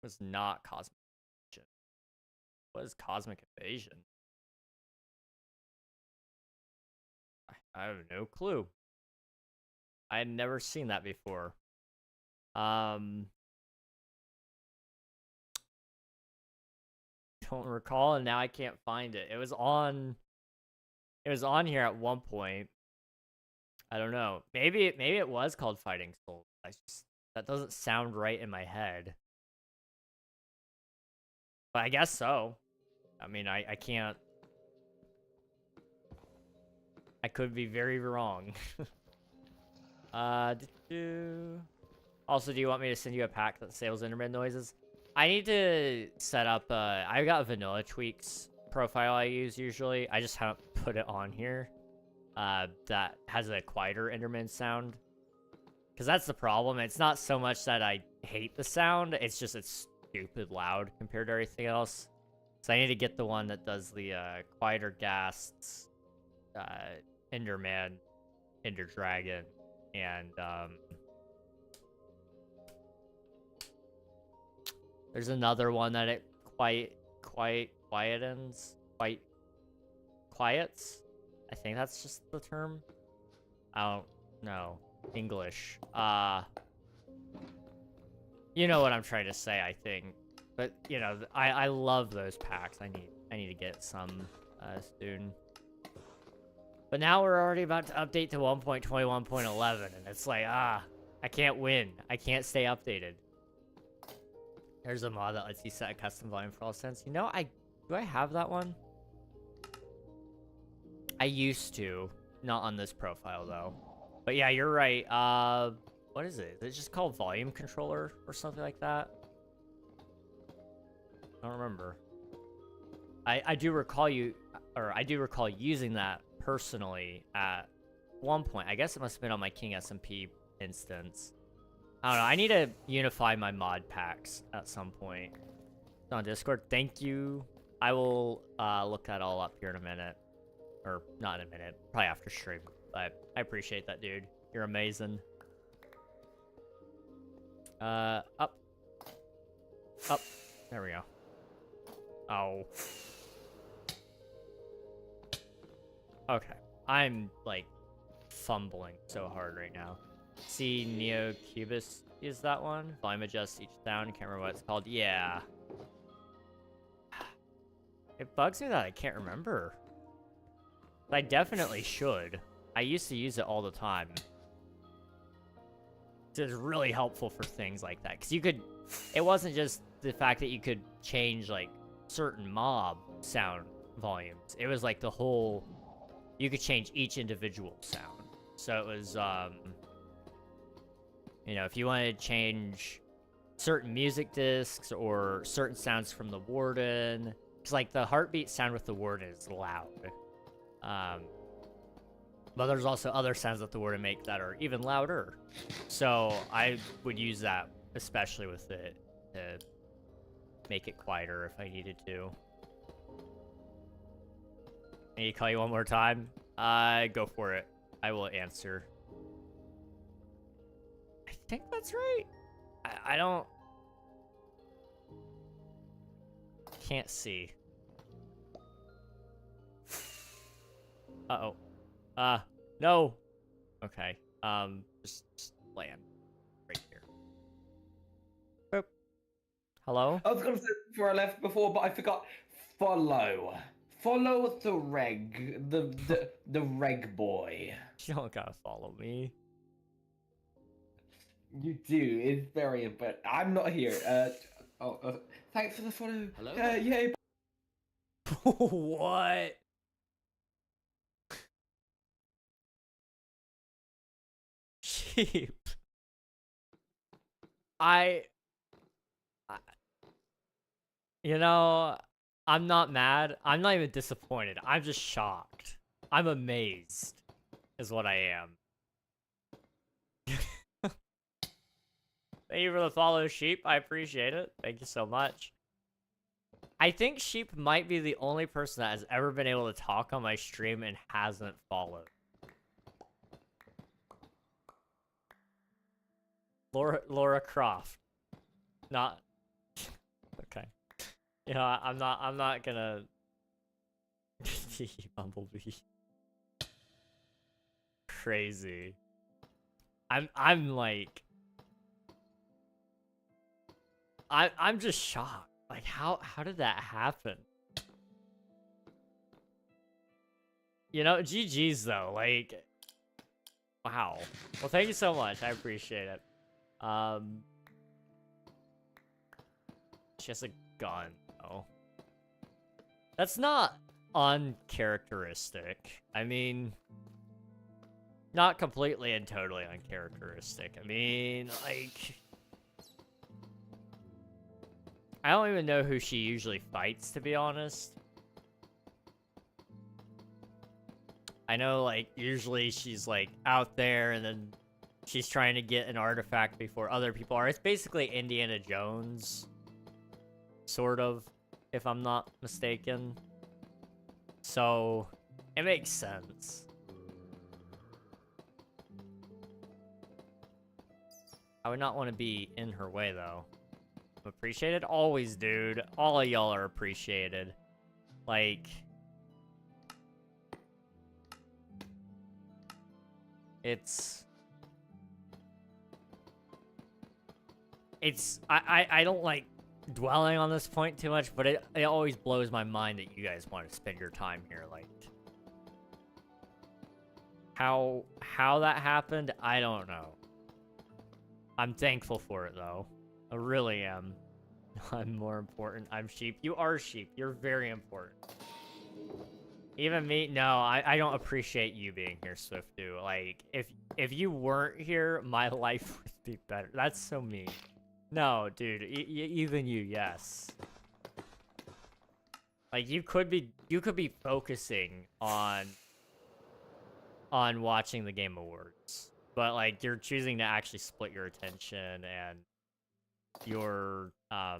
Speaker 1: was not Cosmic Invasion. What is Cosmic Invasion? I have no clue. I had never seen that before. Don't recall, and now I can't find it. It was on here at one point. I don't know. Maybe it was called Fighting Souls. That doesn't sound right in my head. But I guess so. I mean, I can't. I could be very wrong. Also, do you want me to send you a pack that saves intermittent noises? I need to set up, I've got Vanilla Tweaks profile I use usually. I just haven't put it on here. That has a quieter intermittent sound. Because that's the problem. It's not so much that I hate the sound, it's just it's stupid loud compared to everything else. So I need to get the one that does the quieter ghasts, Enderman, Ender Dragon, and there's another one that it quiets. I think that's just the term. I don't know English. You know what I'm trying to say, I think. But you know, I love those packs. I need to get some soon. But now we're already about to update to 1.21.11, and it's like, I can't win. I can't stay updated. There's a mod that lets you set a custom volume for all sounds. You know, do I have that one? I used to. Not on this profile, though. But yeah, you're right. What is it? Is it just called volume controller or something like that? I don't remember. I do recall using that personally at one point. I guess it must have been on my King SMP instance. I don't know. I need to unify my mod packs at some point. It's on Discord. Thank you. I will look that all up here in a minute. Or not in a minute. Probably after stream. But I appreciate that, dude. You're amazing. Up. There we go. Oh. Okay. I'm, like, fumbling so hard right now. See Neo Cubus is that one? Volume adjust each sound. Can't remember what it's called. Yeah. It bugs me that I can't remember. I definitely should. I used to use it all the time. It's really helpful for things like that. Because you could... It wasn't just the fact that you could change, like, certain mob sound volumes. It was, like, the whole... You could change each individual sound. So it was, you know, if you wanted to change certain music discs or certain sounds from the Warden... Because, like, the heartbeat sound with the Warden is loud. But there's also other sounds that the Warden make that are even louder. So I would use that, especially with it, to make it quieter if I needed to. I need to call you one more time? Go for it. I will answer. I think that's right. I don't... Can't see. Uh-oh. No. Okay. Just land. Right here. Boop. Hello?
Speaker 2: I was gonna say before I left before, but I forgot. Follow the reg, the reg boy.
Speaker 1: You don't gotta follow me.
Speaker 2: You do. It's very, but I'm not here. Thanks for the follow.
Speaker 3: Hello?
Speaker 2: Yay.
Speaker 1: What? Sheep. You know, I'm not mad. I'm not even disappointed. I'm just shocked. I'm amazed, is what I am. Thank you for the follow, Sheep. I appreciate it. Thank you so much. I think Sheep might be the only person that has ever been able to talk on my stream and hasn't followed. Laura Croft. Not... Okay. You know, I'm not gonna... Bumblebee. Crazy. I'm like... I'm just shocked. Like, how did that happen? You know, GG's though, like... Wow. Well, thank you so much. I appreciate it. She has a gun, though. That's not uncharacteristic. I mean... Not completely and totally uncharacteristic. I mean, like... I don't even know who she usually fights, to be honest. I know, like, usually she's, like, out there, and then she's trying to get an artifact before other people are. It's basically Indiana Jones. Sort of, if I'm not mistaken. So, it makes sense. I would not want to be in her way, though. appreciated? Always, dude. All of y'all are appreciated. Like... I don't like dwelling on this point too much, but it always blows my mind that you guys want to spend your time here. Like, how that happened, I don't know. I'm thankful for it, though. I really am. I'm more important. I'm sheep. You are sheep. You're very important. Even me? No, I don't appreciate you being here, Swiftu. Like, if you weren't here, my life would be better. That's so mean. No, dude. Even you, yes. Like, you could be focusing on watching the Game Awards, but like you're choosing to actually split your attention and your oh,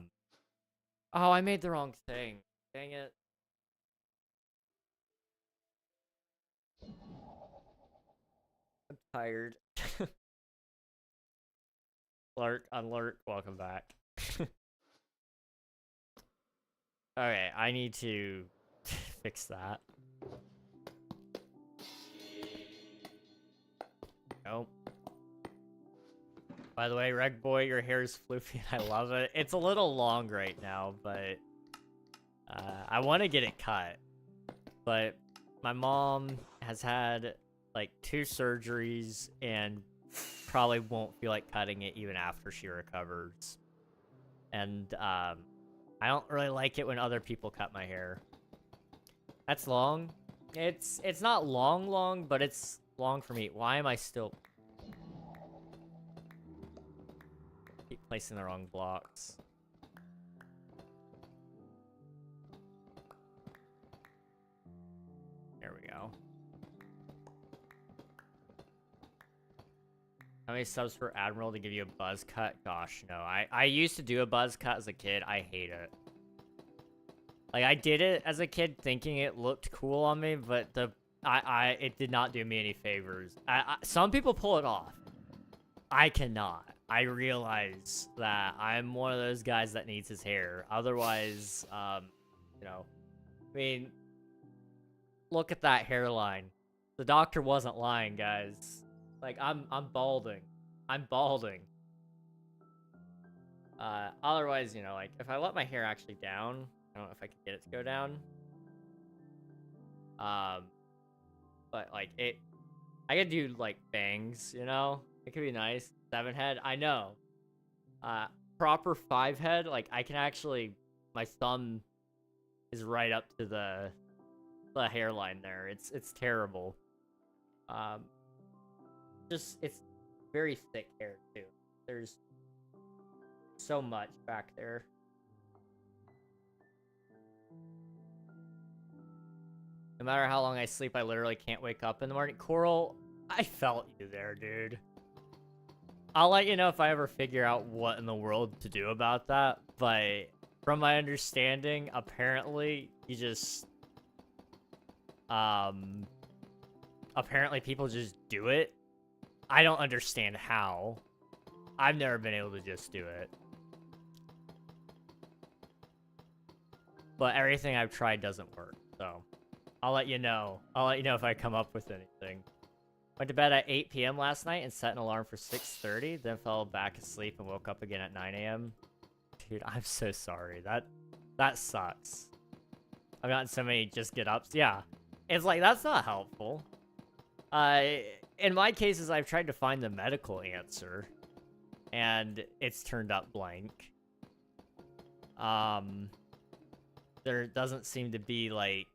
Speaker 1: I made the wrong thing. Dang it. I'm tired. Alert, welcome back. Okay, I need to fix that. Nope. By the way, Reg Boy, your hair is floofy. I love it. It's a little long right now, but I want to get it cut. But my mom has had like 2 surgeries and probably won't feel like cutting it even after she recovers. And I don't really like it when other people cut my hair. That's long. It's not long, but it's long for me. Why am I still... keep placing the wrong blocks. There we go. How many subs for Admiral to give you a buzz cut? Gosh, no. I used to do a buzz cut as a kid. I hate it. Like, I did it as a kid thinking it looked cool on me, but it did not do me any favors. Some people pull it off. I cannot. I realize that I'm one of those guys that needs his hair. Otherwise, you know, I mean, look at that hairline. The doctor wasn't lying, guys. Like, I'm balding. I'm balding. Otherwise, you know, like, if I let my hair actually down, I don't know if I can get it to go down. But, like, I could do, like, bangs, you know? It could be nice. 7 head, I know. Proper 5 head, like, I can actually, my thumb is right up to the hairline there. It's terrible. Just, it's very thick hair, too. There's so much back there. No matter how long I sleep, I literally can't wake up in the morning. Coral, I felt you there, dude. I'll let you know if I ever figure out what in the world to do about that, but from my understanding, apparently, you just... apparently people just do it. I don't understand how. I've never been able to just do it. But everything I've tried doesn't work, so... I'll let you know. I'll let you know if I come up with anything. Went to bed at 8 p.m. last night and set an alarm for 6:30, then fell back asleep and woke up again at 9 a.m. Dude, I'm so sorry. That sucks. I've gotten so many just get ups. Yeah. It's like, that's not helpful. In my cases, I've tried to find the medical answer, and it's turned up blank. There doesn't seem to be, like,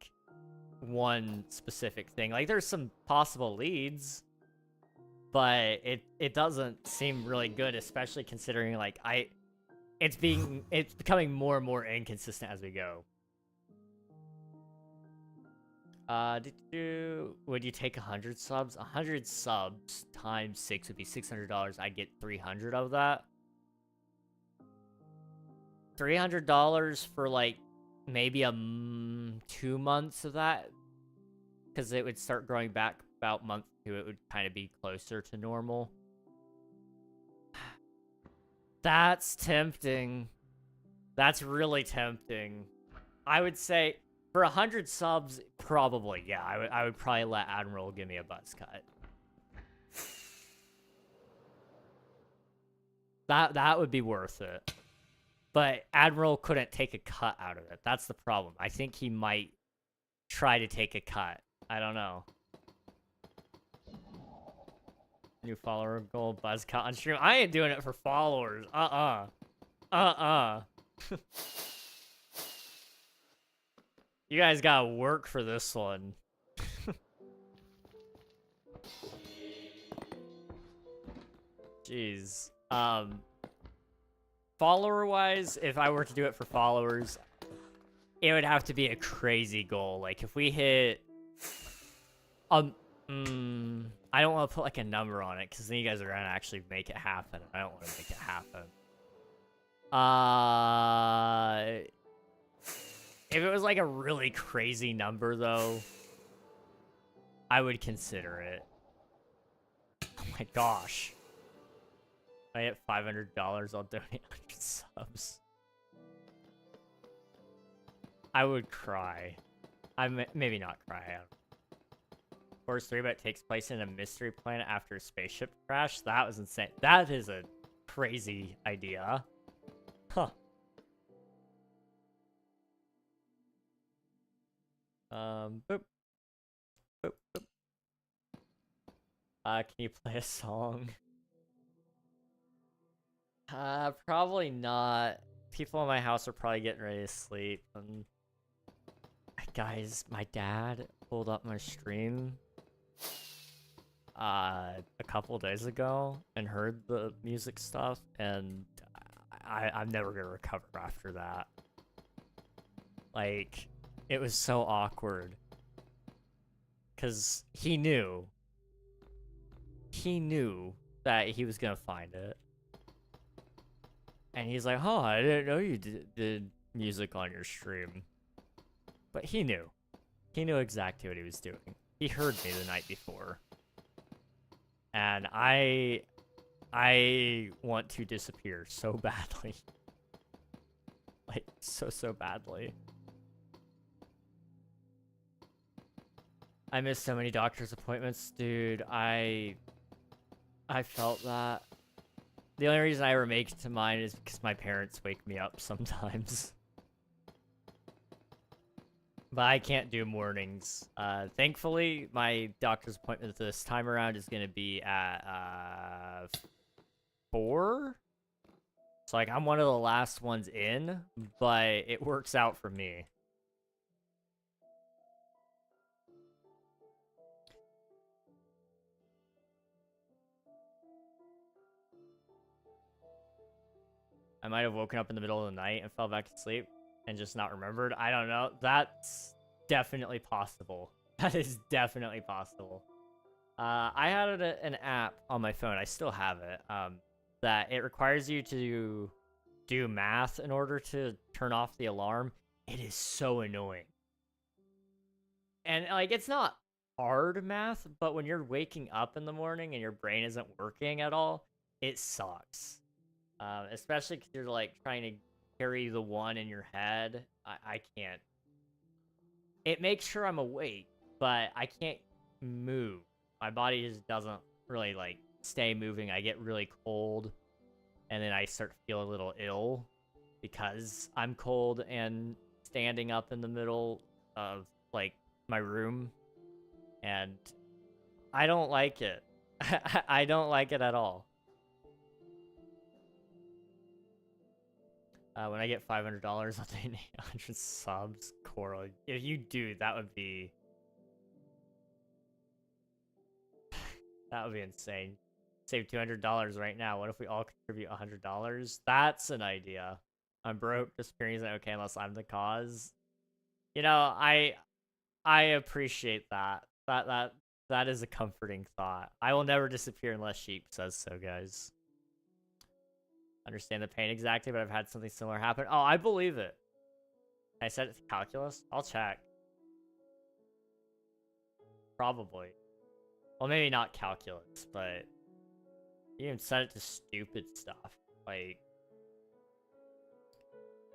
Speaker 1: one specific thing. Like, there's some possible leads, but it doesn't seem really good, especially considering, like, it's becoming more and more inconsistent as we go. Would you take 100 subs? 100 subs times 6 would be $600. I'd get 300 of that. $300 for, like, maybe 2 months of that, because it would start growing back about month 2. It would kind of be closer to normal. That's tempting. That's really tempting. I would say for 100 subs, probably, yeah. I would probably let Admiral give me a buzz cut. That would be worth it. But Admiral couldn't take a cut out of it. That's the problem. I think he might try to take a cut. I don't know. New follower goal, buzz cut on stream. I ain't doing it for followers. You guys gotta work for this one. Jeez. Follower-wise, if I were to do it for followers, it would have to be a crazy goal. Like, if we hit... I don't want to put, like, a number on it, because then you guys are gonna actually make it happen. I don't want to make it happen. If it was, like, a really crazy number, though, I would consider it. Oh my gosh. If I hit $500, I'll donate 100 subs. I would cry. Maybe not cry. I don't know. Force 3 but takes place in a mystery planet after a spaceship crash. That was insane. That is a crazy idea. Huh. Boop. Boop, boop. Can you play a song? Probably not. People in my house are probably getting ready to sleep. And guys, my dad pulled up my stream a couple days ago and heard the music stuff, and I'm never gonna recover after that. Like, it was so awkward. 'Cause he knew that he was gonna find it. And he's like, oh, I didn't know you did music on your stream. But he knew. He knew exactly what he was doing. He heard me the night before. And I want to disappear so badly. Like, so badly. I missed so many doctor's appointments, dude. I felt that. The only reason I ever make it to mine is because my parents wake me up sometimes. But I can't do mornings. Thankfully, my doctor's appointment this time around is going to be at 4. So, like, I'm one of the last ones in, but it works out for me. I might have woken up in the middle of the night and fell back to sleep and just not remembered. I don't know. That's definitely possible. That is definitely possible. I had an app on my phone. I still have it. That it requires you to do math in order to turn off the alarm. It is so annoying. And, like, it's not hard math, but when you're waking up in the morning and your brain isn't working at all, it sucks. Especially because you're, like, trying to carry the one in your head. I can't. It makes sure I'm awake, but I can't move. My body just doesn't really, like, stay moving. I get really cold, and then I start to feel a little ill because I'm cold and standing up in the middle of, like, my room, and I don't like it. I don't like it at all. When I get $500, I'll donate 100 subs. Coral, if you do, that would be insane. Save $200 right now. What if we all contribute $100? That's an idea. I'm broke. Disappearing isn't okay unless I'm the cause. You know, I appreciate that. That is a comforting thought. I will never disappear unless Sheep says so, guys. Understand the pain exactly, but I've had something similar happen. Oh, I believe it. I set it to calculus? I'll check. Probably. Well, maybe not calculus, but you can set it to stupid stuff. Like,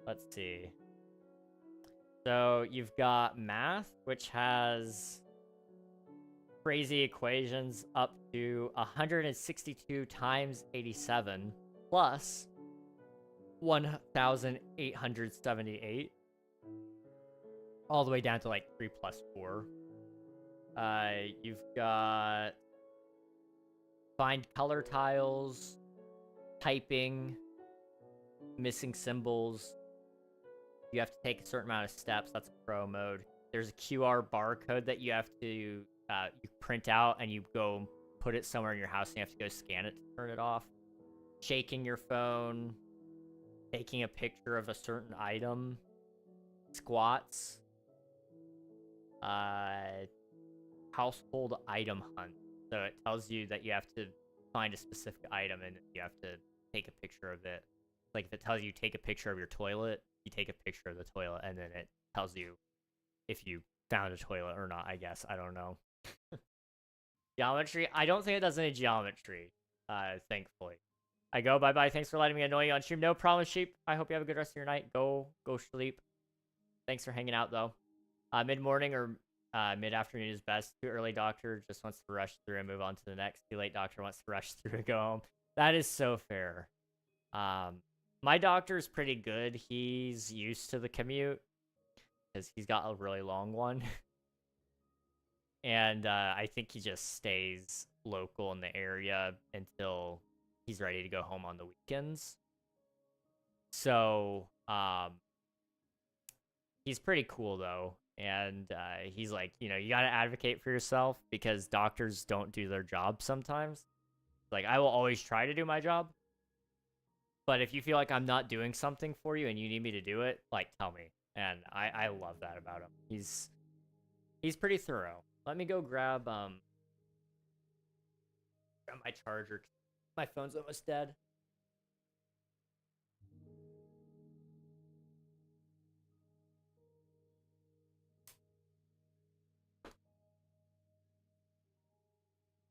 Speaker 1: let's see. So you've got math, which has crazy equations up to 162 times 87 plus 1,878, all the way down to like 3 plus 4. You've got find color tiles, typing, missing symbols. You have to take a certain amount of steps. That's a pro mode. There's a QR barcode that you have to you print out, and you go put it somewhere in your house, and you have to go scan it to turn it off. Shaking your phone, taking a picture of a certain item, squats, household item hunt. So it tells you that you have to find a specific item, and you have to take a picture of it. Like if it tells you take a picture of your toilet, you take a picture of the toilet, and then it tells you if you found a toilet or not, I guess. I don't know. Geometry? I don't think it does any geometry, thankfully. I go, bye-bye. Thanks for letting me annoy you on stream. No problem, Sheep. I hope you have a good rest of your night. Go sleep. Thanks for hanging out, though. Mid-morning or mid-afternoon is best. Too early, doctor just wants to rush through and move on to the next. Too late, doctor wants to rush through and go home. That is so fair. My doctor's pretty good. He's used to the commute because he's got a really long one. And I think he just stays local in the area until he's ready to go home on the weekends. So he's pretty cool, though. And he's like, you got to advocate for yourself because doctors don't do their job sometimes. Like, I will always try to do my job. But if you feel like I'm not doing something for you and you need me to do it, like, tell me. And I love that about him. He's pretty thorough. Let me go grab my charger. My phone's almost dead.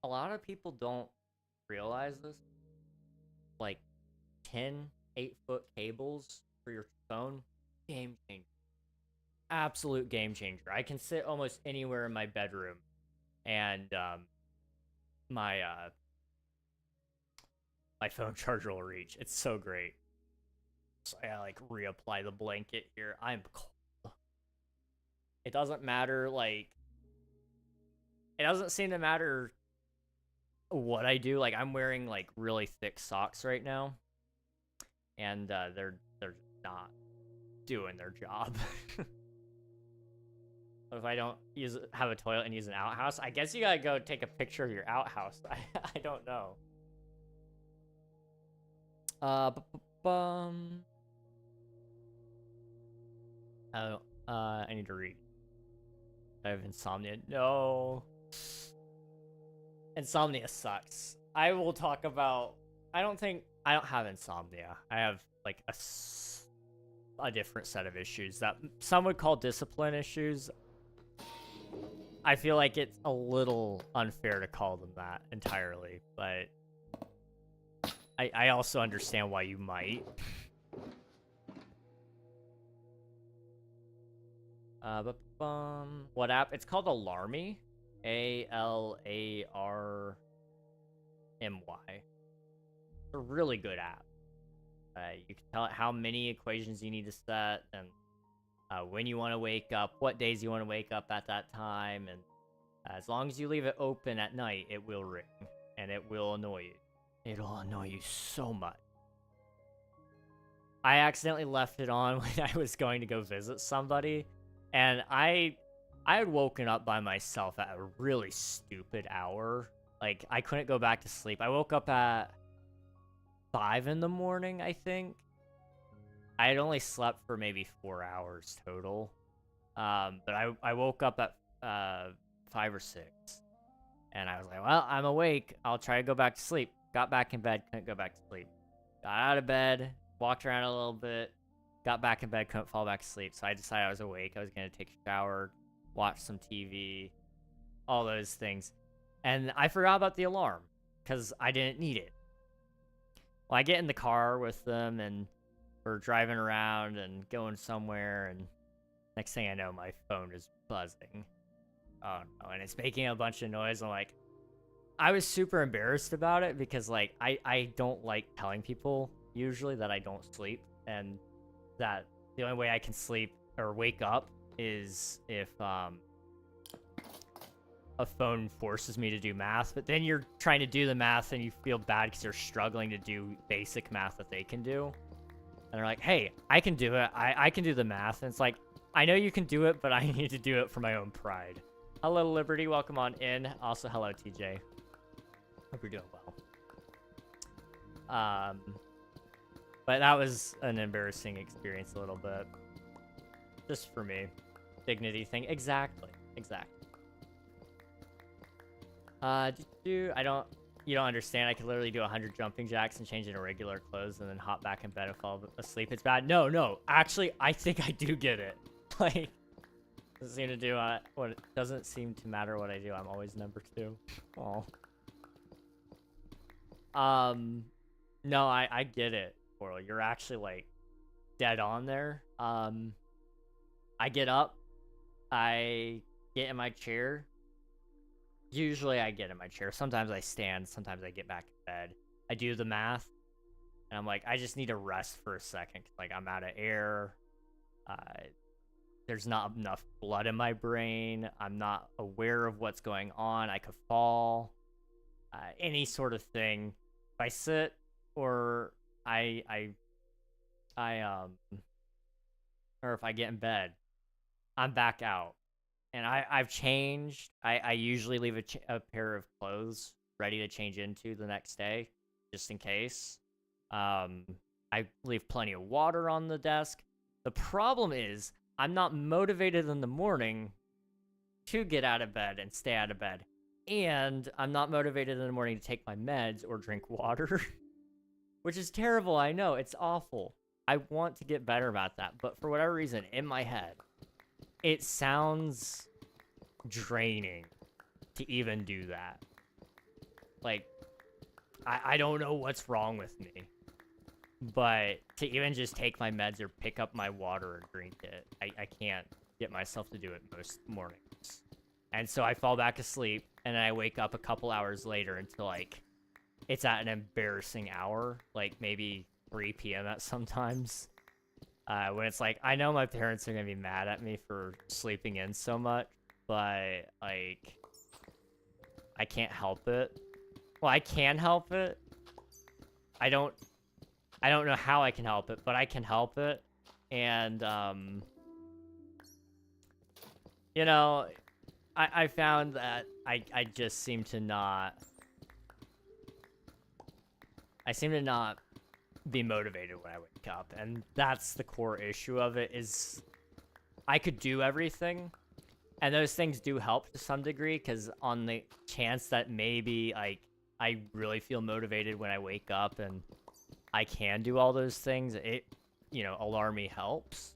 Speaker 1: A lot of people don't realize this. Like 10 8-foot cables for your phone, game changer. Absolute game changer. I can sit almost anywhere in my bedroom, and my phone charger will reach. It's so great. So I like reapply the blanket here. I'm cold. It doesn't matter. Like, it doesn't seem to matter what I do. Like, I'm wearing like really thick socks right now, and they're not doing their job. If I don't have a toilet and use an outhouse, I guess you gotta go take a picture of your outhouse. I don't know. I need to read. I have insomnia. No. Insomnia sucks. I will talk about. I don't have insomnia. I have like a different set of issues that some would call discipline issues. I feel like it's a little unfair to call them that entirely, but I also understand why you might. What app? It's called Alarmy. ALARMY. It's a really good app. You can tell it how many equations you need to set, and when you want to wake up, what days you want to wake up at that time, and as long as you leave it open at night, it will ring, and it will annoy you. It'll annoy you so much. I accidentally left it on when I was going to go visit somebody, and I had woken up by myself at a really stupid hour. Like, I couldn't go back to sleep. I woke up at 5 in the morning, I think. I had only slept for maybe 4 hours total. But I woke up at 5 or 6. And I was like, well, I'm awake. I'll try to go back to sleep. Got back in bed, couldn't go back to sleep. Got out of bed, walked around a little bit, got back in bed, couldn't fall back to sleep. So I decided I was awake. I was going to take a shower, watch some TV, all those things. And I forgot about the alarm because I didn't need it. Well, I get in the car with them, and we're driving around and going somewhere, and next thing I know, my phone is buzzing. Oh no, and it's making a bunch of noise. I'm like, I was super embarrassed about it because like I don't like telling people usually that I don't sleep, and that the only way I can sleep or wake up is if a phone forces me to do math. But then you're trying to do the math and you feel bad because they're struggling to do basic math that they can do, and they're like, hey, I can do it, I can do the math, and it's like, I know you can do it, but I need to do it for my own pride. Hello Liberty, welcome on in. Also hello TJ, hope you're doing well. But that was an embarrassing experience a little bit. Just for me. Dignity thing. Exactly. You don't understand. I could literally do 100 jumping jacks and change into regular clothes and then hop back in bed and fall asleep. It's bad. No. Actually, I think I do get it. Like, doesn't seem to do what it doesn't seem to matter what I do. I'm always number 2. Oh. No, I get it, Coral. You're actually like dead on there. I get up, I get in my chair. Usually I get in my chair. Sometimes I stand, sometimes I get back in bed. I do the math, and I'm like, I just need to rest for a second. Like, I'm out of air. There's not enough blood in my brain. I'm not aware of what's going on. I could fall. Any sort of thing. If I sit or or if I get in bed, I'm back out. And I've changed. I usually leave a pair of clothes ready to change into the next day, just in case. I leave plenty of water on the desk. The problem is, I'm not motivated in the morning to get out of bed and stay out of bed. And I'm not motivated in the morning to take my meds or drink water. Which is terrible, I know. It's awful. I want to get better about that. But for whatever reason, in my head, it sounds draining to even do that. Like, I don't know what's wrong with me. But to even just take my meds or pick up my water or drink it, I can't get myself to do it most mornings. And so I fall back asleep, and then I wake up a couple hours later until, like, it's at an embarrassing hour, like maybe 3 p.m. at sometimes. When it's like, I know my parents are going to be mad at me for sleeping in so much, but, like, I can't help it. Well, I can help it. I don't know how I can help it, but I can help it. And, you know, I found that I just seem to not... I seem to not be motivated when I wake up, and that's the core issue of it. Is I could do everything, and those things do help to some degree, because on the chance that maybe like I really feel motivated when I wake up and I can do all those things, it, you know, Alarmy helps.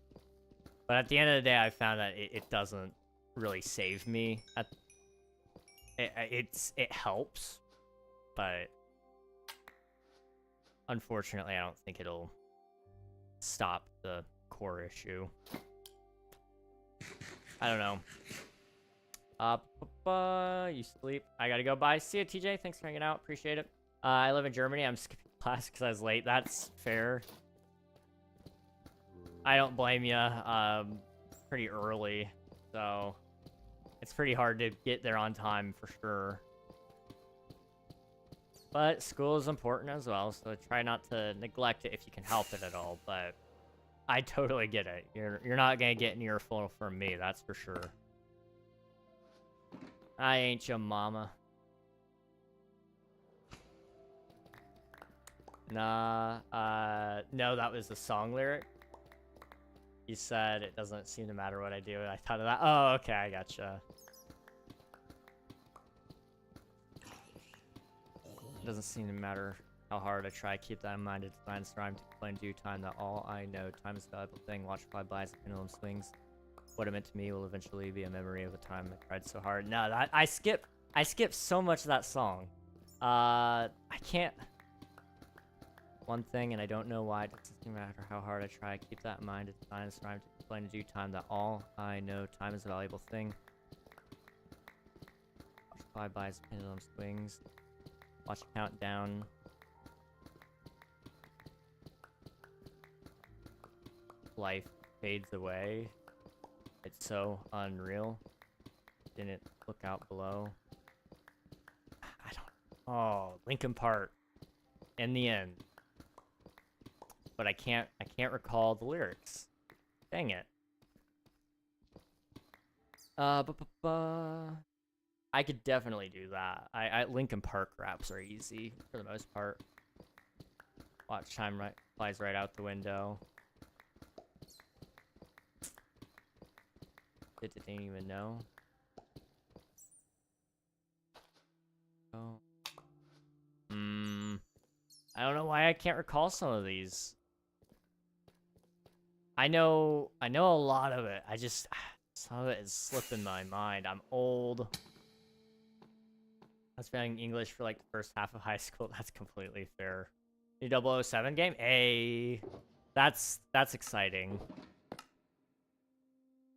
Speaker 1: But at the end of the day, I found that it doesn't really save me. It helps, but unfortunately, I don't think it'll stop the core issue. I don't know. You sleep. I gotta go. Bye. See ya, TJ. Thanks for hanging out. Appreciate it. I live in Germany. I'm skipping class because I was late. That's fair. I don't blame you. Pretty early, so it's pretty hard to get there on time for sure. But school is important as well, so try not to neglect it if you can help it at all. But I totally get it. You're not gonna get an earful from me, that's for sure. I ain't your mama. Nah, no, that was the song lyric. You said it doesn't seem to matter what I do, and I thought of that. Oh, okay, I gotcha. It doesn't seem to matter how hard I try. Keep that in mind. It's fine. Strive to play in due time. That all I know. Time is a valuable thing. Watch fly by as the pendulum swings. What it meant to me will eventually be a memory of a time I tried so hard. No, that I skip so much of that song. I can't. one thing, and I don't know why. It doesn't matter how hard I try. Keep that in mind. It's fine. It's rhyme to explain in due time that all I know time is a valuable thing. Watch fly by as pendulum swings. Watch countdown. Life fades away. It's so unreal. Didn't look out below. I don't. Oh, Linkin Park. In the end. But I can't recall the lyrics. Dang it. I could definitely do that. Linkin Park raps are easy for the most part. Watch time flies right out the window. Didn't even know. Oh. I don't know why I can't recall some of these. I know a lot of it. Some of it is slipping my mind. I'm old. I was studying English for like the first half of high school. That's completely fair. New 007 game? Hey, that's exciting.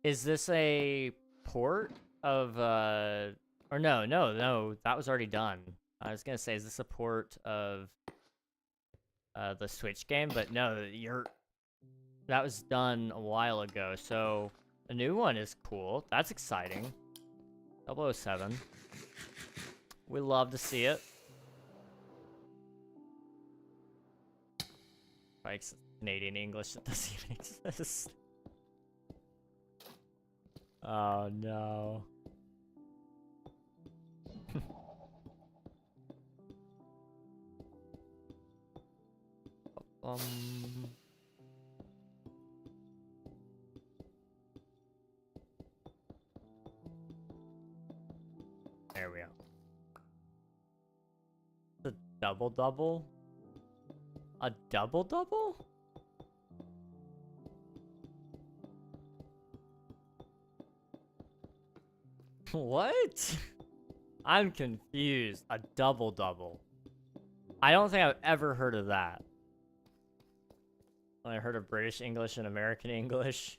Speaker 1: Is this a port of or no, that was already done. I was gonna say, is this a port of the Switch game? But no, that was done a while ago. So a new one is cool. That's exciting. 007. We love to see it. Like Canadian English that doesn't even exist. Oh no. There we go. The double? A double? What? I'm confused. A double. I don't think I've ever heard of that. I heard of British English and American English.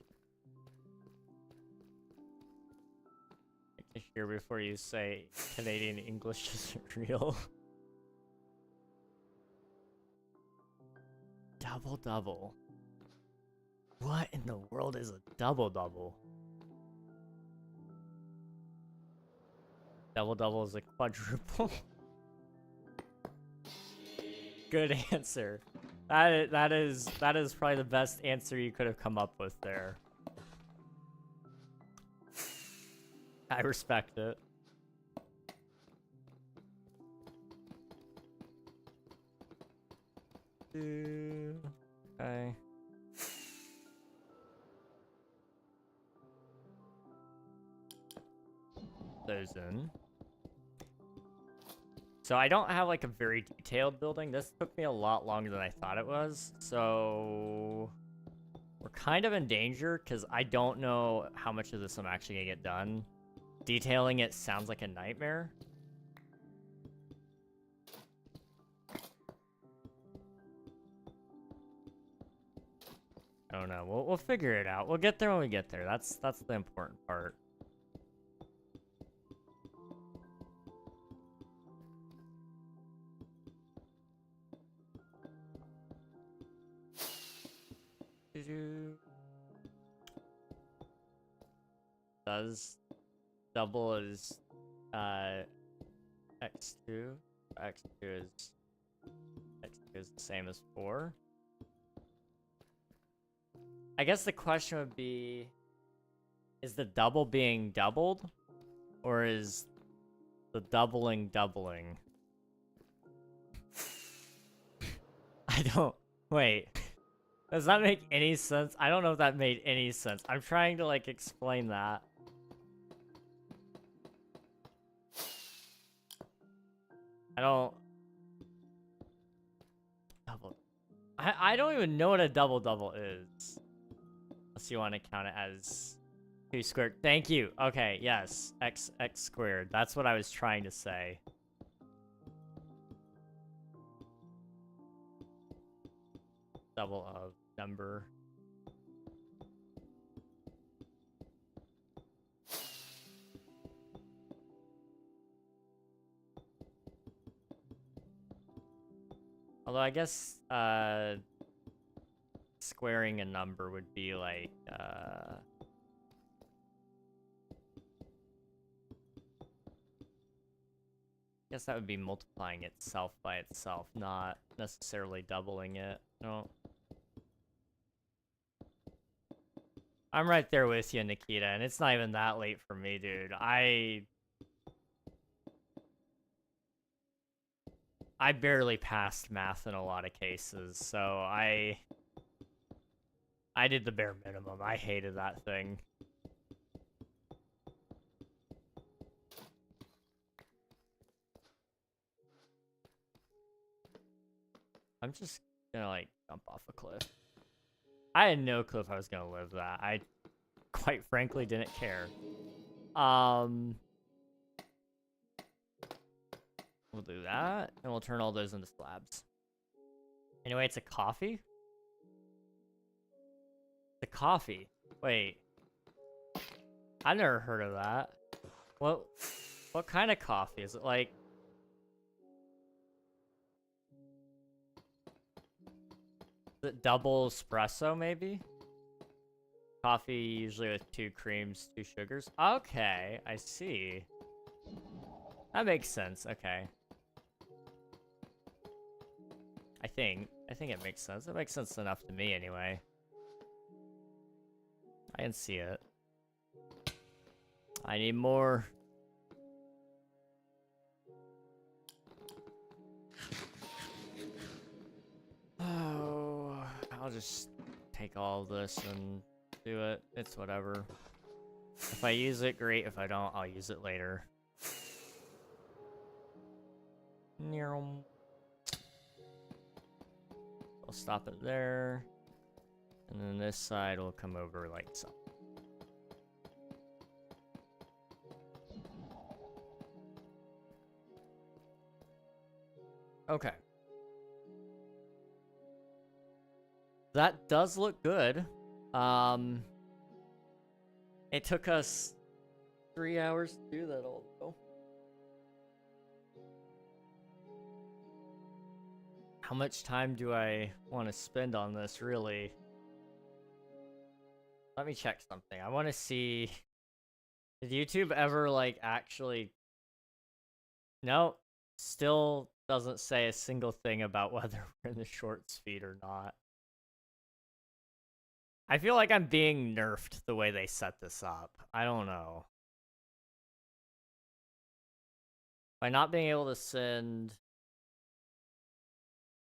Speaker 1: Hear before you say Canadian English isn't real. Double. What in the world is a double? Double is a quadruple. Good answer. That is probably the best answer you could have come up with there. I respect it. Okay. Those in. So I don't have like a very detailed building. This took me a lot longer than I thought it was. So we're kind of in danger because I don't know how much of this I'm actually gonna get done. Detailing it sounds like a nightmare. I don't know. We'll figure it out. We'll get there when we get there. That's the important part. Does double is x2? x2 is the same as 4. I guess the question would be, is the double being doubled, or is the doubling? I don't, wait. Does that make any sense? I don't know if that made any sense. I'm trying to like explain that. I don't even know what a double is. Unless you want to count it as 2 squared. Thank you. Okay, yes. X squared. That's what I was trying to say. double of number. Although I guess squaring a number would be like I guess that would be multiplying itself by itself, not necessarily doubling it. No. I'm right there with you, Nikita, and it's not even that late for me, dude. I barely passed math in a lot of cases, so I did the bare minimum. I hated that thing. I'm just gonna, like, jump off a cliff. I had no clue if I was gonna live that. I, quite frankly, didn't care. We'll do that, and we'll turn all those into slabs. Anyway, it's a coffee? The coffee. Wait. I've never heard of that. What kind of coffee? Is it like... Is it double espresso, maybe? Coffee usually with 2 creams, 2 sugars. Okay, I see. That makes sense, okay. I think it makes sense. It makes sense enough to me, anyway. I can see it. I need more. Oh, I'll just take all of this and do it. It's whatever. If I use it, great. If I don't, I'll use it later. I'll stop it there. And then this side will come over like so. Okay. That does look good. It took us 3 hours to do that all though. How much time do I want to spend on this, really? Let me check something. I want to see... Did YouTube ever, like, actually... No, still doesn't say a single thing about whether we're in the shorts feed or not. I feel like I'm being nerfed the way they set this up. I don't know. By not being able to send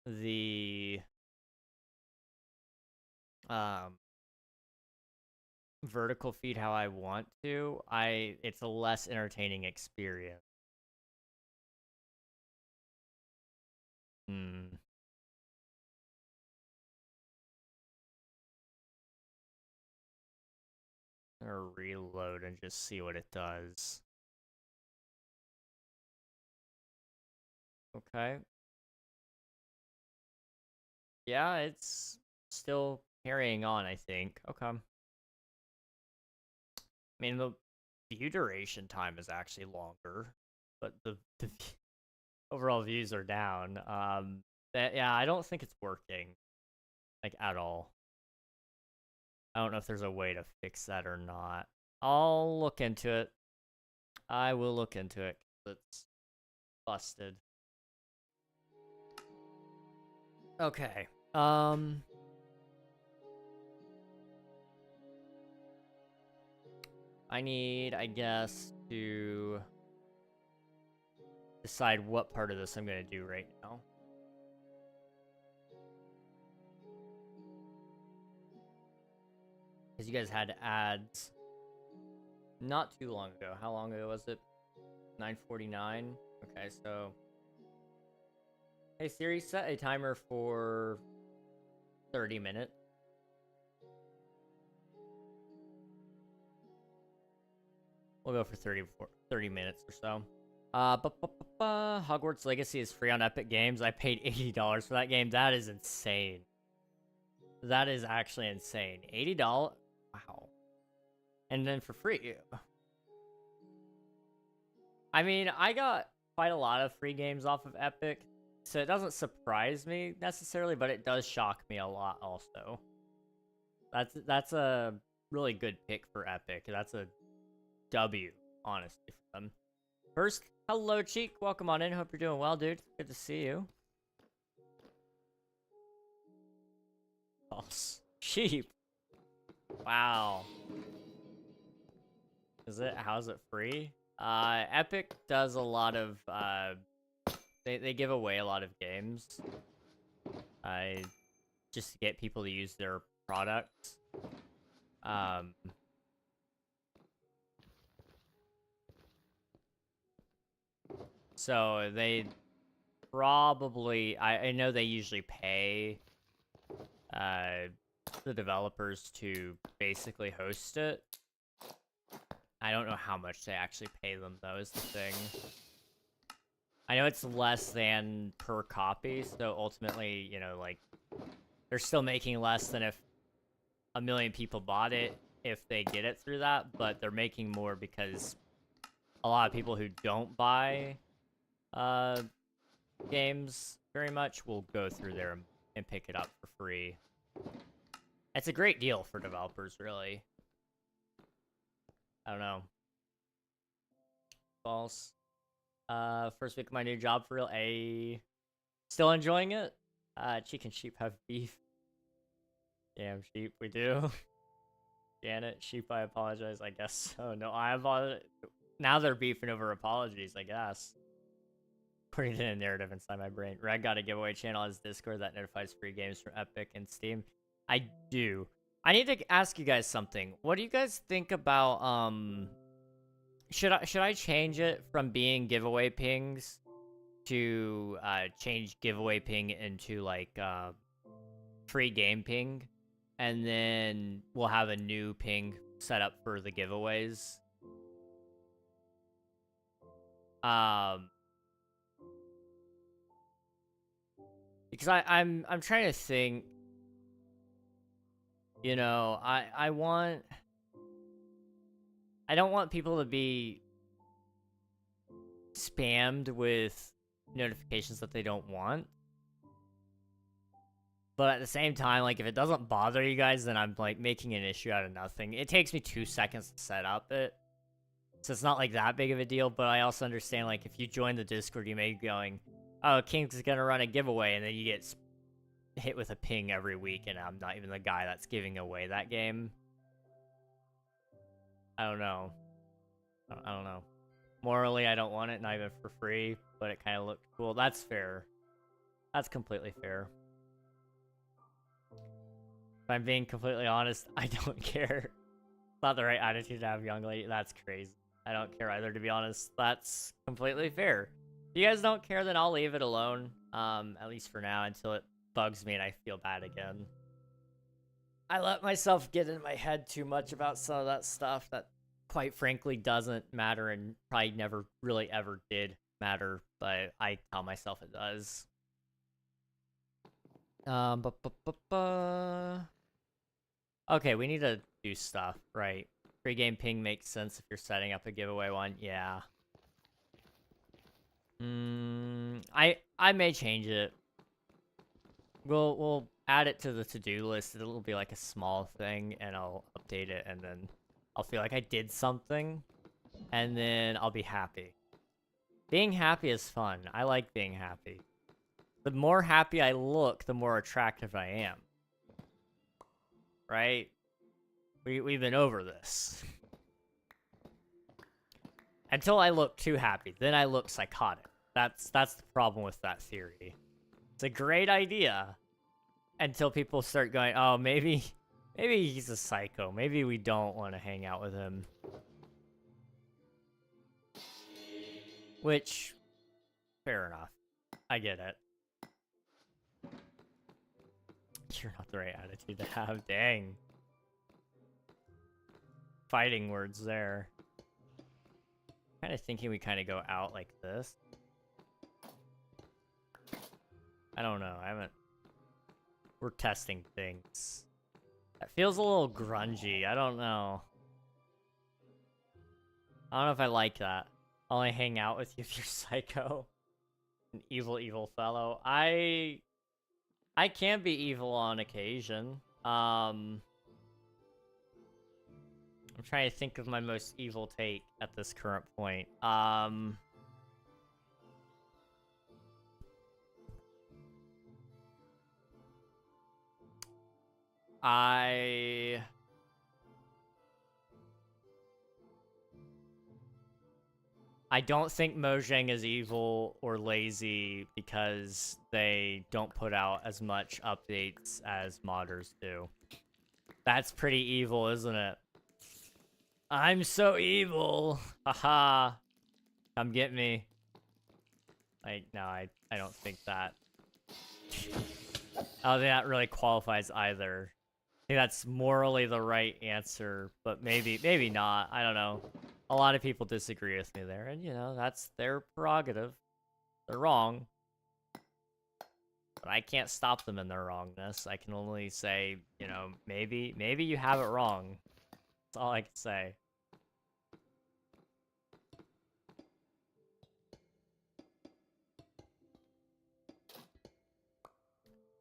Speaker 1: the vertical feed how I want to, it's a less entertaining experience. I'm gonna reload and just see what it does. Okay. Yeah, it's still carrying on, I think. Okay. I mean, the view duration time is actually longer, but the overall views are down. Yeah, I don't think it's working, like, at all. I don't know if there's a way to fix that or not. I'll look into it. I will look into it. It's busted. Okay. I need, I guess, to decide what part of this I'm gonna do right now. Because you guys had ads not too long ago. How long ago was it? 9:49? Okay, so... Hey Siri, set a timer for 30 minutes. We'll go for 30 minutes or so. Hogwarts Legacy is free on Epic Games. I paid $80 for that game. That is insane. That is actually insane. $80? Wow. And then for free. I mean, I got quite a lot of free games off of Epic, so it doesn't surprise me necessarily, but it does shock me a lot also. That's a really good pick for Epic. That's a W, honestly, for them. First, hello, Cheek. Welcome on in. Hope you're doing well, dude. Good to see you. False. Sheep. Wow. How's it free? Epic does a lot of, they give away a lot of games. Just to get people to use their products. So they probably, I know they usually pay, the developers to basically host it. I don't know how much they actually pay them, though, is the thing. I know it's less than per copy, so ultimately, you know, like, they're still making less than if a million people bought it, if they get it through that, but they're making more because a lot of people who don't buy games very much will go through there and pick it up for free. It's a great deal for developers, really. I don't know. False. First week of my new job for real. Still enjoying it? Cheek and sheep have beef. Damn, sheep, we do. Janet, sheep, I apologize, I guess so. No, I apologize. Now they're beefing over apologies, I guess. Putting it in a narrative inside my brain. Reg got a giveaway channel on his Discord that notifies free games from Epic and Steam. I do. I need to ask you guys something. What do you guys think about, should I change it from being giveaway pings to, change giveaway ping into, like, free game ping? And then we'll have a new ping set up for the giveaways. Because I'm trying to think, you know, I don't want people to be spammed with notifications that they don't want. But at the same time, like, if it doesn't bother you guys, then I'm, like, making an issue out of nothing. It takes me 2 seconds to set up it. So it's not, like, that big of a deal, but I also understand, like, if you join the Discord, you may be going, oh, King's gonna run a giveaway, and then you get hit with a ping every week, and I'm not even the guy that's giving away that game. I don't know. I don't know. Morally, I don't want it, not even for free, but it kind of looked cool. That's fair. That's completely fair. If I'm being completely honest, I don't care. It's not the right attitude to have, young lady. That's crazy. I don't care either, to be honest. That's completely fair. If you guys don't care, then I'll leave it alone. At least for now, until it bugs me and I feel bad again. I let myself get in my head too much about some of that stuff that, quite frankly, doesn't matter and probably never really ever did matter, but I tell myself it does. Okay, we need to do stuff, right? Free game ping makes sense if you're setting up a giveaway one, yeah. I may change it. We'll add it to the to-do list. It'll be like a small thing, and I'll update it, and then I'll feel like I did something, and then I'll be happy. Being happy is fun. I like being happy. The more happy I look, the more attractive I am. Right? We've been over this. Until I look too happy, then I look psychotic. That's the problem with that theory. It's a great idea until people start going, oh, maybe he's a psycho. Maybe we don't want to hang out with him. Which, fair enough. I get it. You're not the right attitude to have. Dang. Fighting words there. Kind of thinking we kind of go out like this. I don't know. I haven't We're testing things. That feels a little grungy. I don't know. I don't know if I like that. I'll only hang out with you if you're psycho. An evil, evil fellow. I can be evil on occasion. I'm trying to think of my most evil take at this current point. I don't think Mojang is evil or lazy because they don't put out as much updates as modders do. That's pretty evil, isn't it? I'm so evil. Haha. Come get me. No, I don't think that. I don't think that really qualifies either. I think that's morally the right answer, but maybe not. I don't know. A lot of people disagree with me there, and you know, that's their prerogative. They're wrong. But I can't stop them in their wrongness. I can only say, you know, maybe you have it wrong. That's all I can say.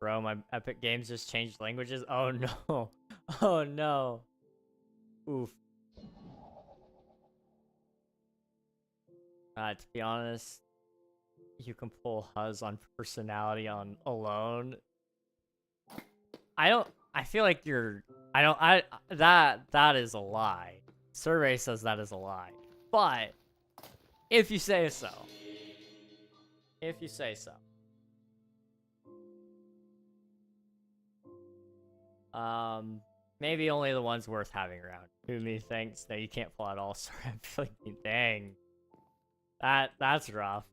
Speaker 1: Bro, my Epic Games just changed languages? Oh no. Oh no. Oof. To be honest, you can pull Huz on personality on alone. I feel like that is a lie. Survey says that is a lie. But if you say so. If you say so. Maybe only the ones worth having around. Who me thinks that you can't pull out all. Sorry, I'm feeling dang. That's rough.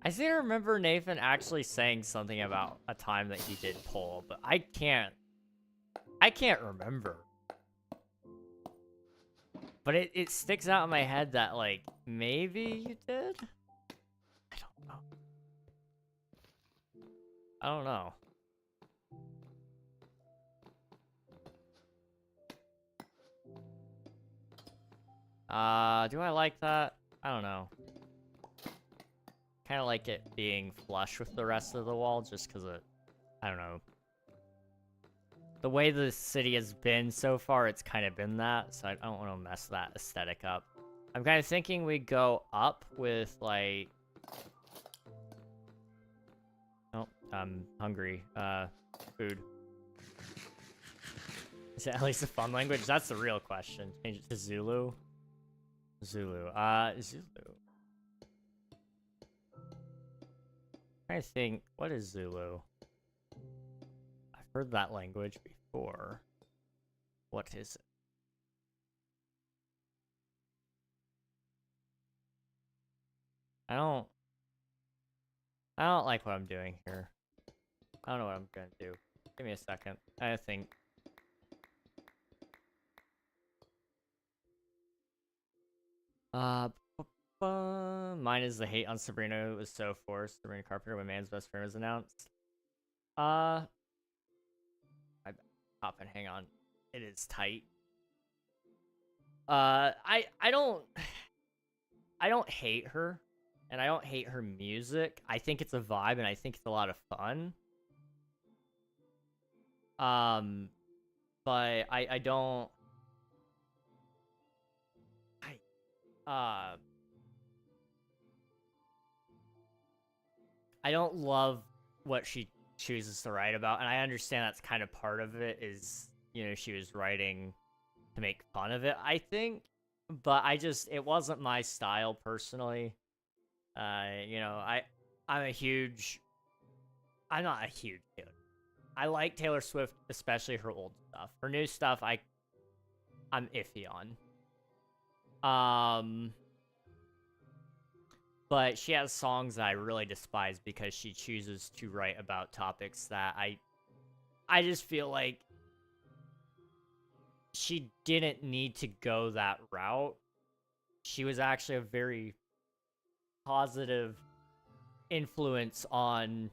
Speaker 1: I seem to remember Nathan actually saying something about a time that he did pull, but I can't remember. But it sticks out in my head that, like, maybe you did? I don't know. I don't know. Do I like that? I don't know. Kind of like it being flush with the rest of the wall, just because it, I don't know. The way the city has been so far, it's kind of been that, so I don't want to mess that aesthetic up. I'm kind of thinking we go up with, like... Oh, I'm hungry. Food. Is it at least a fun language? That's the real question. Change it to Zulu. Zulu. Zulu. I think, what is Zulu? I've heard that language before. What is it? I don't like what I'm doing here. I don't know what I'm gonna do. Give me a second. I think. Mine is the hate on Sabrina was so forced. Sabrina Carpenter when Man's Best Friend was announced. I hop and hang on. It is tight. I don't hate her, and I don't hate her music. I think it's a vibe, and I think it's a lot of fun. But I don't. I don't love what she chooses to write about, and I understand that's kind of part of it is, you know, she was writing to make fun of it, I think, but it wasn't my style personally. You know, I'm not a huge Taylor. I like Taylor Swift, especially her old stuff. Her new stuff, I'm iffy on. But she has songs that I really despise because she chooses to write about topics that I just feel like she didn't need to go that route. She was actually a very positive influence on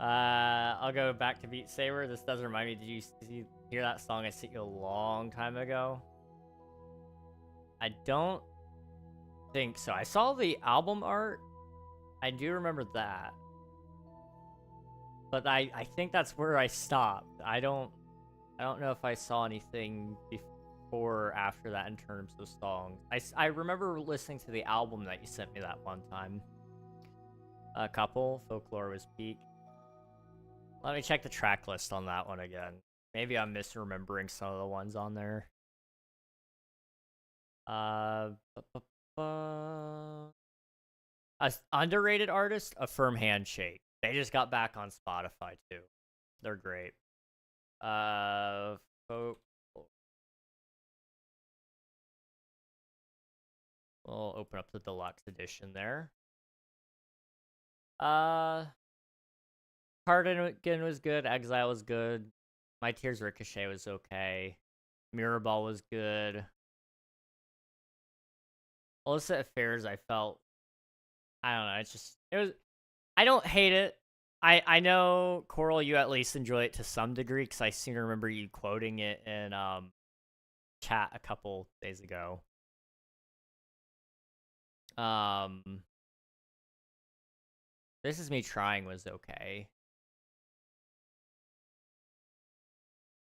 Speaker 1: I'll go back to Beat Saber. This does remind me, did you hear that song I sent you a long time ago? I don't think so. I saw the album art. I do remember that. But I think that's where I stopped. I don't know if I saw anything before or after that in terms of songs. I remember listening to the album that you sent me that one time. A couple. Folklore was peak. Let me check the track list on that one again. Maybe I'm misremembering some of the ones on there. A underrated artist, A Firm Handshake. They just got back on Spotify too. They're great. We'll open up the deluxe edition there. Cardigan was good. Exile was good. My Tears Ricochet was okay. Mirrorball was good. Illicit Affairs, I felt, I don't know, I don't hate it. I know, Coral, you at least enjoy it to some degree, because I seem to remember you quoting it in chat a couple days ago. This Is Me Trying was okay.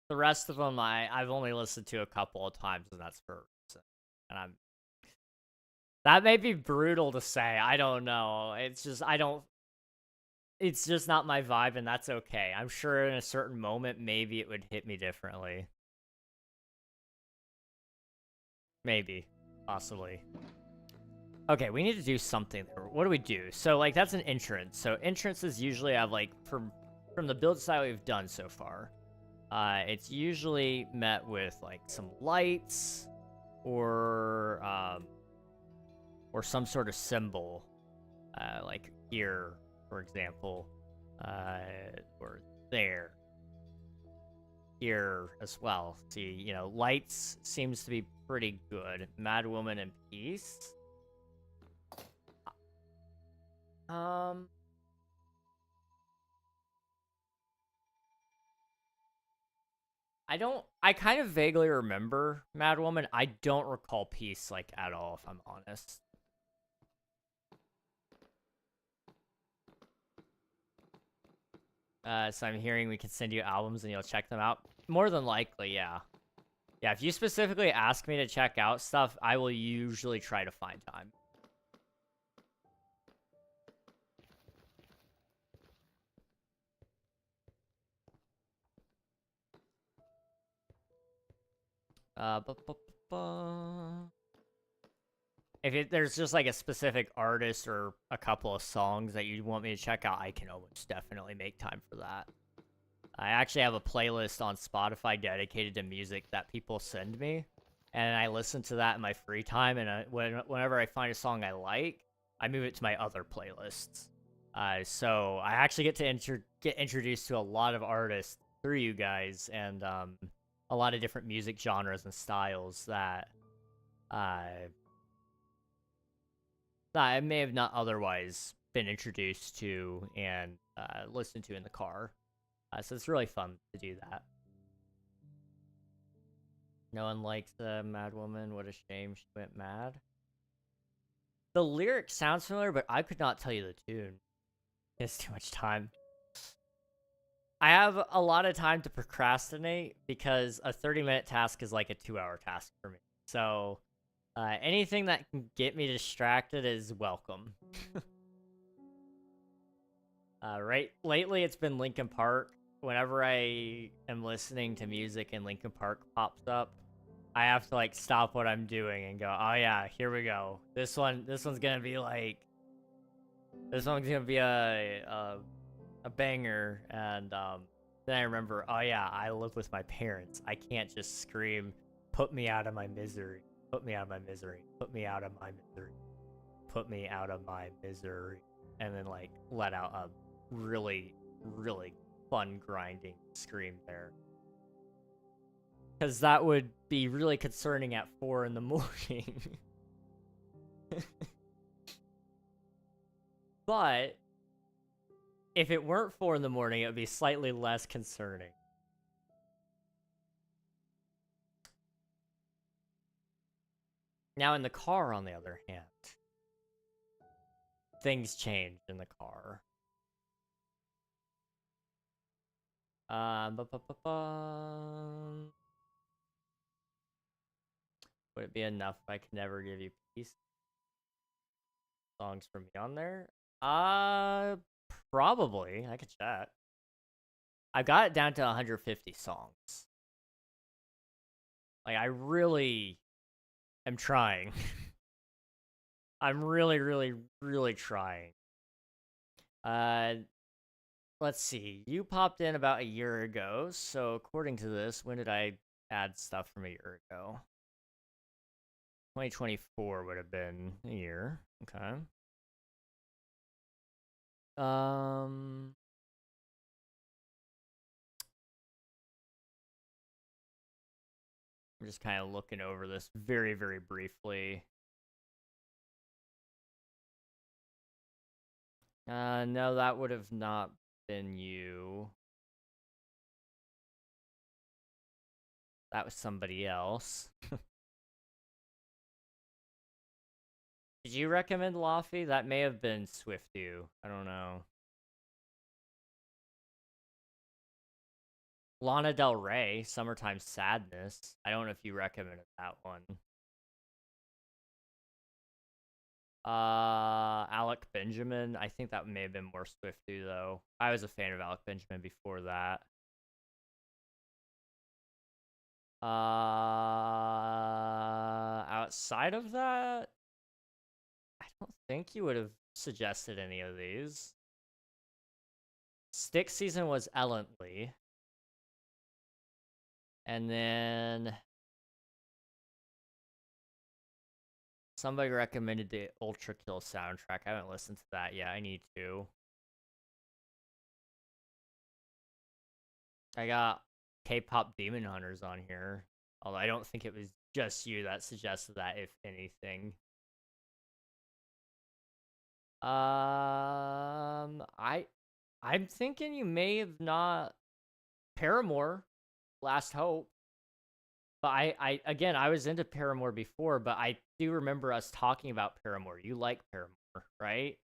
Speaker 1: The rest of them, I've only listened to a couple of times, and that's for a reason. And that may be brutal to say. I don't know. It's just, it's just not my vibe, and that's okay. I'm sure in a certain moment, maybe it would hit me differently. Maybe. Possibly. Okay, we need to do something there. What do we do? So, like, that's an entrance. So, entrances usually have, like, from the build style we've done so far, it's usually met with, like, some lights or some sort of symbol, like here, for example, or there. Here as well. See, you know, lights seems to be pretty good. Mad Woman and Peace. I kind of vaguely remember Mad Woman. I don't recall Peace, like, at all, if I'm honest. So I'm hearing we can send you albums and you'll check them out. More than likely, yeah. Yeah, if you specifically ask me to check out stuff, I will usually try to find time. If there's just like a specific artist or a couple of songs that you want me to check out, I can almost definitely make time for that. I actually have a playlist on Spotify dedicated to music that people send me, and I listen to that in my free time, and whenever I find a song I like, I move it to my other playlists. So I actually get to get introduced to a lot of artists through you guys, and a lot of different music genres and styles that I may have not otherwise been introduced to and listened to in the car. So it's really fun to do that. No one likes the Mad Woman. What a shame she went mad. The lyric sounds familiar, but I could not tell you the tune. It's too much time. I have a lot of time to procrastinate because a 30-minute task is like a 2-hour task for me. So anything that can get me distracted is welcome. Lately it's been Linkin Park. Whenever I am listening to music and Linkin Park pops up, I have to like stop what I'm doing and go, oh yeah, here we go. This one's gonna be like, this one's gonna be a banger. And then I remember, oh yeah, I live with my parents. I can't just scream, put me out of my misery, put me out of my misery, put me out of my misery, put me out of my misery, and then like let out a really, really fun grinding scream there. Because that would be really concerning at 4 in the morning. But if it weren't 4 in the morning, it would be slightly less concerning. Now in the car, on the other hand, things change in the car. Would it be enough if I could never give you peace? Songs for me on there? Probably. I could check. I've got it down to 150 songs. Like, I really am trying. I'm really, really, really trying. Let's see. You popped in about a year ago, so according to this, when did I add stuff from a year ago? 2024 would have been a year. Okay. I'm just kind of looking over this very, very briefly. No, that would have not been you. That was somebody else. Did you recommend Lofty? That may have been SwiftU. I don't know. Lana Del Rey, Summertime Sadness. I don't know if you recommended that one. Alec Benjamin. I think that may have been more SwiftU though. I was a fan of Alec Benjamin before that. Outside of that, I don't think you would have suggested any of these. Stick Season was Ellently. And then somebody recommended the Ultra Kill soundtrack. I haven't listened to that yet. I need to. I got K-pop Demon Hunters on here. Although I don't think it was just you that suggested that, if anything. I'm thinking you may have not Paramore, Last Hope. But again, I was into Paramore before, but I do remember us talking about Paramore. You like Paramore, right?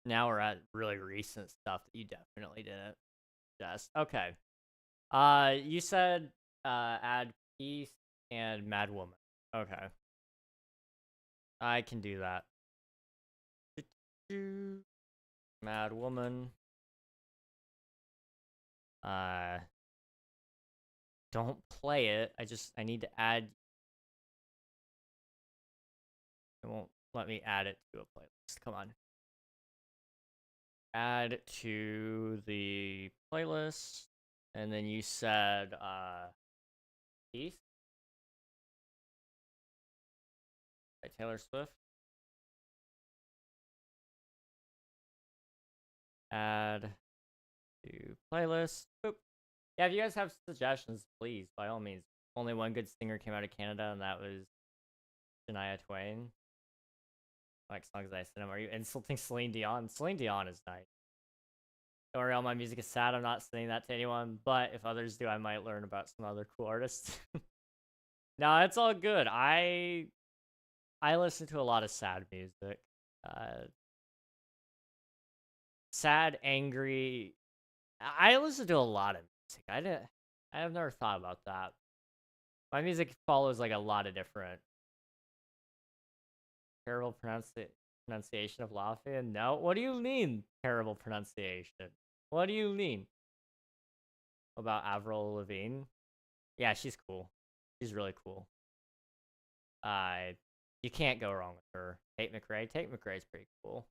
Speaker 1: Now we're at really recent stuff that you definitely didn't suggest. Okay. You said add Peace and Mad Woman. Okay. I can do that. Mad Woman. Don't play it. I need to add. It won't let me add it to a playlist. Come on. Add to the playlist. And then you said Peace by Taylor Swift. Add to playlist. Boop. Yeah, if you guys have suggestions, please, by all means. Only one good singer came out of Canada, and that was Shania Twain. Like songs I sent him. Are you insulting Celine Dion? Celine Dion is nice. Don't worry, all my music is sad. I'm not saying that to anyone, but if others do, I might learn about some other cool artists. No, it's all good. I listen to a lot of sad music. Sad, angry. I listen to a lot of music. I have never thought about that. My music follows like a lot of different. Terrible pronunciation of Lafayette? No. What do you mean, terrible pronunciation? What do you mean? About Avril Lavigne? Yeah, she's cool. She's really cool. You can't go wrong with her. Tate McRae? Tate McRae's pretty cool.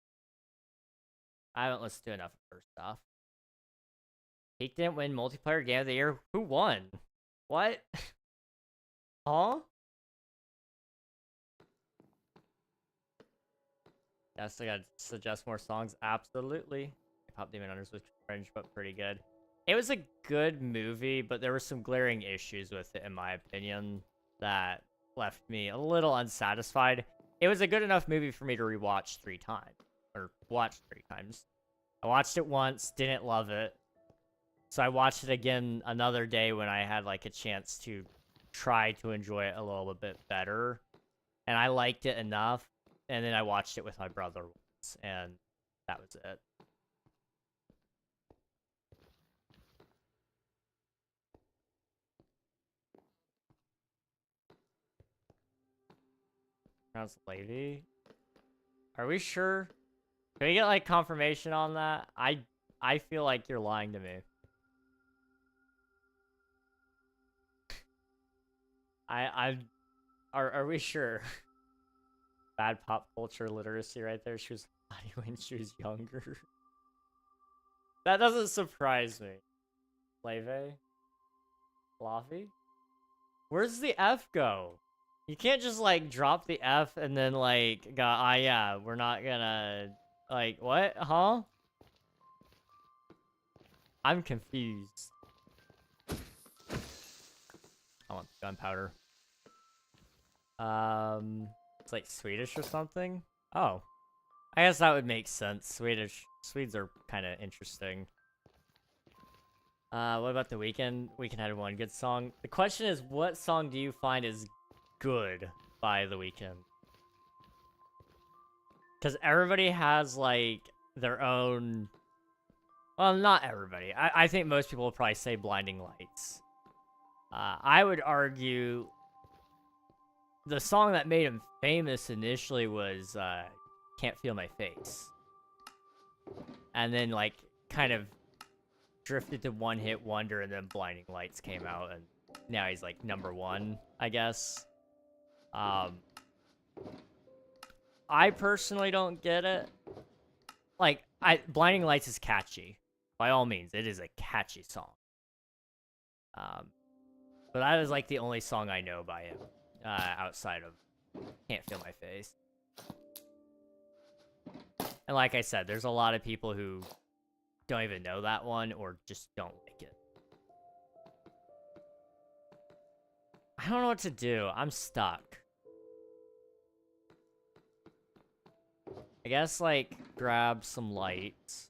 Speaker 1: I haven't listened to enough of her stuff. Peak didn't win multiplayer game of the year. Who won? What? Huh? Yes, I gotta suggest more songs. Absolutely. Pop Demon Hunters was cringe, but pretty good. It was a good movie, but there were some glaring issues with it, in my opinion, that left me a little unsatisfied. It was a good enough movie for me to rewatch 3 times, or watch 3 times. I watched it once, didn't love it, so I watched it again another day when I had like a chance to try to enjoy it a little bit better, and I liked it enough, and then I watched it with my brother once, and that was it. Pronounced Levy? Are we sure? Can we get like confirmation on that? I feel like you're lying to me. Are we sure? Bad pop culture literacy right there. She was funny when she was younger. That doesn't surprise me. Leve? Fluffy? Where's the F go? You can't just like drop the F and then like go, yeah, we're not gonna like what? Huh? I'm confused. I want gunpowder. It's like Swedish or something. Oh, I guess that would make sense. Swedes are kind of interesting. What about The Weeknd? Weeknd had one good song. The question is, what song do you find is good by The Weeknd? Because everybody has like their own. Well, not everybody. I think most people will probably say Blinding Lights. I would argue the song that made him famous initially was Can't Feel My Face. And then, like, kind of drifted to one hit wonder, and then Blinding Lights came out, and now he's, like, #1, I guess. I personally don't get it. Like, Blinding Lights is catchy. By all means, it is a catchy song. But that is, like, the only song I know by him. Outside of Can't Feel My Face. And like I said, there's a lot of people who don't even know that one or just don't like it. I don't know what to do. I'm stuck. I guess, like, grab some lights.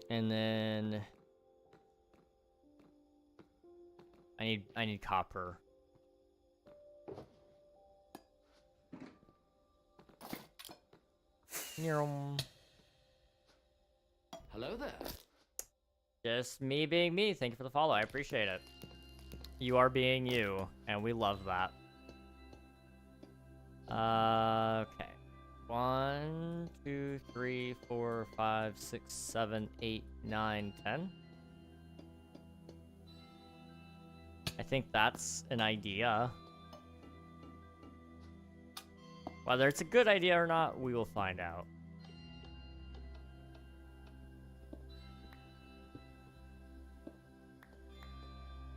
Speaker 1: And then I need copper.
Speaker 3: Hello there.
Speaker 1: Just me being me. Thank you for the follow. I appreciate it. You are being you, and we love that. Okay. 1, 2, 3, 4, 5, 6, 7, 8, 9, 10. I think that's an idea. Whether it's a good idea or not, we will find out.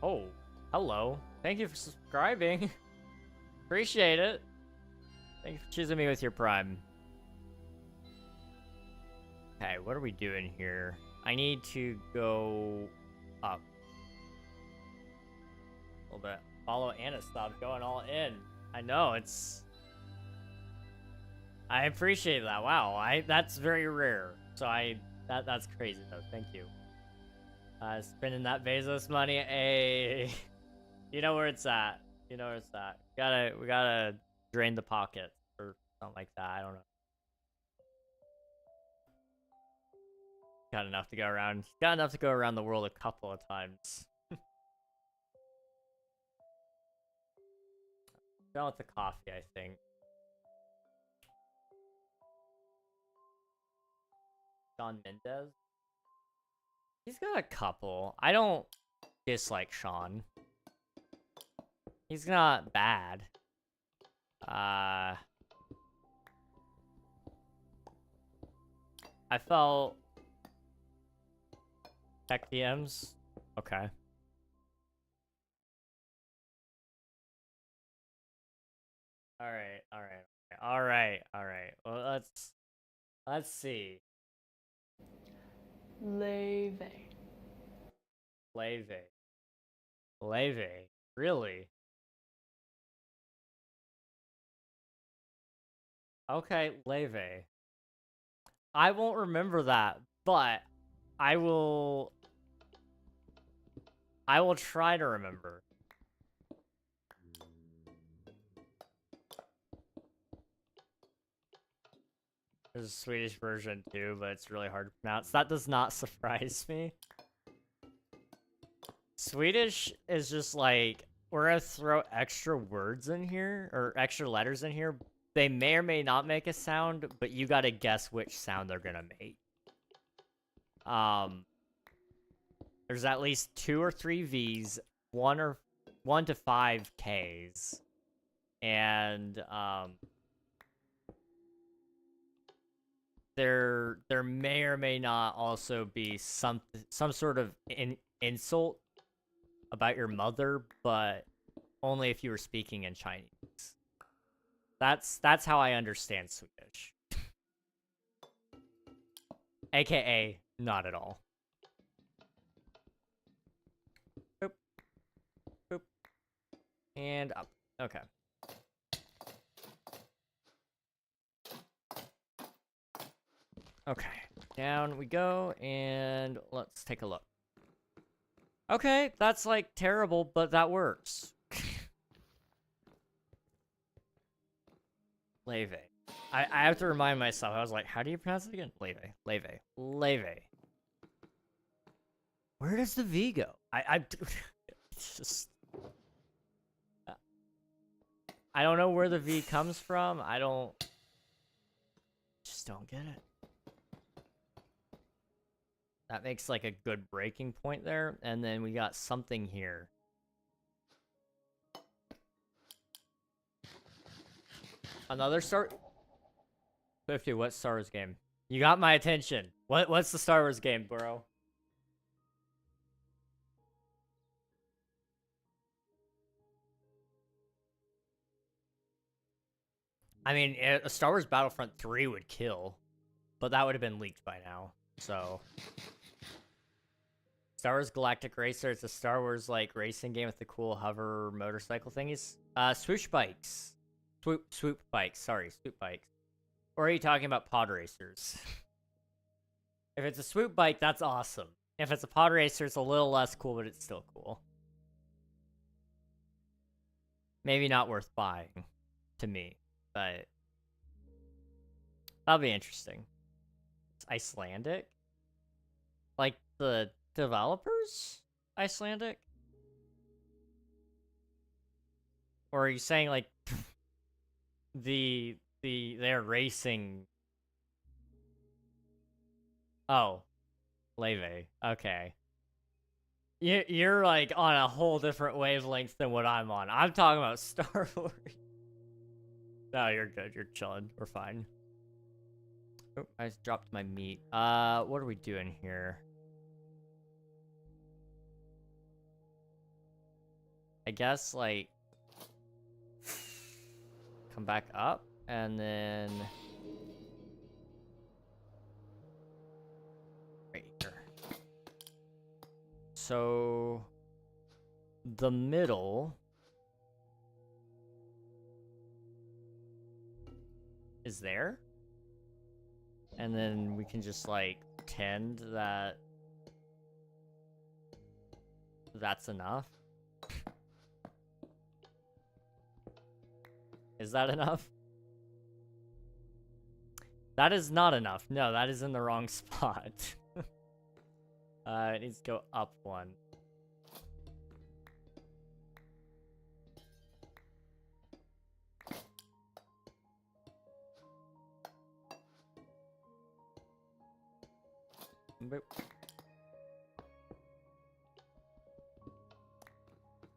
Speaker 1: Oh, hello. Thank you for subscribing. Appreciate it. Thank you for choosing me with your Prime. Okay, what are we doing here? I need to go up. A little bit. Follow Anna, stop going all in. I know, it's... I appreciate that. Wow, that's very rare. So that's crazy though. Thank you. Spending that Bezos money, you know where it's at. You know where it's at. We gotta drain the pocket or something like that. I don't know. Got enough to go around. Got enough to go around the world a couple of times. Done with the coffee, I think. Shawn Mendes. He's got a couple. I don't dislike Shawn. He's not bad. I felt... Tech DMs? Okay. Alright. all right. Well, let's see.
Speaker 3: Leve.
Speaker 1: Leve. Really? Okay, Leve. I won't remember that, but I will try to remember. There's a Swedish version too, but it's really hard to pronounce. That does not surprise me. Swedish is just like, we're gonna throw extra words in here, or extra letters in here. They may or may not make a sound, but you gotta guess which sound they're gonna make. There's at least 2 or 3 V's, 1 to 5 K's, and there may or may not also be some sort of insult about your mother, but only if you were speaking in Chinese. That's how I understand Swedish. AKA not at all. Boop. Boop. And up. Okay. Okay. Down we go, and let's take a look. Okay, that's like terrible, but that works. Leve. I have to remind myself. I was like, how do you pronounce it again? Leve. Where does the V go? It's just... I don't know where the V comes from. Just don't get it. That makes like a good breaking point there. And then we got something here. Another Star... 50, what Star Wars game? You got my attention. What's the Star Wars game, bro? I mean, a Star Wars Battlefront 3 would kill, but that would have been leaked by now, so... Star Wars Galactic Racer, it's a Star Wars, like, racing game with the cool hover motorcycle thingies. Swoosh bikes. Swoop bikes, sorry, swoop bikes. Or are you talking about pod racers? If it's a swoop bike, that's awesome. If it's a pod racer, it's a little less cool, but it's still cool. Maybe not worth buying, to me, but that'll be interesting. It's Icelandic? Like, the developers? Icelandic? Or are you saying, like, they're racing... Oh. Leve. Okay. You're, like, on a whole different wavelength than what I'm on. I'm talking about Star Wars. No, you're good. You're chilling. We're fine. Oh, I just dropped my meat. What are we doing here? I guess, like... Come back up, and then... Right here. So... The middle... is there? And then we can just, like, pretend that... that's enough. Is that enough? That is not enough. No, that is in the wrong spot. It needs to go up 1. Boop.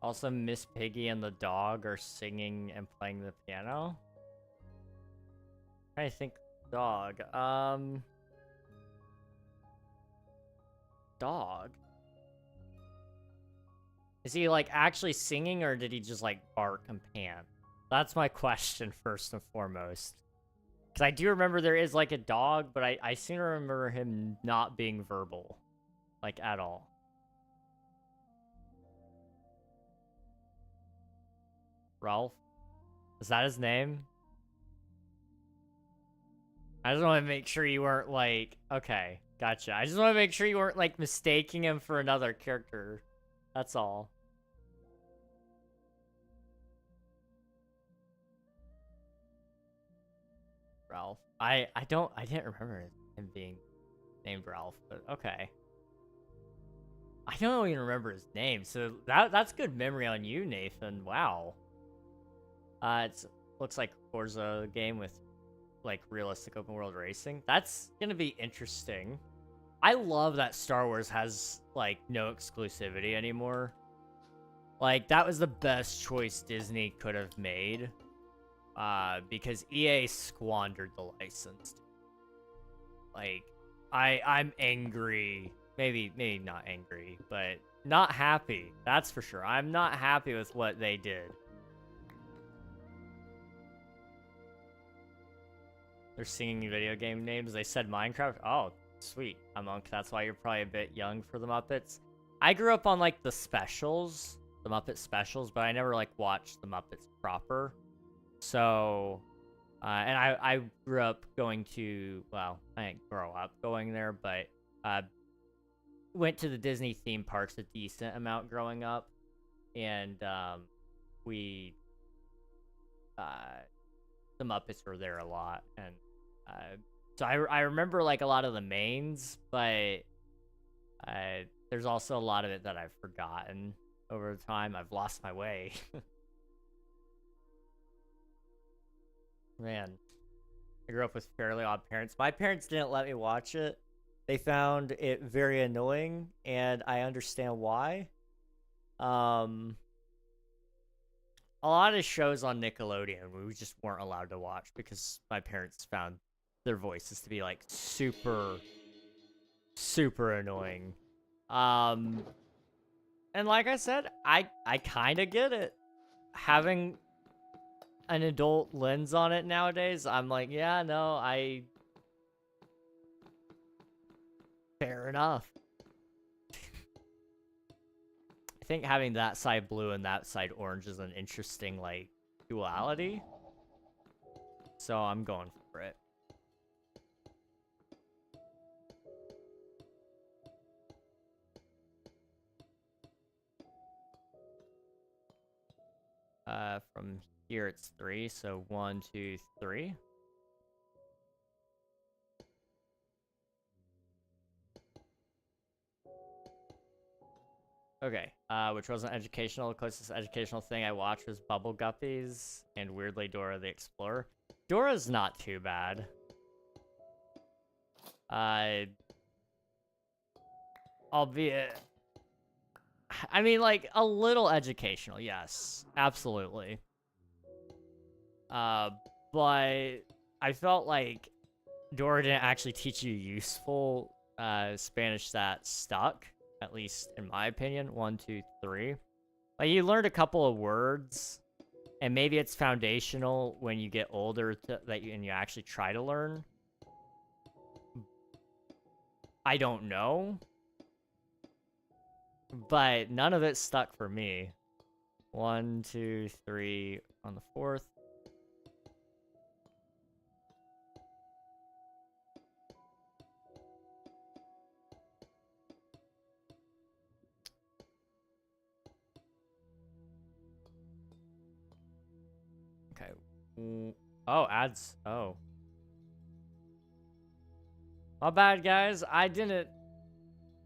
Speaker 1: Also, Miss Piggy and the dog are singing and playing the piano. I think dog. Dog? Is he, like, actually singing, or did he just, like, bark and pant? That's my question first and foremost. Because I do remember there is like a dog, but I seem to remember him not being verbal. Like at all. Ralph? Is that his name? I just want to make sure you weren't like... Okay, gotcha. I just want to make sure you weren't like mistaking him for another character. That's all. Ralph. I didn't remember him being named Ralph, but okay. I don't even remember his name, so that's good memory on you, Nathan. Wow. It looks like Forza game with like realistic open world racing. That's gonna be interesting. I love that Star Wars has like no exclusivity anymore. Like that was the best choice Disney could have made. Because EA squandered the license. Like, I'm angry. Maybe not angry, but not happy. That's for sure. I'm not happy with what they did. They're singing video game names. They said Minecraft. Oh, sweet. That's why you're probably a bit young for the Muppets. I grew up on like the specials, the Muppet specials, but I never like watched the Muppets proper. So, and I grew up going to, well, I didn't grow up going there, but went to the Disney theme parks a decent amount growing up, and we, the Muppets were there a lot, and so I remember like a lot of the mains, but there's also a lot of it that I've forgotten over time. I've lost my way. Man, I grew up with fairly odd parents. My parents didn't let me watch it. They found it very annoying, and I understand why. A lot of shows on Nickelodeon we just weren't allowed to watch because my parents found their voices to be like super annoying. And like I said, I kind of get it. Having an adult lens on it nowadays, I'm like, yeah, no, fair enough. I think having that side blue and that side orange is an interesting, like, duality. So I'm going for it. From here it's 3, so 1, 2, 3. Okay, which wasn't educational. The closest educational thing I watched was Bubble Guppies and weirdly Dora the Explorer. Dora's not too bad. Albeit, I mean, like, a little educational, yes, absolutely. But I felt like Dora didn't actually teach you useful Spanish that stuck, at least in my opinion. 1, 2, 3. Like, you learned a couple of words, and maybe it's foundational when you get older and you actually try to learn. I don't know. But none of it stuck for me. 1, 2, 3 on the 4th. Okay. Oh, ads. Oh. My bad, guys. I didn't...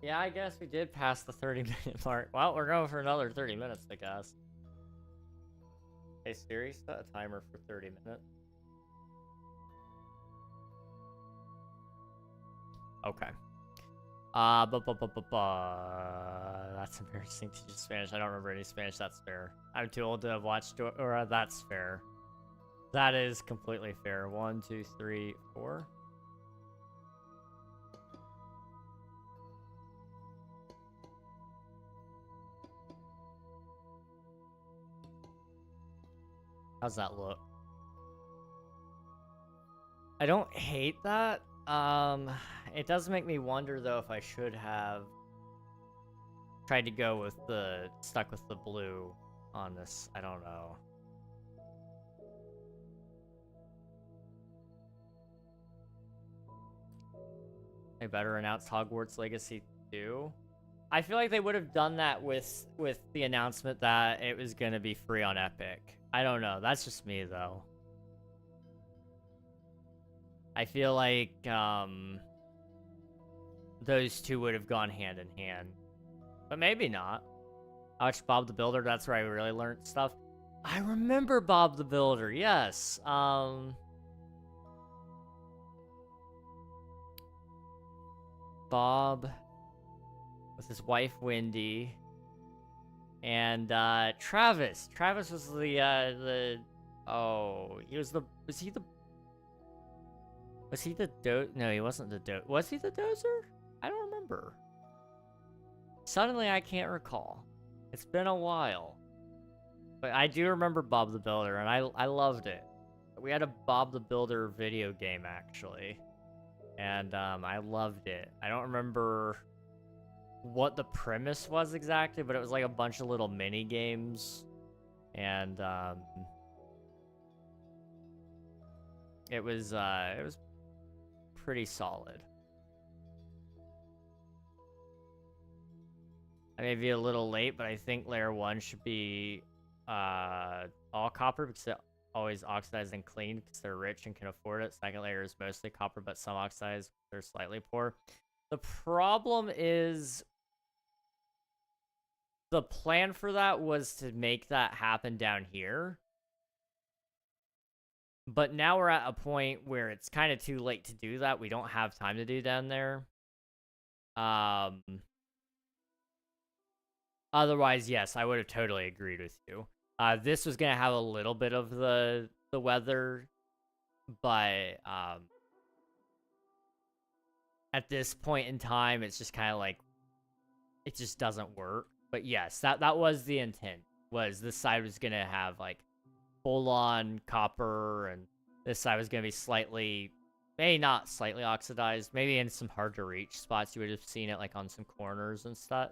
Speaker 1: Yeah, I guess we did pass the 30-minute mark. Well, we're going for another 30 minutes, I guess. Hey, Siri, set a timer for 30 minutes. Okay. That's embarrassing to teach Spanish. I don't remember any Spanish. That's fair. I'm too old to have watched Dora. That's fair. That is completely fair. 1, 2, 3, 4. How's that look? I don't hate that. It does make me wonder though if I should have tried to go with stuck with the blue on this. I don't know. They better announce Hogwarts Legacy 2. I feel like they would have done that with the announcement that it was gonna be free on Epic. I don't know. That's just me though. I feel like those two would have gone hand in hand, but maybe not. I watched Bob the Builder. That's where I really learned stuff. I remember Bob the Builder. Yes. Bob with his wife Wendy and Travis. Travis was he was the no, he wasn't the was he the dozer? I don't remember. Suddenly I can't recall. It's been a while. But I do remember Bob the Builder, and I loved it. We had a Bob the Builder video game, actually. And I loved it. I don't remember what the premise was exactly, but it was like a bunch of little mini games. And it was pretty solid. I may be a little late, but I think layer 1 should be all copper because it always oxidized and cleaned because they're rich and can afford it. Second layer is mostly copper, but some oxidized. They're slightly poor. The problem is the plan for that was to make that happen down here. But now we're at a point where it's kind of too late to do that. We don't have time to do down there. Otherwise, yes, I would have totally agreed with you. This was going to have a little bit of the weather, but at this point in time, it's just kind of like, it just doesn't work. But yes, that was the intent, was this side was going to have like full-on copper, and this side was going to be slightly, maybe not slightly oxidized, maybe in some hard-to-reach spots you would have seen it like on some corners and stuff.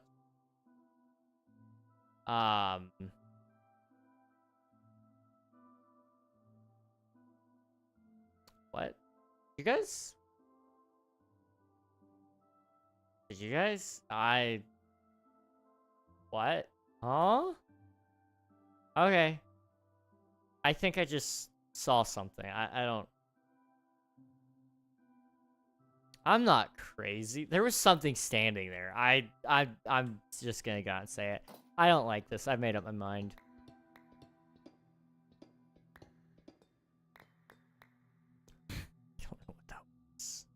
Speaker 1: What? You guys? Did you guys? What? Huh? Okay. I think I just saw something. I don't... I'm not crazy. There was something standing there. I'm just gonna go and say it. I don't like this. I've made up my mind. I don't know what that was.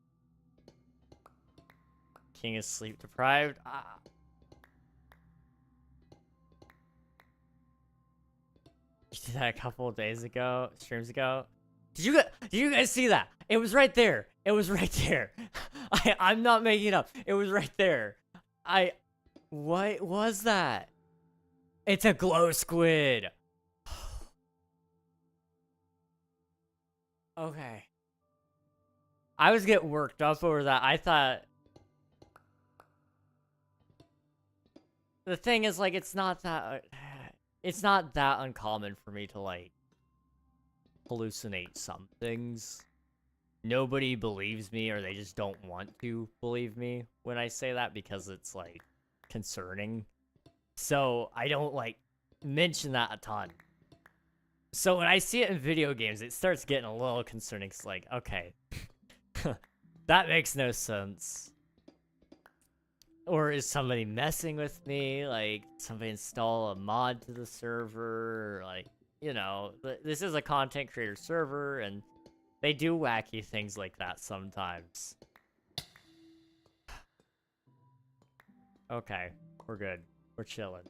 Speaker 1: King is sleep deprived. You did that a couple of days ago, streams ago. Did you guys see that? It was right there. It was right there. I'm not making it up. It was right there. What was that? It's a glow squid. Okay. I was getting worked up over that. I thought... The thing is, like, it's not that uncommon for me to, like, hallucinate some things. Nobody believes me, or they just don't want to believe me when I say that because it's, like, concerning. So I don't, like, mention that a ton. So when I see it in video games, it starts getting a little concerning. It's like, okay, that makes no sense. Or is somebody messing with me? Like, somebody install a mod to the server? Or, like, you know, this is a content creator server, and they do wacky things like that sometimes. Okay, we're good. We're chilling.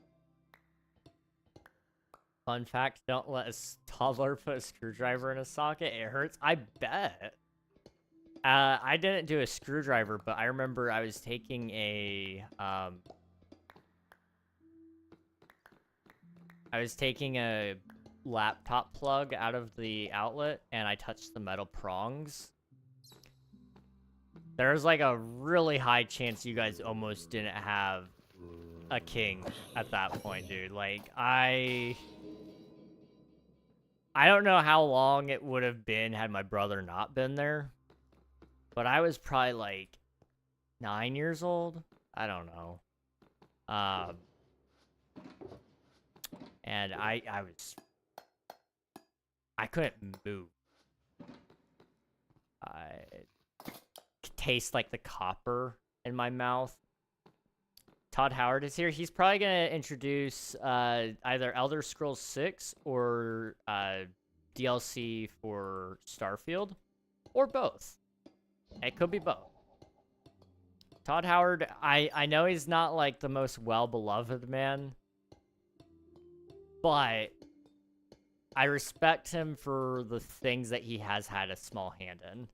Speaker 1: Fun fact, don't let a toddler put a screwdriver in a socket. It hurts. I bet. I didn't do a screwdriver, but I remember I was taking a, laptop plug out of the outlet and I touched the metal prongs, there's like a really high chance you guys almost didn't have a king at that point, dude. Like, I don't know how long it would have been had my brother not been there, but I was probably like 9 years old. I don't know. And I couldn't move. I could taste like the copper in my mouth. Todd Howard is here. He's probably gonna introduce either Elder Scrolls 6 or DLC for Starfield, or both. It could be both. Todd Howard, I know he's not like the most well-beloved man, but I respect him for the things that he has had a small hand in.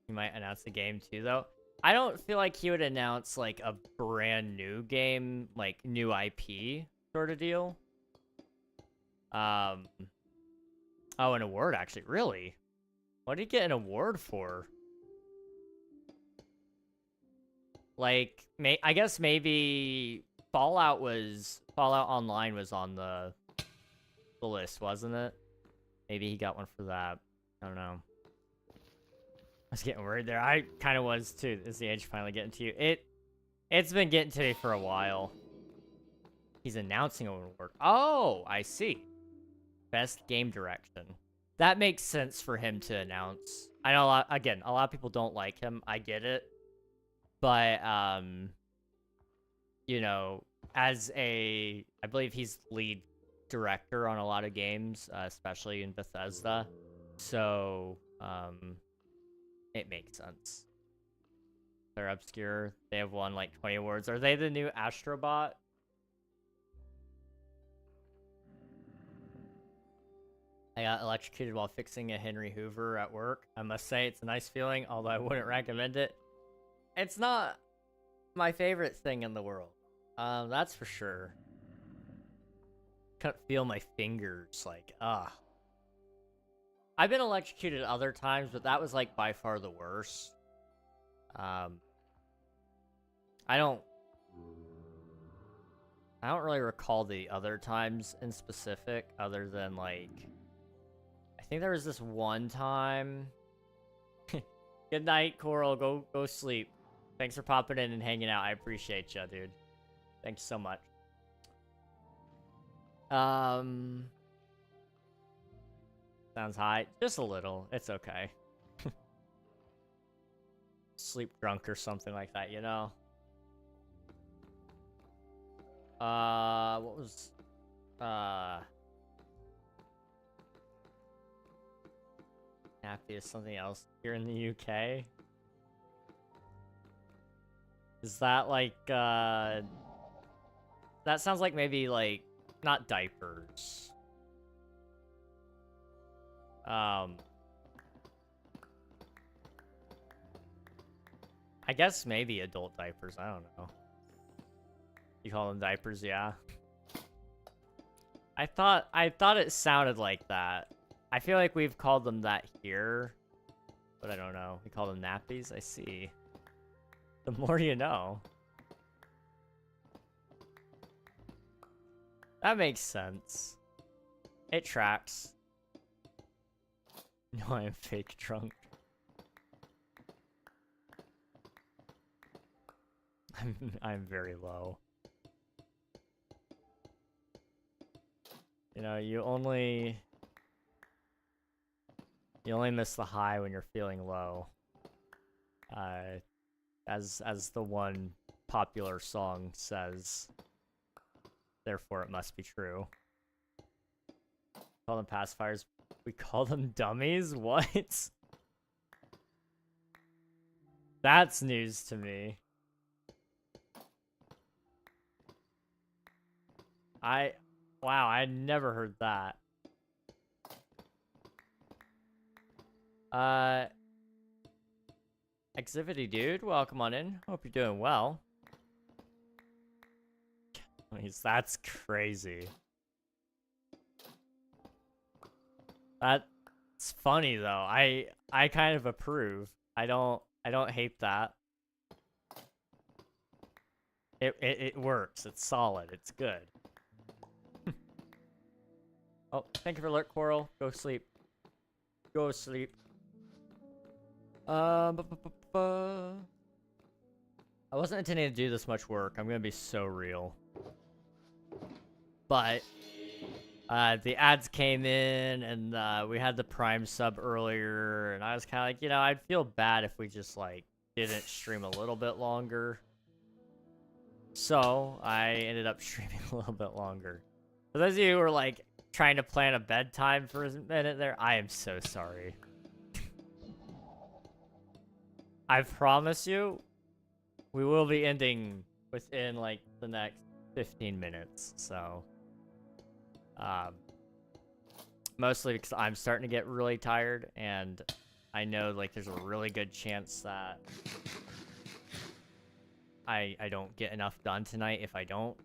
Speaker 1: He might announce the game too, though. I don't feel like he would announce like a brand new game, like new IP sort of deal. Oh, an award, actually. Really? What did he get an award for? Like, I guess maybe Fallout Online was on the list, wasn't it? Maybe he got one for that. I don't know. I was getting worried there. I kind of was too. Is the age finally getting to you? It's been getting to me for a while. He's announcing an award. Oh, I see. Best game direction. That makes sense for him to announce. I know a lot of people don't like him. I get it. But, you know, I believe he's lead director on a lot of games, especially in Bethesda. So, it makes sense. They're obscure. They have won like 20 awards. Are they the new Astrobot? I got electrocuted while fixing a Henry Hoover at work. I must say it's a nice feeling, although I wouldn't recommend it. It's not my favorite thing in the world. That's for sure. Couldn't feel my fingers, like, I've been electrocuted other times, but that was like by far the worst. I don't really recall the other times in specific, other than like, I think there was this one time. Good night, Coral. Go sleep. Thanks for popping in and hanging out. I appreciate you, dude. Thanks so much. Sounds high. Just a little. It's okay. Sleep drunk or something like that, you know? What was... Nappy is something else here in the UK? Is that like, that sounds like maybe like, not diapers. I guess maybe adult diapers, I don't know. You call them diapers, yeah. I thought it sounded like that. I feel like we've called them that here, but I don't know. We call them nappies? I see. The more you know. That makes sense. It tracks. No, I'm fake drunk. I'm very low. You know, you only miss the high when you're feeling low. As the one popular song says. Therefore, it must be true. Call them pacifiers. We call them dummies? What? That's news to me. Wow, I never heard that. Exhibity dude, welcome on in. Hope you're doing well. That's crazy. That's funny though. I kind of approve. I don't hate that. It works. It's solid. It's good. Oh, thank you for alert, Coral. Go sleep. Go sleep. I wasn't intending to do this much work. I'm gonna be so real. But the ads came in, and we had the Prime sub earlier, and I was kind of like, you know, I'd feel bad if we just like didn't stream a little bit longer. So I ended up streaming a little bit longer. For those of you who were like trying to plan a bedtime for a minute there, I am so sorry. I promise you, we will be ending within like the next 15 minutes. So, mostly because I'm starting to get really tired, and I know like there's a really good chance that I don't get enough done tonight if I don't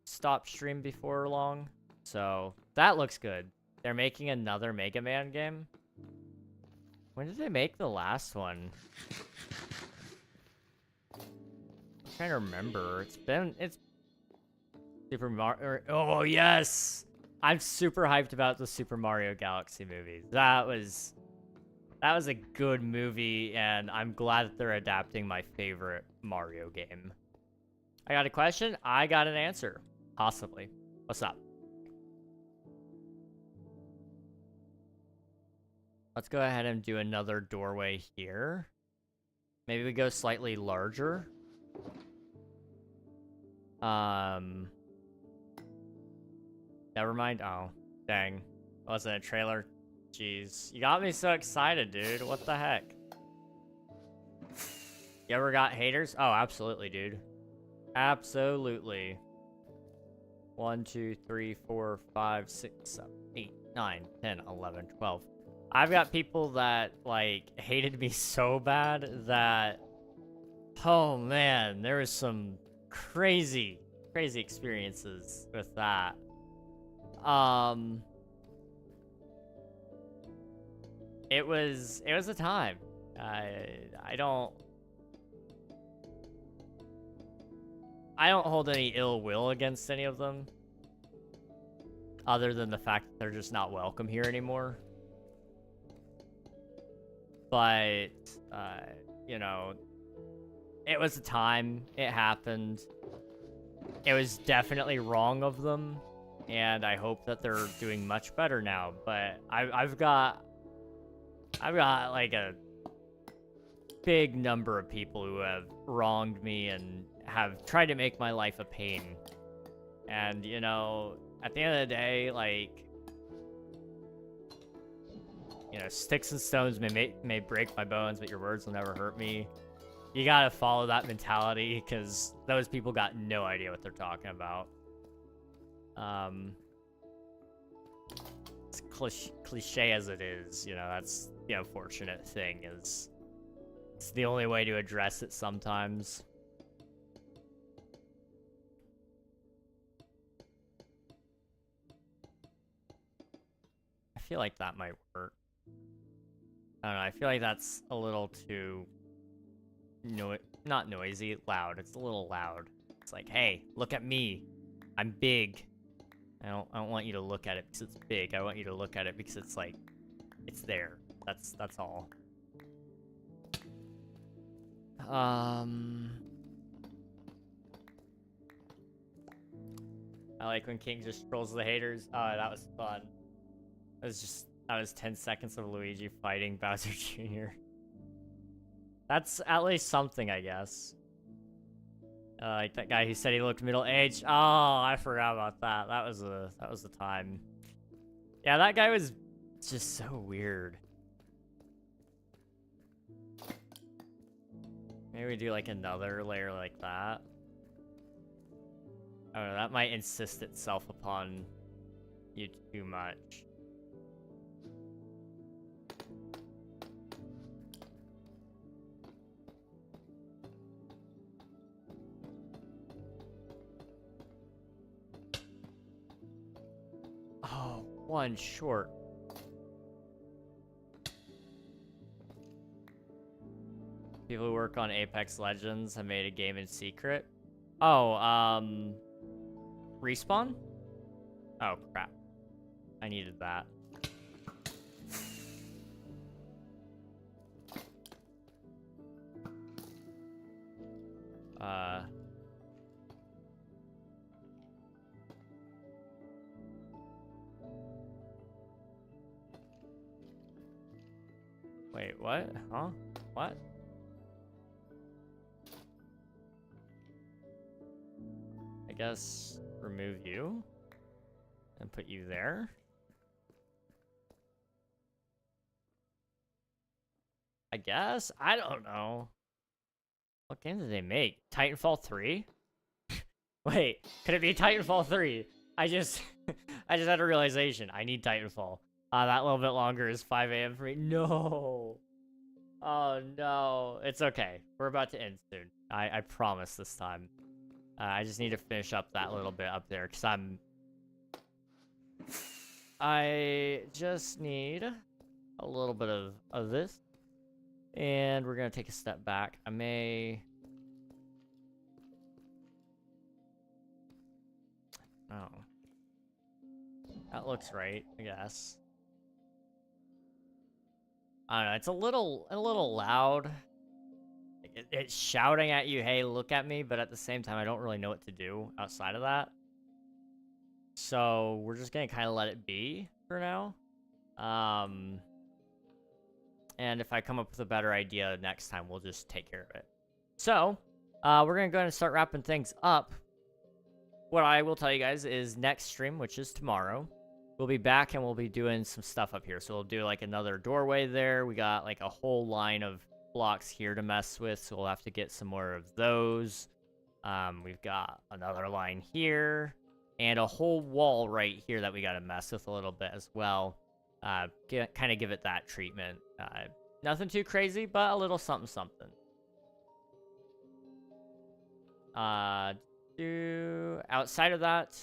Speaker 1: stop stream before long. So that looks good. They're making another Mega Man game. When did they make the last one? I'm trying to remember. It's Super Mario. Oh yes, I'm super hyped about the Super Mario Galaxy movies. That was a good movie, and I'm glad that they're adapting my favorite Mario game. I got a question. I got an answer. Possibly. What's up? Let's go ahead and do another doorway here. Maybe we go slightly larger. Never mind. Oh, dang. Wasn't a trailer. Jeez. You got me so excited, dude. What the heck? You ever got haters? Oh, absolutely, dude. Absolutely. 1, 2, 3, 4, 5, 6, 7, 8, 9, 10, 11, 12. I've got people that, like, hated me so bad that... Oh, man. There was some crazy experiences with that. It was a time. I don't hold any ill will against any of them, other than the fact that they're just not welcome here anymore. But you know, it was a time. It happened. It was definitely wrong of them, and I hope that they're doing much better now. But I've got like a big number of people who have wronged me and have tried to make my life a pain. And, you know, at the end of the day, like, you know, sticks and stones may break my bones, but your words will never hurt me. You gotta follow that mentality, because those people got no idea what they're talking about. As cliche as it is, you know, that's the unfortunate thing, is it's the only way to address it sometimes. I feel like that might work. I don't know, I feel like that's a little too... not noisy, loud. It's a little loud. It's like, hey, look at me. I'm big. I don't want you to look at it because it's big. I want you to look at it because it's like, it's there. That's all. I like when King just trolls the haters. Oh, that was fun. That was 10 seconds of Luigi fighting Bowser Jr. That's at least something, I guess. Like that guy who said he looked middle-aged. Oh, I forgot about that. That was the time. Yeah, that guy was just so weird. Maybe we do like another layer like that. I don't know, that might insist itself upon you too much. one short. People who work on Apex Legends have made a game in secret. Oh, Respawn? Oh, crap. I needed that. Wait, what? Huh? What? I guess remove you and put you there. I guess? I don't know. What game did they make? Titanfall 3? Wait, could it be Titanfall 3? I just had a realization. I need Titanfall. That little bit longer is 5 a.m. for me. No. Oh, no. It's okay. We're about to end soon. I promise this time. I just need to finish up that little bit up there, because I just need a little bit of this. And we're going to take a step back. I may... Oh. That looks right, I guess. I don't know, it's a little loud. It's shouting at you, hey, look at me, but at the same time, I don't really know what to do outside of that. So we're just gonna kind of let it be for now. And if I come up with a better idea next time, we'll just take care of it. So, we're gonna go ahead and start wrapping things up. What I will tell you guys is next stream, which is tomorrow, we'll be back and we'll be doing some stuff up here. So we'll do like another doorway there. We got like a whole line of blocks here to mess with, so we'll have to get some more of those. We've got another line here and a whole wall right here that we got to mess with a little bit as well. Kind of give it that treatment. Nothing too crazy, but a little something something. Outside of that,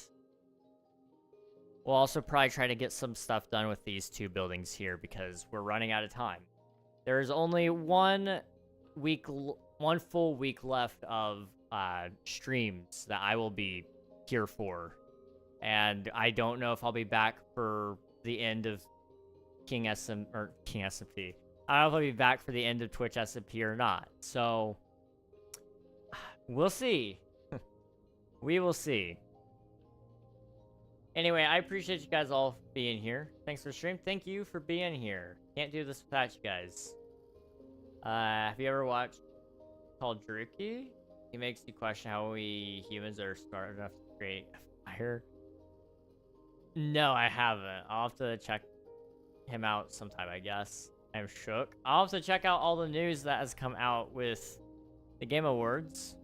Speaker 1: we'll also probably try to get some stuff done with these two buildings here because we're running out of time. There's only one full week left of streams that I will be here for, and I don't know if I'll be back for the end of King SMP. I don't know if I'll be back for the end of Twitch SMP or not. So we'll see. We will see. Anyway, I appreciate you guys all being here. Thanks for the stream. Thank you for being here. Can't do this without you guys. Have you ever watched called Druki? He makes you question how we humans are smart enough to create fire. No, I haven't. I'll have to check him out sometime, I guess. I'm shook. I'll have to check out all the news that has come out with the Game Awards.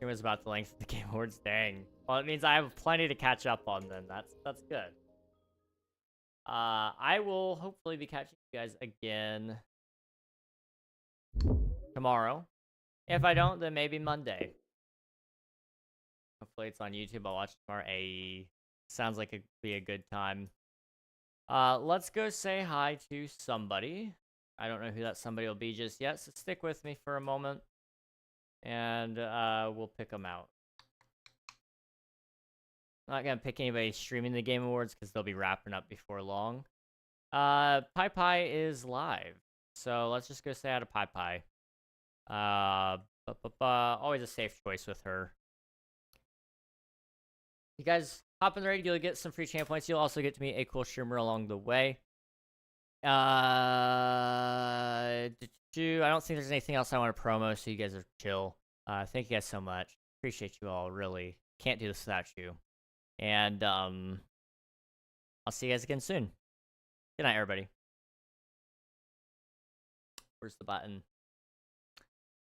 Speaker 1: It was about the length of the Game Awards. Dang. Well, it means I have plenty to catch up on then. That's good. I will hopefully be catching you guys again tomorrow. If I don't, then maybe Monday. Hopefully it's on YouTube. I'll watch it tomorrow. Sounds like it'd be a good time. Let's go say hi to somebody. I don't know who that somebody will be just yet, so stick with me for a moment. And we'll pick them out. I'm not going to pick anybody streaming the Game Awards because they'll be wrapping up before long. Pi Pi is live. So let's just go say hi to Pi Pi. Always a safe choice with her. You guys hop in the raid, you'll get some free champ points. You'll also get to meet a cool streamer along the way. I don't think there's anything else I want to promo, so you guys are chill. Thank you guys so much. Appreciate you all, really. Can't do this without you. And, I'll see you guys again soon. Good night, everybody. Where's the button?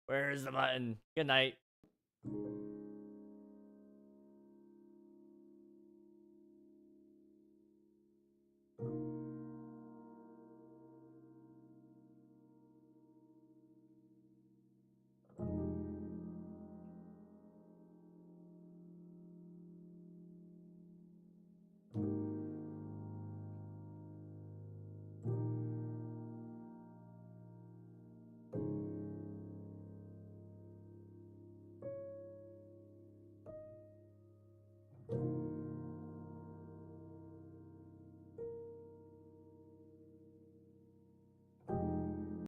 Speaker 1: Where's the button? Good night.